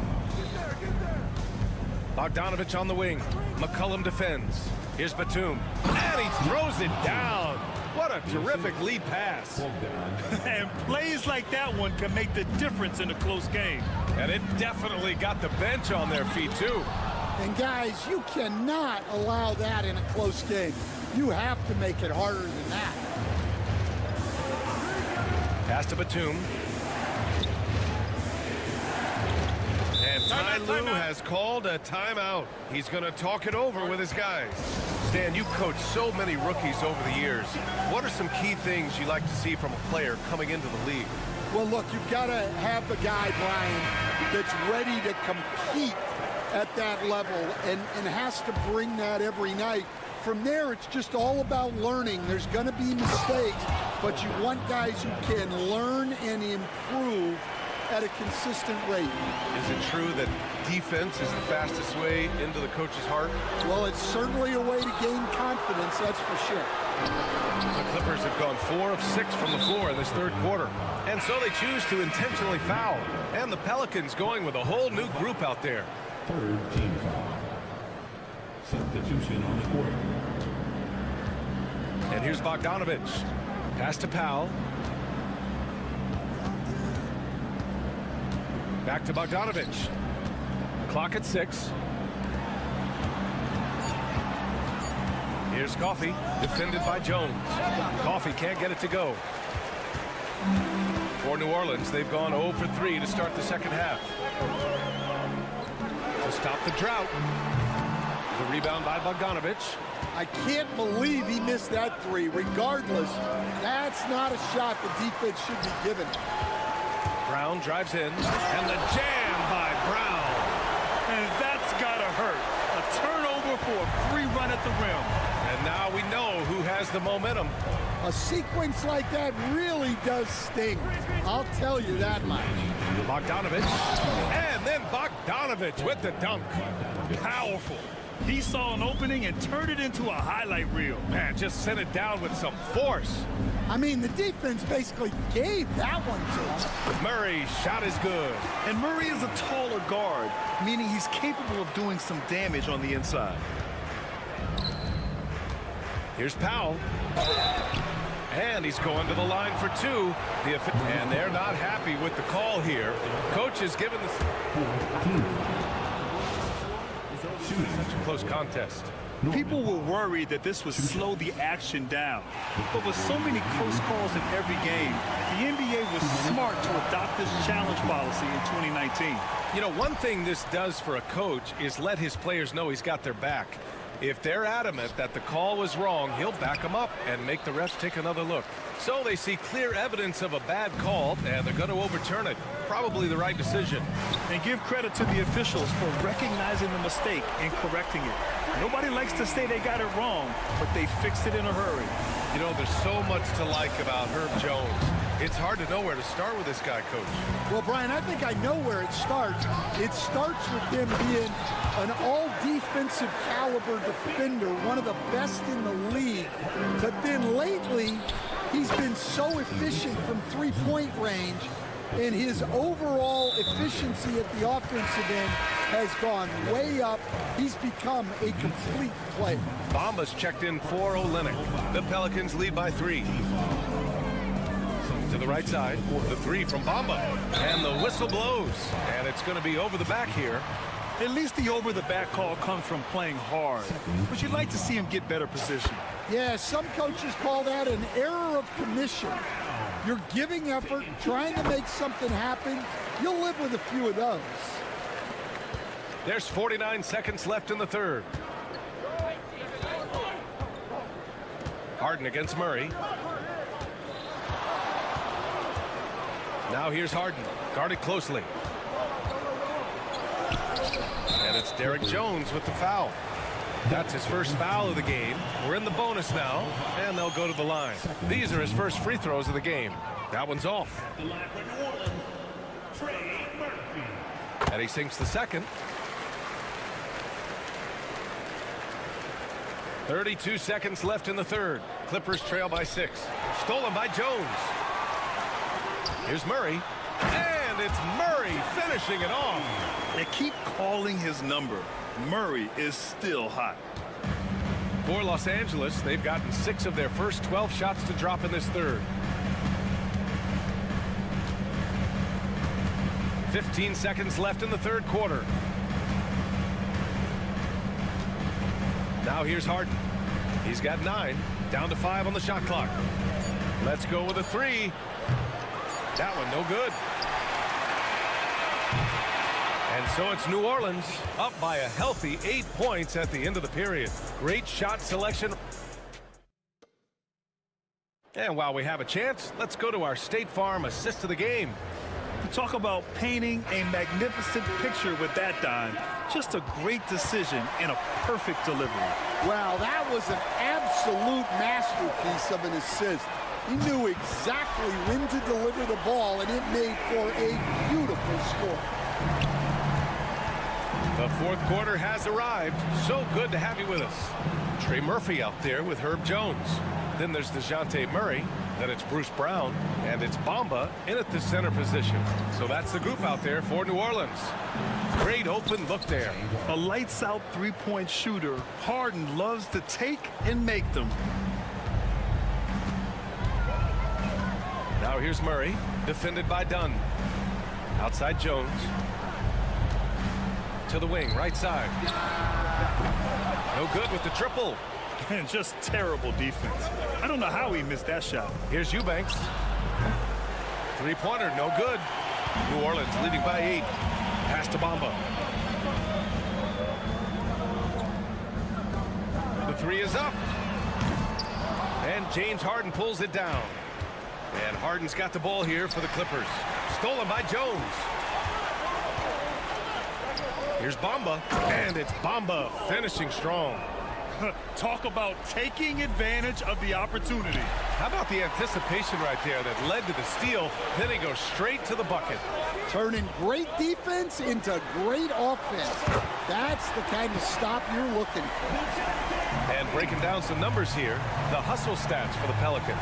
Bogdanovich on the wing. McCollum defends. Here's Batum. And he throws it down. What a terrific lead pass. And plays like that one can make the difference in a close game. And it definitely got the bench on their feet, too. And guys, you cannot allow that in a close game. You have to make it harder than that. Pass to Batum. And Ty Lue has called a timeout. He's going to talk it over with his guys. Stan, you coached so many rookies over the years. What are some key things you like to see from a player coming into the league? Well, look, you've got to have the guy, Brian, that's ready to compete at that level and has to bring that every night. From there, it's just all about learning. There's going to be mistakes, but you want guys who can learn and improve at a consistent rate. Is it true that defense is the fastest way into the coach's heart? Well, it's certainly a way to gain confidence, that's for sure. The Clippers have gone 4 of 6 from the floor in this third quarter. And so they choose to intentionally foul. And the Pelicans going with a whole new group out there. Third team foul. Substitution on the court. And here's Bogdanovich. Pass to Powell. Back to Bogdanovich. Clock at 6. Here's Coffey, defended by Jones. Coffey can't get it to go. For New Orleans, they've gone 0 for 3 to start the second half. To stop the drought. The rebound by Bogdanovich. I can't believe he missed that 3. Regardless, that's not a shot the defense should be given. Brown drives in, and the jam by Brown. And that's gotta hurt. A turnover for a free run at the rim. And now we know who has the momentum. A sequence like that really does sting. I'll tell you that much. Bogdanovich, and then Bogdanovich with the dunk. Powerful. He saw an opening and turned it into a highlight reel. Man, just sent it down with some force. I mean, the defense basically gave that one to him. Murray's shot is good. And Murray is a taller guard, meaning he's capable of doing some damage on the inside. Here's Powell. And he's going to the line for 2. And they're not happy with the call here. Coach has given the... Such a close contest. People were worried that this would slow the action down. But with so many close calls in every game, the NBA was smart to adopt this challenge policy in 2019. You know, one thing this does for a coach is let his players know he's got their back. If they're adamant that the call was wrong, he'll back them up and make the refs take another look. So they see clear evidence of a bad call, and they're going to overturn it. Probably the right decision. And give credit to the officials for recognizing the mistake and correcting it. Nobody likes to say they got it wrong, but they fixed it in a hurry. You know, there's so much to like about Herb Jones. It's hard to know where to start with this guy, Coach. Well, Brian, I think I know where it starts. It starts with him being an all-defensive caliber defender, one of the best in the league. But then lately, he's been so efficient from three-point range, and his overall efficiency at the offensive end has gone way up. He's become a complete player. Bamba's checked in for Olynyk. The Pelicans lead by 3. To the right side. The three from Bamba. And the whistle blows. And it's going to be over the back here. At least the over-the-back call comes from playing hard. But you'd like to see him get better position. Yeah, some coaches call that an error of commission. You're giving effort, trying to make something happen. You'll live with a few of those. There's 49 seconds left in the third. Harden against Murray. Now here's Harden, guarded closely. And it's Derek Jones with the foul. That's his first foul of the game. We're in the bonus now, and they'll go to the line. These are his first free throws of the game. That one's off. And he sinks the second. 32 seconds left in the third. Clippers trail by 6. Stolen by Jones. Here's Murray. And it's Murray finishing it off. They keep calling his number. Murray is still hot. For Los Angeles, they've gotten 6 of their first 12 shots to drop in this third. 15 seconds left in the third quarter. Now here's Harden. He's got 9, down to 5 on the shot clock. Let's go with a 3. That one no good. And so it's New Orleans up by a healthy 8 points at the end of the period. Great shot selection. And while we have a chance, let's go to our State Farm assist of the game. You talk about painting a magnificent picture with that dime. Just a great decision and a perfect delivery. Wow, that was an absolute masterpiece of an assist. He knew exactly when to deliver the ball, and it made for a beautiful score. The fourth quarter has arrived. So good to have you with us. Trey Murphy out there with Herb Jones. Then there's DeJounte Murray. Then it's Bruce Brown. And it's Bamba in at the center position. So that's the group out there for New Orleans. Great open look there. A lights-out three-point shooter. Harden loves to take and make them. Now here's Murray, defended by Dunn. Outside Jones. To the wing, right side. No good with the triple. And just terrible defense. I don't know how he missed that shot. Here's Eubanks. Three-pointer, no good. New Orleans leading by 8. Pass to Bamba. The 3 is up. And James Harden pulls it down. And Harden's got the ball here for the Clippers. Stolen by Jones. Here's Bamba. And it's Bamba finishing strong. Talk about taking advantage of the opportunity. How about the anticipation right there that led to the steal? Then he goes straight to the bucket. Turning great defense into great offense. That's the kind of stop you're looking for. And breaking down some numbers here, the hustle stats for the Pelicans.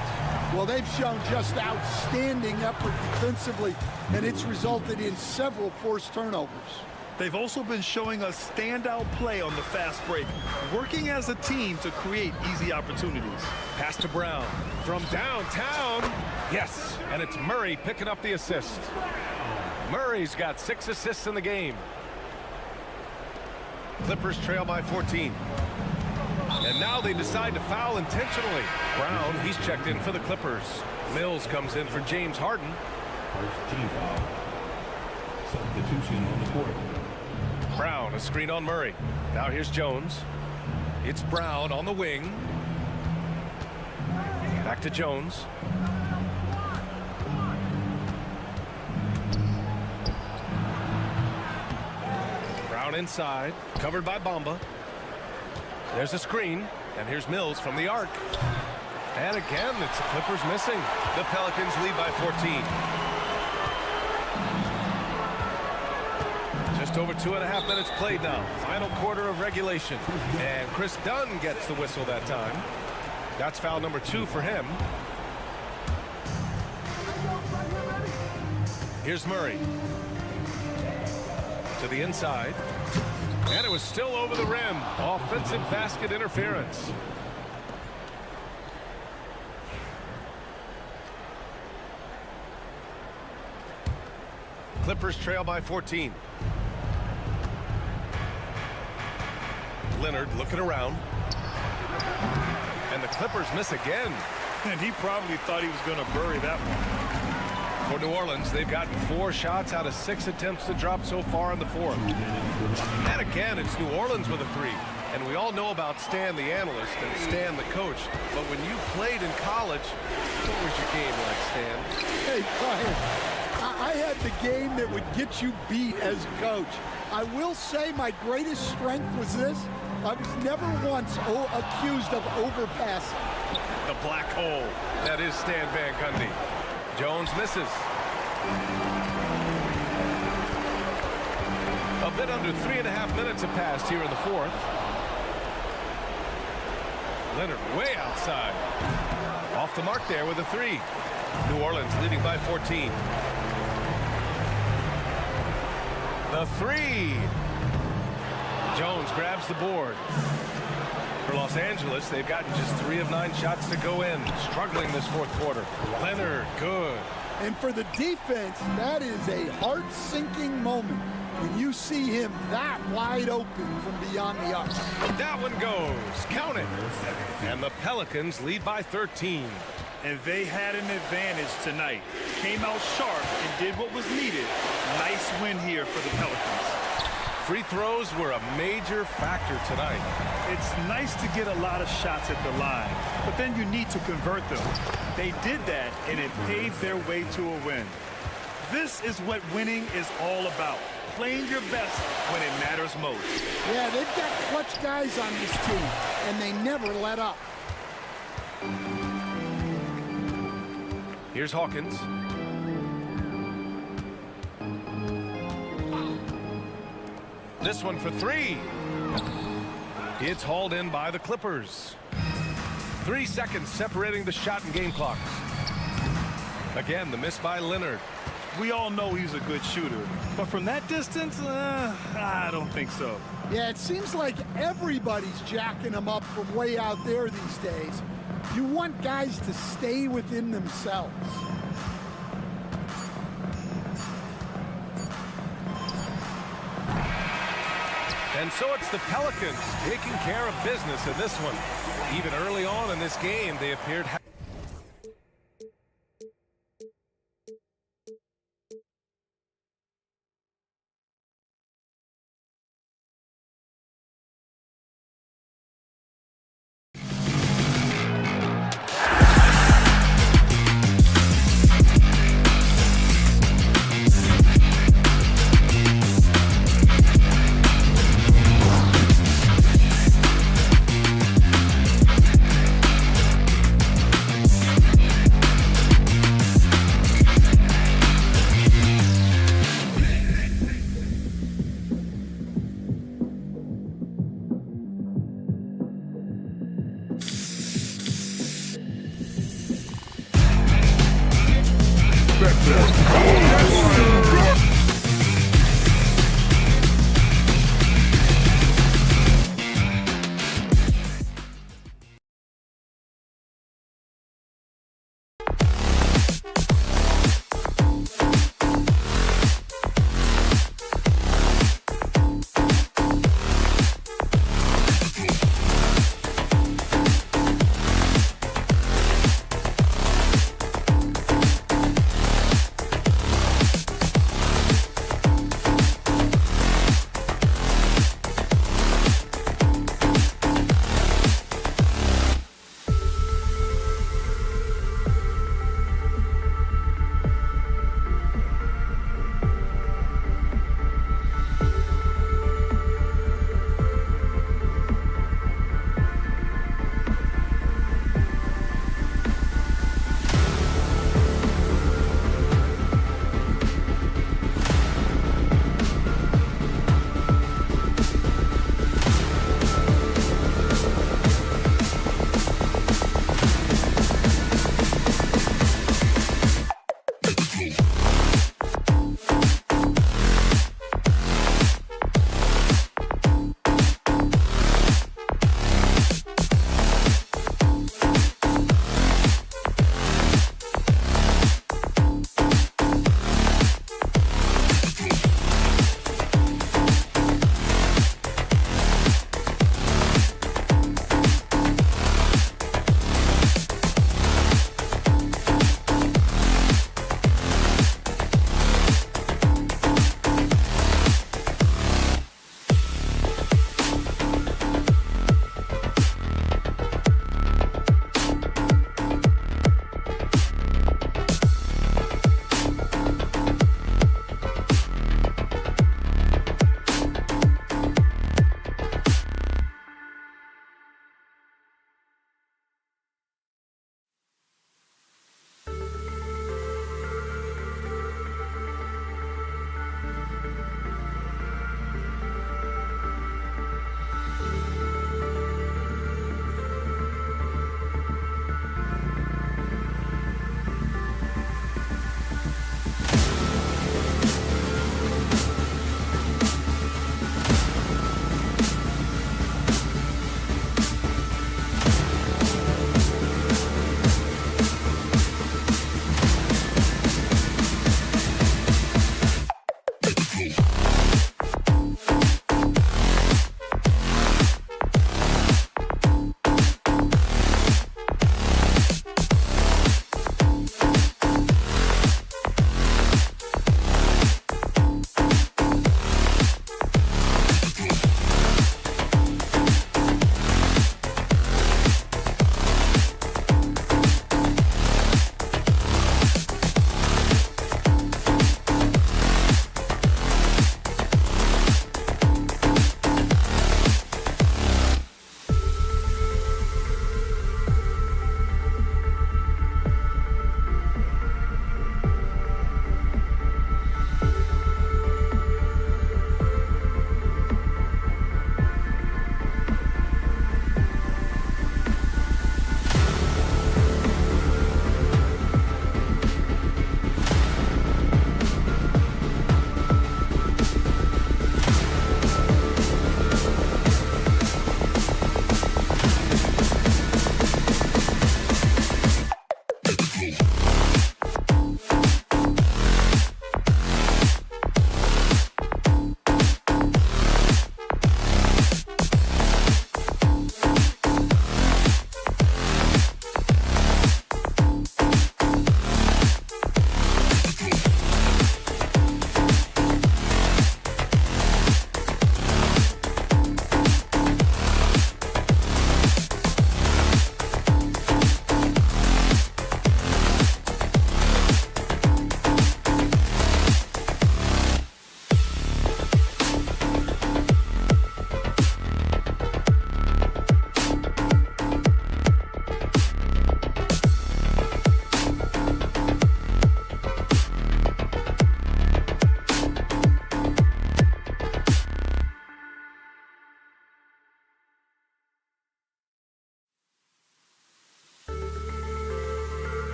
Well, they've shown just outstanding effort defensively, and it's resulted in several forced turnovers. They've also been showing us standout play on the fast break, working as a team to create easy opportunities. Pass to Brown from downtown. Yes, and it's Murray picking up the assist. Murray's got 6 assists in the game. Clippers trail by 14. And now they decide to foul intentionally. Brown, he's checked in for the Clippers. Mills comes in for James Harden. First team foul. Substitution on the court. Brown, a screen on Murray. Now here's Jones. It's Brown on the wing. Back to Jones. Brown inside, covered by Bamba. There's a screen, and here's Mills from the arc. And again, it's the Clippers missing. The Pelicans lead by 14. Just over 2.5 minutes played now. Final quarter of regulation. And Chris Dunn gets the whistle that time. That's foul number 2 for him. Here's Murray. To the inside. And it was still over the rim. Offensive basket interference. Clippers trail by 14. Leonard looking around. And the Clippers miss again. And he probably thought he was going to bury that one. For New Orleans, they've gotten 4 shots out of 6 attempts to drop so far in the fourth. And again, it's New Orleans with a 3. And we all know about Stan the analyst and Stan the coach. But when you played in college, what was your game like, Stan? Hey, Brian, I had the game that would get you beat as a coach. I will say my greatest strength was this. I was never once accused of overpassing. The black hole. That is Stan Van Gundy. Jones misses. A bit under 3.5 minutes have passed here in the fourth. Leonard way outside. Off the mark there with a 3. New Orleans leading by 14. The 3. Jones grabs the board. For Los Angeles, they've gotten just 3 of 9 shots to go in. Struggling this fourth quarter. Leonard, good. And for the defense, that is a heart-sinking moment when you see him that wide open from beyond the arc. That one goes. Count it. And the Pelicans lead by 13. And they had an advantage tonight. Came out sharp and did what was needed. Nice win here for the Pelicans. Free throws were a major factor tonight. It's nice to get a lot of shots at the line, but then you need to convert them. They did that, and it paved their way to a win. This is what winning is all about. Playing your best when it matters most. Yeah, they've got clutch guys on this team, and they never let up. Here's Hawkins. This one for 3. It's hauled in by the Clippers. 3 seconds separating the shot and game clocks. Again, the miss by Leonard. We all know he's a good shooter, but from that distance, I don't think so. Yeah, it seems like everybody's jacking him up from way out there these days. You want guys to stay within themselves. And so it's the Pelicans taking care of business in this one. Even early on in this game, they appeared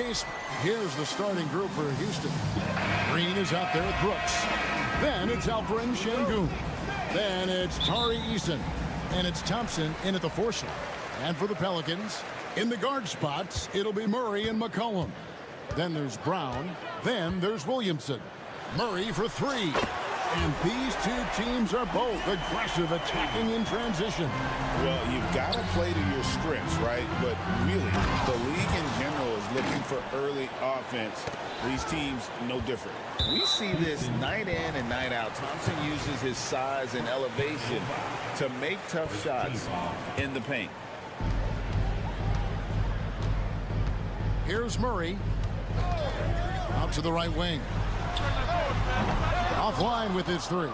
basement. Here's the starting group for Houston. Green is out there with Brooks. Then it's Alperen Şengün. Then it's Tari Eason. And it's Thompson in at the 4 slot. And for the Pelicans, in the guard spots, it'll be Murray and McCollum. Then there's Brown. Then there's Williamson. Murray for 3. And these two teams are both aggressive, attacking in transition. Well, you've got to play to your strengths, right? But really, the league in general is looking for early offense. These teams, no different. We see this night in and night out. Thompson uses his size and elevation to make tough shots in the paint. Here's Murray. Out to the right wing. Offline with his 3.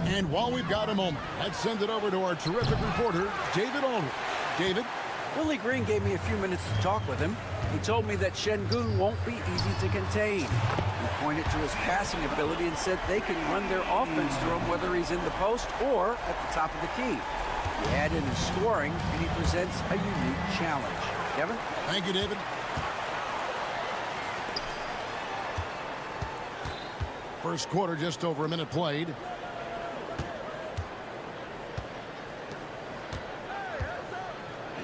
And while we've got a moment, let's send it over to our terrific reporter, David Aldridge. David? Willie Green gave me a few minutes to talk with him. He told me that Şengün won't be easy to contain. He pointed to his passing ability and said they can run their offense through him whether he's in the post or at the top of the key. He add in his scoring, and he presents a unique challenge. Kevin? Thank you, David. First quarter, just over a minute played.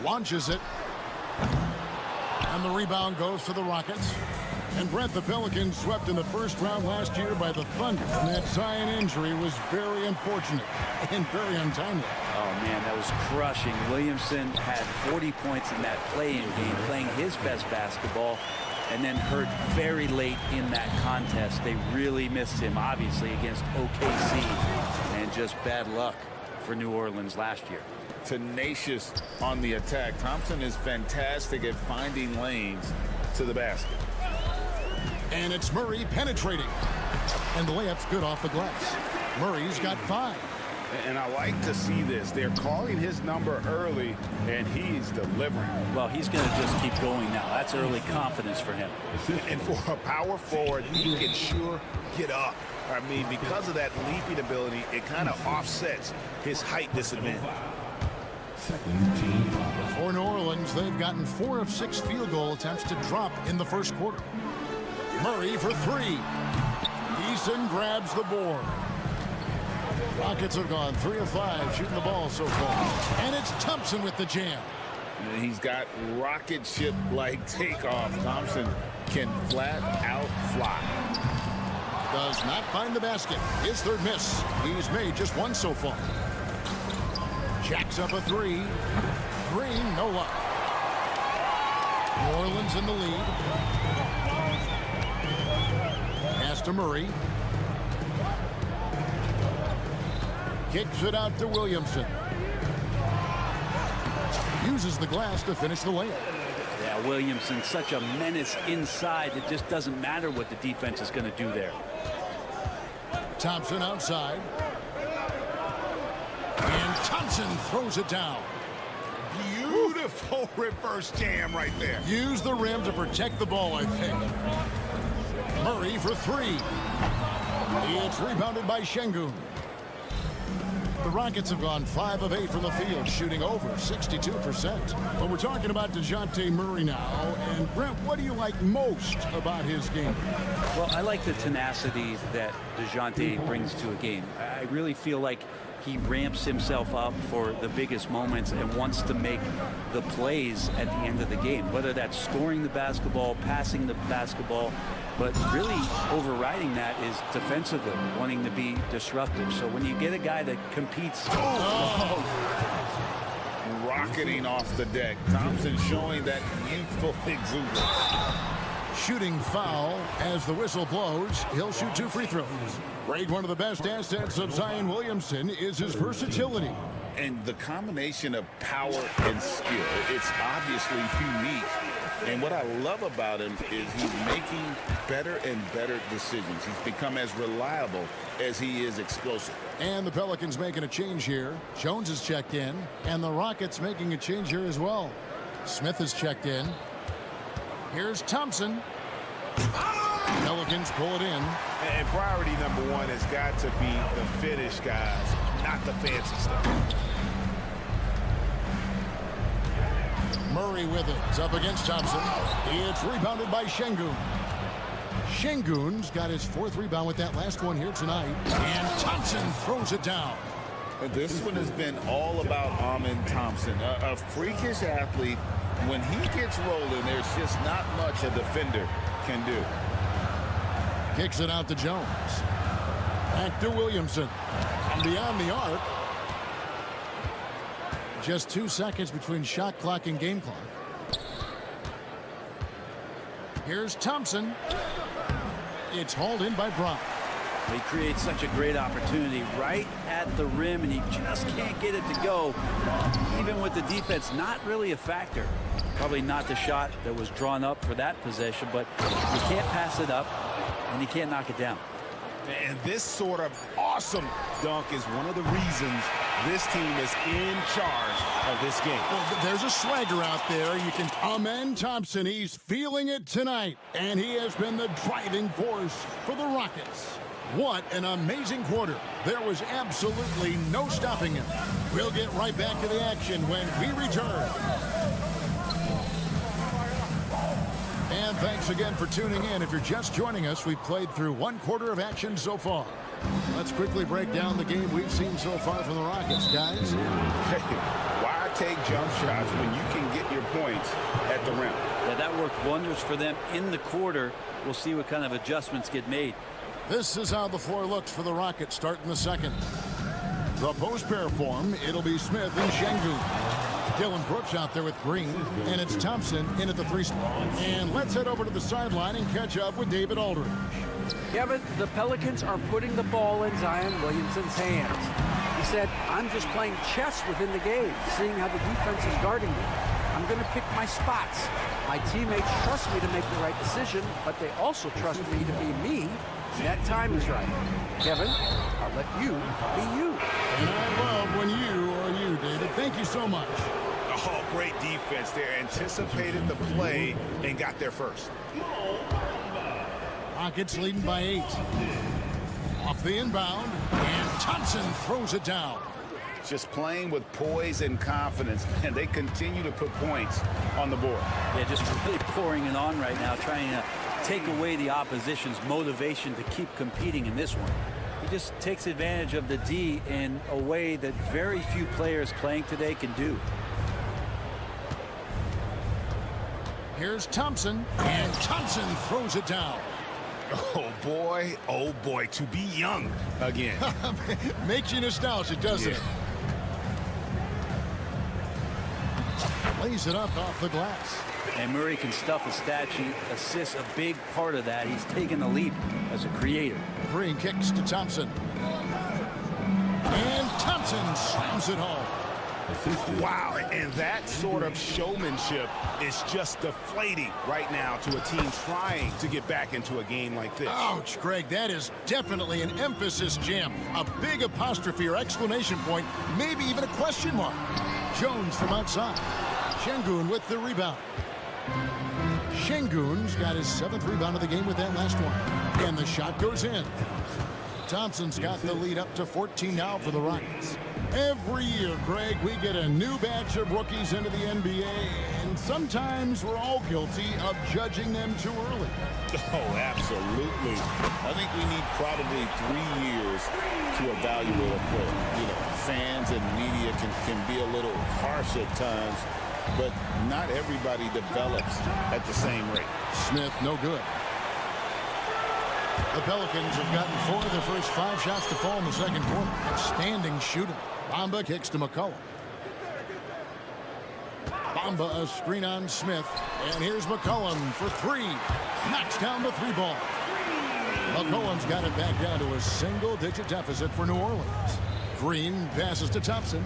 Launches it. And the rebound goes to the Rockets. And Brent, the Pelicans swept in the first round last year by the Thunder. And that Zion injury was very unfortunate and very untimely. Oh, man, that was crushing. Williamson had 40 points in that play-in game, playing his best basketball, and then hurt very late in that contest. They really missed him, obviously, against OKC, and just bad luck for New Orleans last year. Tenacious on the attack. Thompson is fantastic at finding lanes to the basket. And it's Murray penetrating. And the layup's good off the glass. Murray's got 5. And I like to see this. They're calling his number early, and he's delivering. Well, he's going to just keep going now. That's early confidence for him. And for a power forward, he can sure get up. I mean, because of that leaping ability, it kind of offsets his height disadvantage. For New Orleans, they've gotten 4 of 6 field goal attempts to drop in the first quarter. Murray for 3. Eason grabs the board. Rockets have gone 3 of 5 shooting the ball so far. And it's Thompson with the jam. And he's got rocket ship-like takeoff. Thompson can flat out fly. Does not find the basket. His 3rd miss. He's made just 1 so far. Jacks up a 3. Green, no luck. New Orleans in the lead. Pass to Murray. Kicks it out to Williamson. Uses the glass to finish the layup. Yeah, Williamson, such a menace inside. It just doesn't matter what the defense is going to do there. Thompson outside. And Thompson throws it down. Beautiful reverse jam right there. Use the rim to protect the ball, I think. Murray for 3. It's rebounded by Şengün. The Rockets have gone 5 of 8 from the field, shooting over 62%. But we're talking about DeJounte Murray now. And Brent, what do you like most about his game? Well, I like the tenacity that DeJounte brings to a game. I really feel like he ramps himself up for the biggest moments and wants to make the plays at the end of the game, whether that's scoring the basketball, passing the basketball, but really overriding that is defensively, wanting to be disruptive. So when you get a guy that competes... Rocketing off the deck. Thompson showing that youthful exuberance. Shooting foul as the whistle blows. He'll shoot 2 free throws. Grade, one of the best assets of Zion Williamson is his versatility. And the combination of power and skill, it's obviously unique. And what I love about him is he's making better and better decisions. He's become as reliable as he is explosive. And the Pelicans making a change here. Jones has checked in, and the Rockets making a change here as well. Smith has checked in. Here's Thompson. Pelicans pull it in. And priority number 1 has got to be the finish, guys, not the fancy stuff. Murray with it. It's up against Thompson. It's rebounded by Şengün. Şengün's got his 4th rebound with that last one here tonight. And Thompson throws it down. This one has been all about Amin Thompson, a freakish athlete. When he gets rolling, there's just not much a defender can do. Kicks it out to Jones. Back to Williamson. And beyond the arc. Just 2 seconds between shot clock and game clock. Here's Thompson. It's hauled in by Brown. He creates such a great opportunity right at the rim, and he just can't get it to go. Even with the defense not really a factor. Probably not the shot that was drawn up for that possession, but you can't pass it up, and you can't knock it down. And this sort of awesome dunk is one of the reasons this team is in charge of this game. Well, there's a swagger out there. You can Amin Thompson. He's feeling it tonight, and he has been the driving force for the Rockets. What an amazing quarter. There was absolutely no stopping him. We'll get right back to the action when we return. And thanks again for tuning in. If you're just joining us, we've played through 1 quarter of action so far. Let's quickly break down the game we've seen so far from the Rockets, guys. Why take jump shots when you can get your points at the rim? Yeah, that worked wonders for them in the quarter. We'll see what kind of adjustments get made. This is how the floor looks for the Rockets starting the second. The post pair form, it'll be Smith and Şengün. Dylan Brooks out there with Green, and it's Thompson in at the 3 spot. And let's head over to the sideline and catch up with David Aldridge. Kevin, the Pelicans are putting the ball in Zion Williamson's hands. He said, I'm just playing chess within the game, seeing how the defense is guarding me. I'm going to pick my spots. My teammates trust me to make the right decision, but they also trust me to be me. That time is right. Kevin, I'll let you be you. And I love when you are you, David. Thank you so much. Oh, great defense there. Anticipated the play and got there first. Rockets leading by 8. Off the inbound, and Thompson throws it down. Just playing with poise and confidence, and they continue to put points on the board. Yeah, just really pouring it on right now, trying to take away the opposition's motivation to keep competing in this one. He just takes advantage of the D in a way that very few players playing today can do. Here's Thompson, and Thompson throws it down. Oh boy, to be young again. Makes you nostalgic, doesn't it? Lays it up off the glass. And Murray can stuff a stat sheet, assists a big part of that. He's taken the leap as a creator. Green kicks to Thompson. And Thompson slams it home. Wow, and that sort of showmanship is just deflating right now to a team trying to get back into a game like this. Ouch, Greg, that is definitely an emphasis jam. A big apostrophe or exclamation point, maybe even a question mark. Jones from outside. Şengün with the rebound. Şengün's got his 7th rebound of the game with that last one. And the shot goes in. Thompson's got the lead up to 14 now for the Rockets. Every year, Greg, we get a new batch of rookies into the NBA, and sometimes we're all guilty of judging them too early. Oh, absolutely. I think we need probably 3 years to evaluate a player. You know, fans and media can be a little harsh at times, but not everybody develops at the same rate. Smith, no good. The Pelicans have gotten 4 of their first 5 shots to fall in the second quarter. Outstanding shooting. Bamba kicks to McCollum. Bamba a screen on Smith. And here's McCollum for 3. Knocks down the 3 ball. McCollum's got it back down to a single-digit deficit for New Orleans. Green passes to Thompson.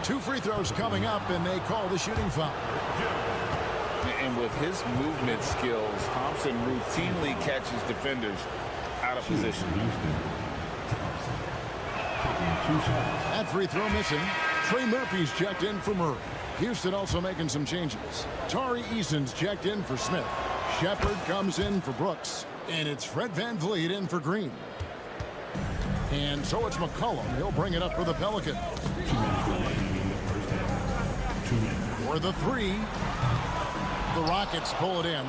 2 free throws coming up, and they call the shooting foul. And with his movement skills, Thompson routinely catches defenders out of position. That free throw missing. Trey Murphy's checked in for Murray. Houston also making some changes. Tari Eason's checked in for Smith. Shepard comes in for Brooks. And it's Fred VanVleet in for Green. And so it's McCollum. He'll bring it up for the Pelicans. For the three. The Rockets pull it in.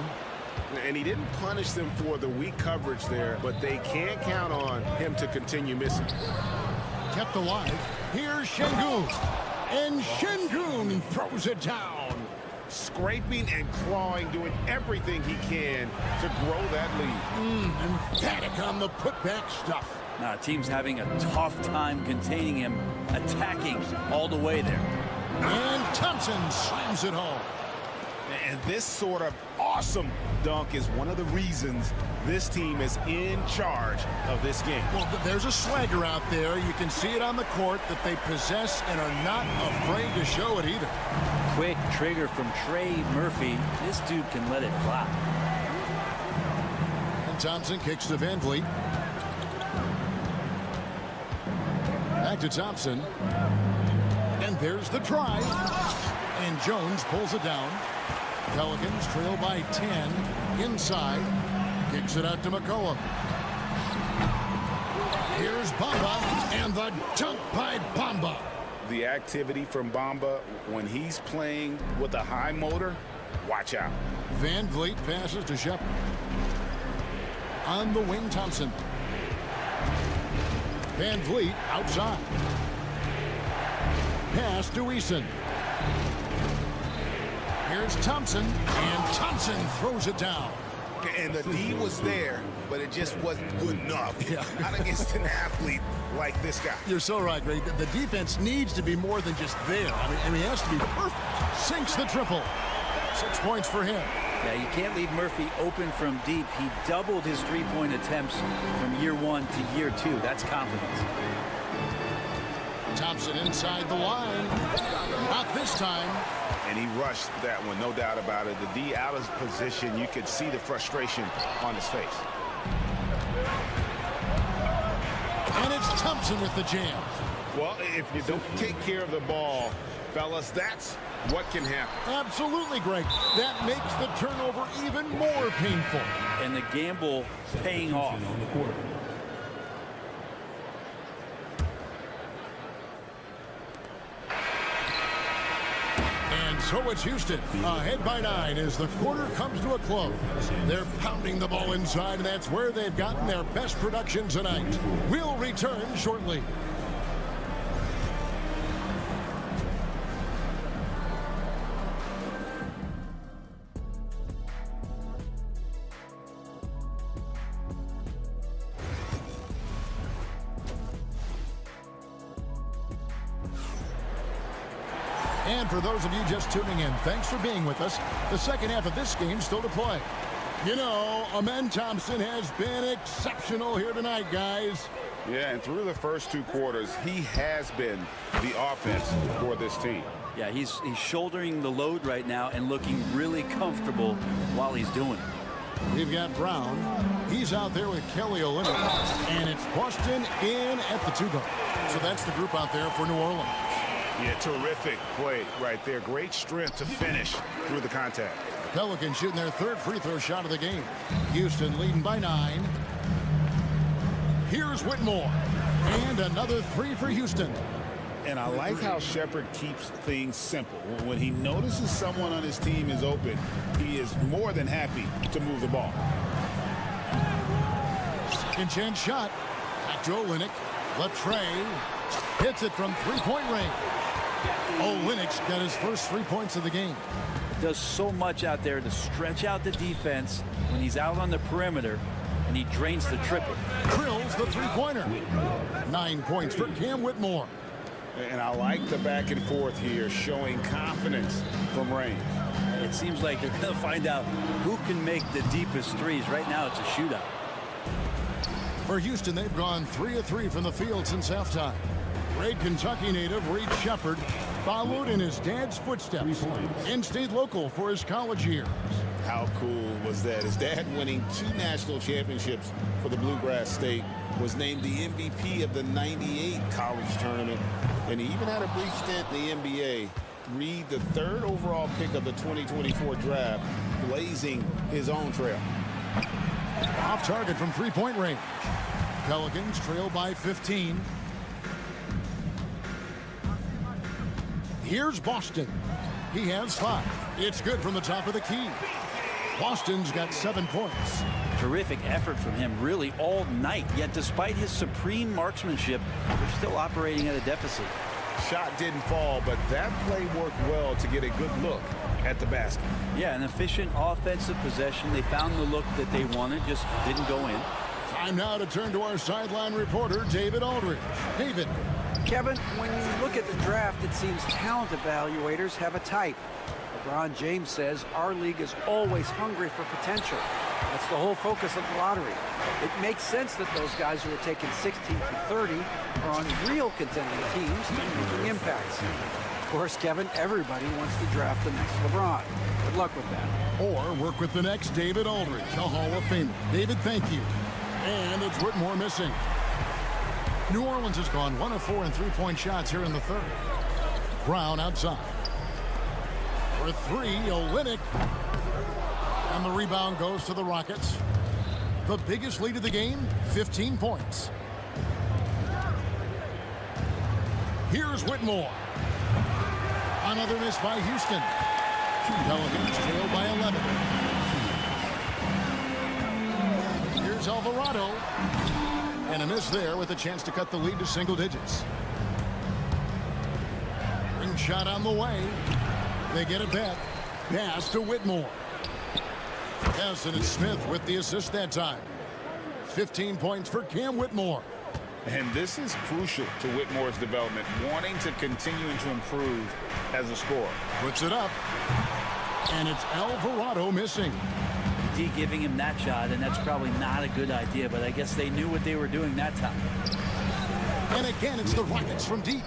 And he didn't punish them for the weak coverage there, but they can't count on him to continue missing. Kept alive. Here's Şengün. And Şengün throws it down. Scraping and clawing, doing everything he can to grow that lead. Emphatic on the putback stuff. Now, team's having a tough time containing him, attacking all the way there. And Thompson slams it home. And this sort of awesome dunk is one of the reasons this team is in charge of this game. Well, there's a swagger out there. You can see it on the court that they possess and are not afraid to show it either. Quick trigger from Trey Murphy. This dude can let it fly. And Thompson kicks to Van Vliet. Back to Thompson. And there's the drive. And Jones pulls it down. Pelicans trail by 10 inside. Kicks it out to McCollum. Here's Bamba and the dunk by Bamba. The activity from Bamba when he's playing with a high motor, watch out. Van Vliet passes to Shepard. On the wing, Thompson. Van Vliet outside. Pass to Eason. Here's Thompson, and Thompson throws it down. And the D was there, but it just wasn't good enough. Yeah. Not against an athlete like this guy. You're so right, Greg. The defense needs to be more than just there. I mean, he has to be perfect. Sinks the triple. 6 points for him. Yeah, you can't leave Murphy open from deep. He doubled his three-point attempts from year 1 to year 2. That's confidence. Thompson inside the line. Not this time. And he rushed that one, no doubt about it. The D out of position, you could see the frustration on his face. And it's Thompson with the jam. Well, if you don't take care of the ball, fellas, that's what can happen. Absolutely, Greg. That makes the turnover even more painful. And the gamble paying off. So it's Houston ahead by 9 as the quarter comes to a close. They're pounding the ball inside, and that's where they've gotten their best production tonight. We'll return shortly. And for those of you just tuning in, thanks for being with us. The second half of this game still to play. You know, Amen Thompson has been exceptional here tonight, guys. Yeah, and through the first 2 quarters, he has been the offense for this team. Yeah, he's shouldering the load right now and looking really comfortable while he's doing it. We've got Brown. He's out there with Kelly Olynyk. And it's Boston in at the 2 guard. So that's the group out there for New Orleans. Yeah, terrific play right there. Great strength to finish through the contact. Pelicans shooting their 3rd free throw shot of the game. Houston leading by 9. Here's Whitmore. And another 3 for Houston. And I like how Shepard keeps things simple. When he notices someone on his team is open, he is more than happy to move the ball. Second chance shot. Back to Olynyk. Latrey hits it from 3-point range. Olynyk's got his first 3 points of the game. Does so much out there to stretch out the defense when he's out on the perimeter, and he drains the triple. Drills the 3-pointer. 9 points for Cam Whitmore. And I like the back and forth here, showing confidence from Rain. It seems like they're going to find out who can make the deepest threes. Right now, it's a shootout. For Houston, they've gone 3 of 3 from the field since halftime. Great Kentucky native Reed Shepard followed in his dad's footsteps and stayed local for his college years. How cool was that? His dad winning 2 national championships for the Bluegrass State, was named the MVP of the '98 college tournament, and he even had a brief stint in the NBA. Reed, the 3rd overall pick of the 2024 draft, blazing his own trail. Off target from 3-point range. Pelicans trail by 15. Here's Boston. He has 5. It's good from the top of the key. Boston's got 7 points. Terrific effort from him really all night. Yet despite his supreme marksmanship, they're still operating at a deficit. Shot didn't fall, but that play worked well to get a good look at the basket. Yeah, an efficient offensive possession. They found the look that they wanted, just didn't go in. Time now to turn to our sideline reporter, David Aldridge. David. Kevin, when you look at the draft, it seems talent evaluators have a type. LeBron James says our league is always hungry for potential. That's the whole focus of the lottery. It makes sense that those guys who are taken 16 through 30 are on real contending teams and making impacts. Of course, Kevin, everybody wants to draft the next LeBron. Good luck with that. Or work with the next David Aldridge, a Hall of Famer. David, thank you. And it's Whitmore missing. New Orleans has gone 1 of 4 in three-point shots here in the third. Brown outside. For 3, Olynyk. And the rebound goes to the Rockets. The biggest lead of the game, 15 points. Here's Whitmore. Another miss by Houston. Pelicans trail by 11. Here's Alvarado. And a miss there with a chance to cut the lead to single digits. Ring shot on the way. They get it back. Pass to Whitmore. Yes, and it's Smith with the assist that time. 15 points for Cam Whitmore. And this is crucial to Whitmore's development, wanting to continue to improve as a scorer. Puts it up. And it's Alvarado missing. D giving him that shot, and that's probably not a good idea, but I guess they knew what they were doing that time. And again, it's the Rockets from deep.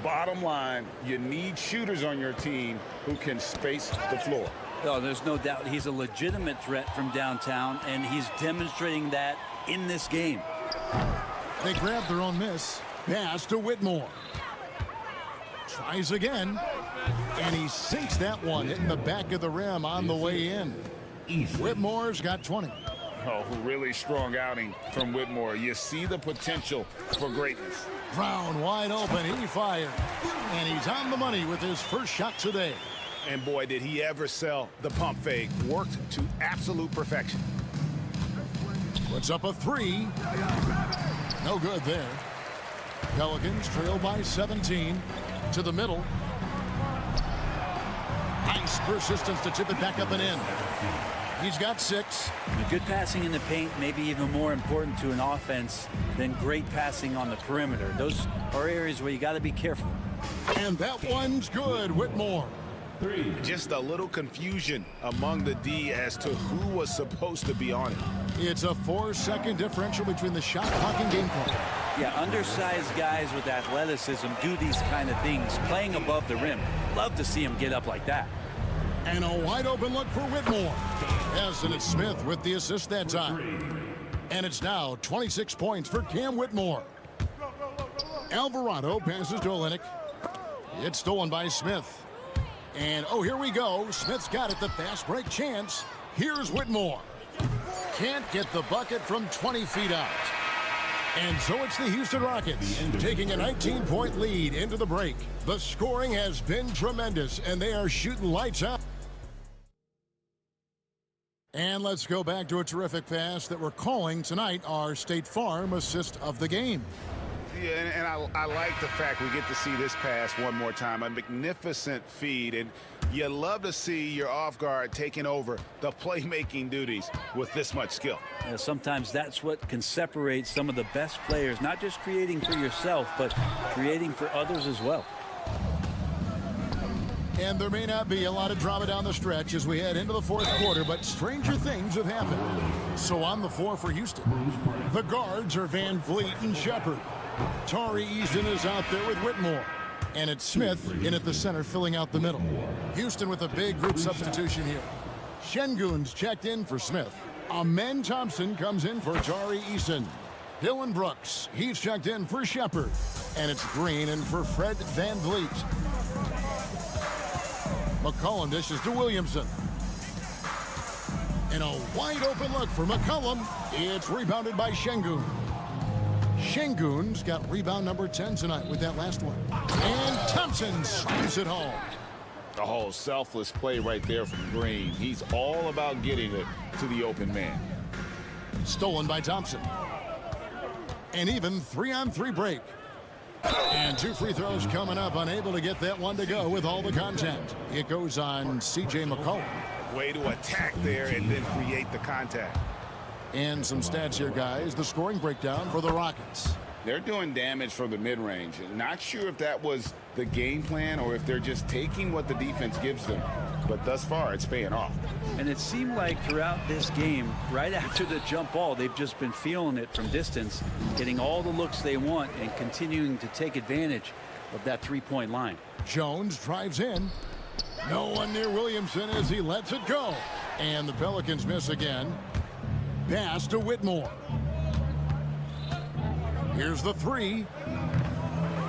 Bottom line, you need shooters on your team who can space the floor. Oh, there's no doubt he's a legitimate threat from downtown, and he's demonstrating that in this game. They grab their own miss. Pass to Whitmore. Tries again. And he sinks that one, hitting the back of the rim on the way in. Whitmore's got 20. Oh, really strong outing from Whitmore. You see the potential for greatness. Brown wide open. He fires. And he's on the money with his first shot today. And boy, did he ever sell the pump fake. Worked to absolute perfection. Puts up a 3. No good there. Pelicans trail by 17. To the middle. Nice persistence to tip it back up and in. He's got 6. Good passing in the paint may be even more important to an offense than great passing on the perimeter. Those are areas where you got to be careful. And that one's good. Whitmore. Just a little confusion among the D as to who was supposed to be on it. It's a 4-second differential between the shot clock and game clock. Yeah, undersized guys with athleticism do these kind of things, playing above the rim. Love to see him get up like that. And a wide open look for Whitmore. Yes, and it's Smith with the assist that time. And it's now 26 points for Cam Whitmore. Alvarado passes to Olynyk. It's stolen by Smith. And, oh, here we go. Smith's got it, the fast break chance. Here's Whitmore. Can't get the bucket from 20 feet out. And so it's the Houston Rockets taking a 19-point lead into the break. The scoring has been tremendous, and they are shooting lights out. And let's go back to a terrific pass that we're calling tonight our State Farm assist of the game. Yeah, and I like the fact we get to see this pass one more time. A magnificent feed, and you love to see your off guard taking over the playmaking duties with this much skill. Yeah, sometimes that's what can separate some of the best players, not just creating for yourself, but creating for others as well. And there may not be a lot of drama down the stretch as we head into the fourth quarter, but stranger things have happened. So on the floor for Houston, the guards are Van Vliet and Shepard. Tari Eason is out there with Whitmore. And it's Smith in at the center, filling out the middle. Houston with a big group substitution here. Şengün's checked in for Smith. Amen Thompson comes in for Tari Eason. Dylan Brooks, he's checked in for Shepard. And it's Green in for Fred Van Vliet. McCollum dishes to Williamson. And a wide open look for McCollum. It's rebounded by Şengün. Şengün's got rebound number 10 tonight with that last one. And Thompson slams it home. Oh, selfless play right there from Green. He's all about getting it to the open man. Stolen by Thompson. An even 3-on-3 break. And 2 free throws coming up. Unable to get that one to go with all the contact. It goes on C.J. McCollum. Way to attack there and then create the contact. And some stats here, guys. The scoring breakdown for the Rockets. They're doing damage from the mid-range. Not sure if that was the game plan or if they're just taking what the defense gives them. But thus far, it's paying off. And it seemed like throughout this game, right after the jump ball, they've just been feeling it from distance, getting all the looks they want and continuing to take advantage of that three-point line. Jones drives in. No one near Williamson as he lets it go. And the Pelicans miss again. Pass to Whitmore. Here's the 3.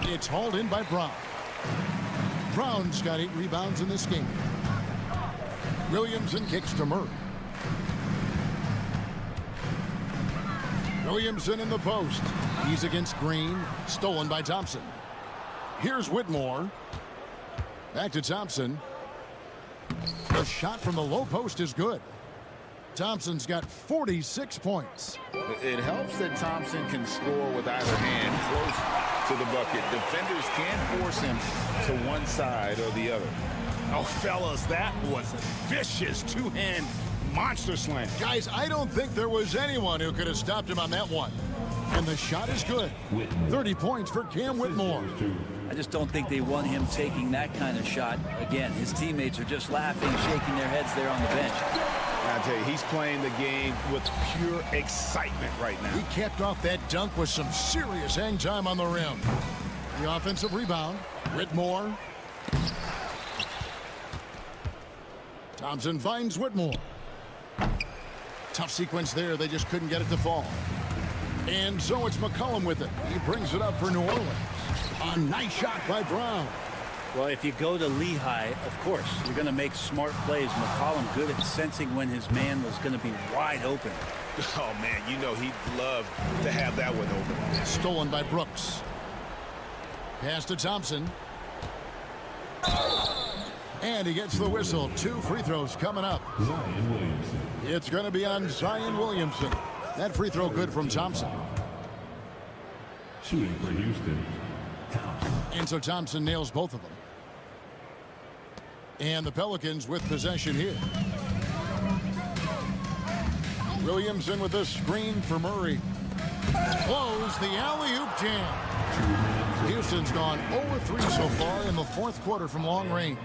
It's hauled in by Brown. Brown's got 8 rebounds in this game. Williamson kicks to Murray. Williamson in the post. He's against Green. Stolen by Thompson. Here's Whitmore. Back to Thompson. The shot from the low post is good. Thompson's got 46 points. It helps that Thompson can score with either hand close to the bucket. Defenders can't force him to one side or the other. Oh, fellas, that was vicious two-hand monster slam. Guys, I don't think there was anyone who could have stopped him on that one. And the shot is good. 30 points for Cam Whitmore. I just don't think they want him taking that kind of shot. Again, his teammates are just laughing, shaking their heads there on the bench. I tell you, he's playing the game with pure excitement right now. He capped off that dunk with some serious hang time on the rim. The offensive rebound. Whitmore. Thompson finds Whitmore. Tough sequence there. They just couldn't get it to fall. And so it's McCollum with it. He brings it up for New Orleans. A nice shot by Brown. Well, if you go to Lehigh, of course, you're going to make smart plays. McCollum good at sensing when his man was going to be wide open. Oh, man, you know he'd love to have that one open. Stolen by Brooks. Pass to Thompson. And he gets the whistle. 2 free throws coming up. Zion Williamson. It's going to be on Zion Williamson. That free throw good from Thompson. Shooting for Houston, Thompson. And so Thompson nails both of them. And the Pelicans with possession here. Williamson with a screen for Murray. Close the alley-oop jam. Houston's gone 0-3 so far in the 4th quarter from long range.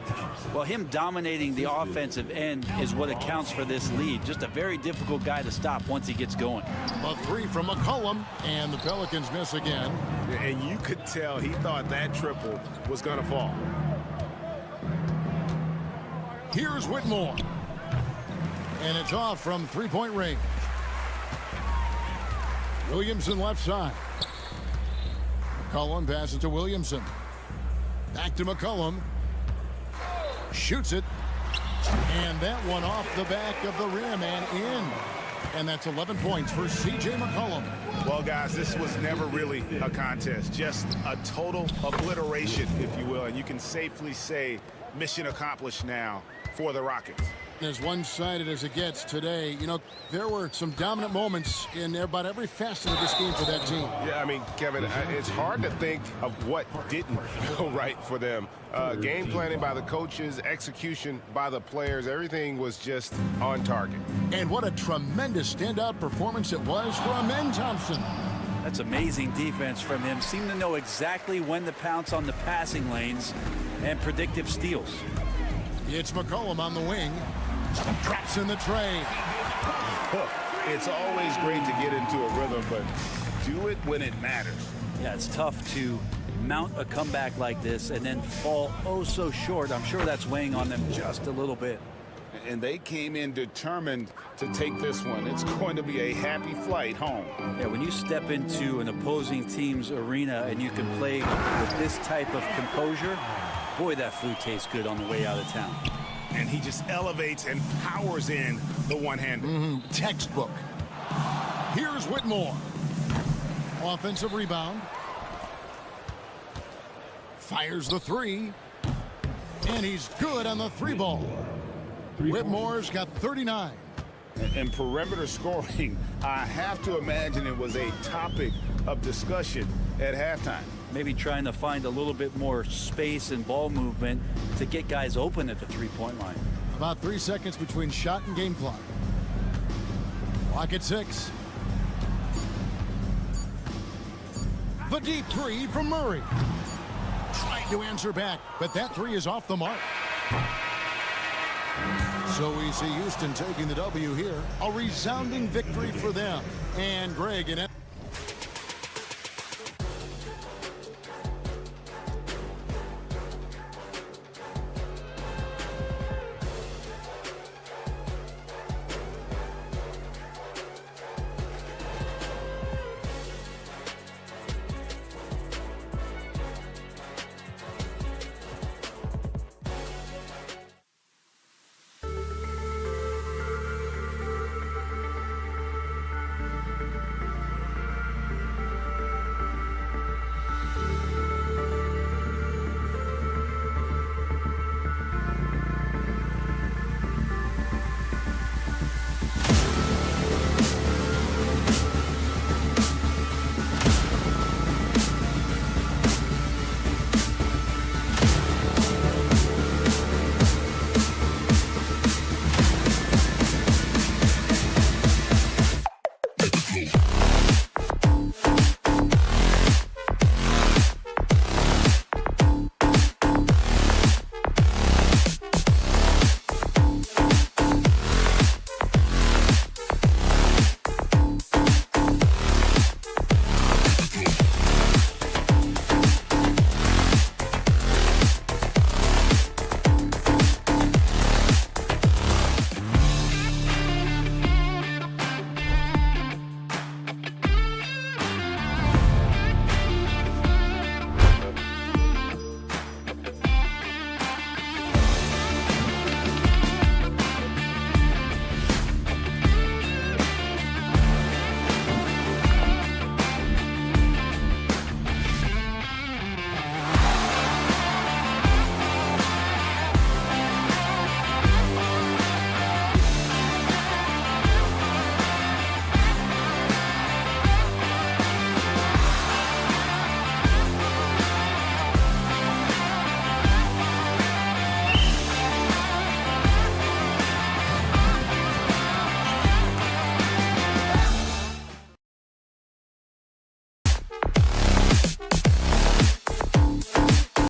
Well, him dominating the offensive end is what accounts for this lead. Just a very difficult guy to stop once he gets going. A 3 from McCollum, and the Pelicans miss again. And you could tell he thought that triple was going to fall. Here's Whitmore. And it's off from 3-point range. Williamson left side. McCollum passes to Williamson. Back to McCollum. Shoots it. And that one off the back of the rim and in. And that's 11 points for C.J. McCollum. Well, guys, this was never really a contest. Just a total obliteration, if you will. And you can safely say mission accomplished now for the Rockets. As one-sided as it gets today, you know, there were some dominant moments in about every facet of this game for that team. Yeah, I mean, Kevin, it's hard to think of what didn't go right for them. Game planning by the coaches, execution by the players, everything was just on target. And what a tremendous standout performance it was for Amen Thompson. That's amazing defense from him. Seemed to know exactly when to pounce on the passing lanes and predictive steals. It's McCollum on the wing. Traps in the tray. It's always great to get into a rhythm, but do it when it matters. Yeah, it's tough to mount a comeback like this and then fall oh so short. I'm sure that's weighing on them just a little bit. And they came in determined to take this one. It's going to be a happy flight home. Yeah, when you step into an opposing team's arena and you can play with this type of composure, boy, that food tastes good on the way out of town. And he just elevates and powers in the one-hander. Textbook. Here's Whitmore. Offensive rebound. Fires the three. And he's good on the three ball. Whitmore's got 39. And perimeter scoring, I have to imagine it was a topic of discussion at halftime. Maybe trying to find a little bit more space and ball movement to get guys open at the three-point line. About 3 seconds between shot and game clock. Clock at 6. The deep three from Murray. Trying to answer back, but that three is off the mark. So we see Houston taking the W here. A resounding victory for them. And Greg,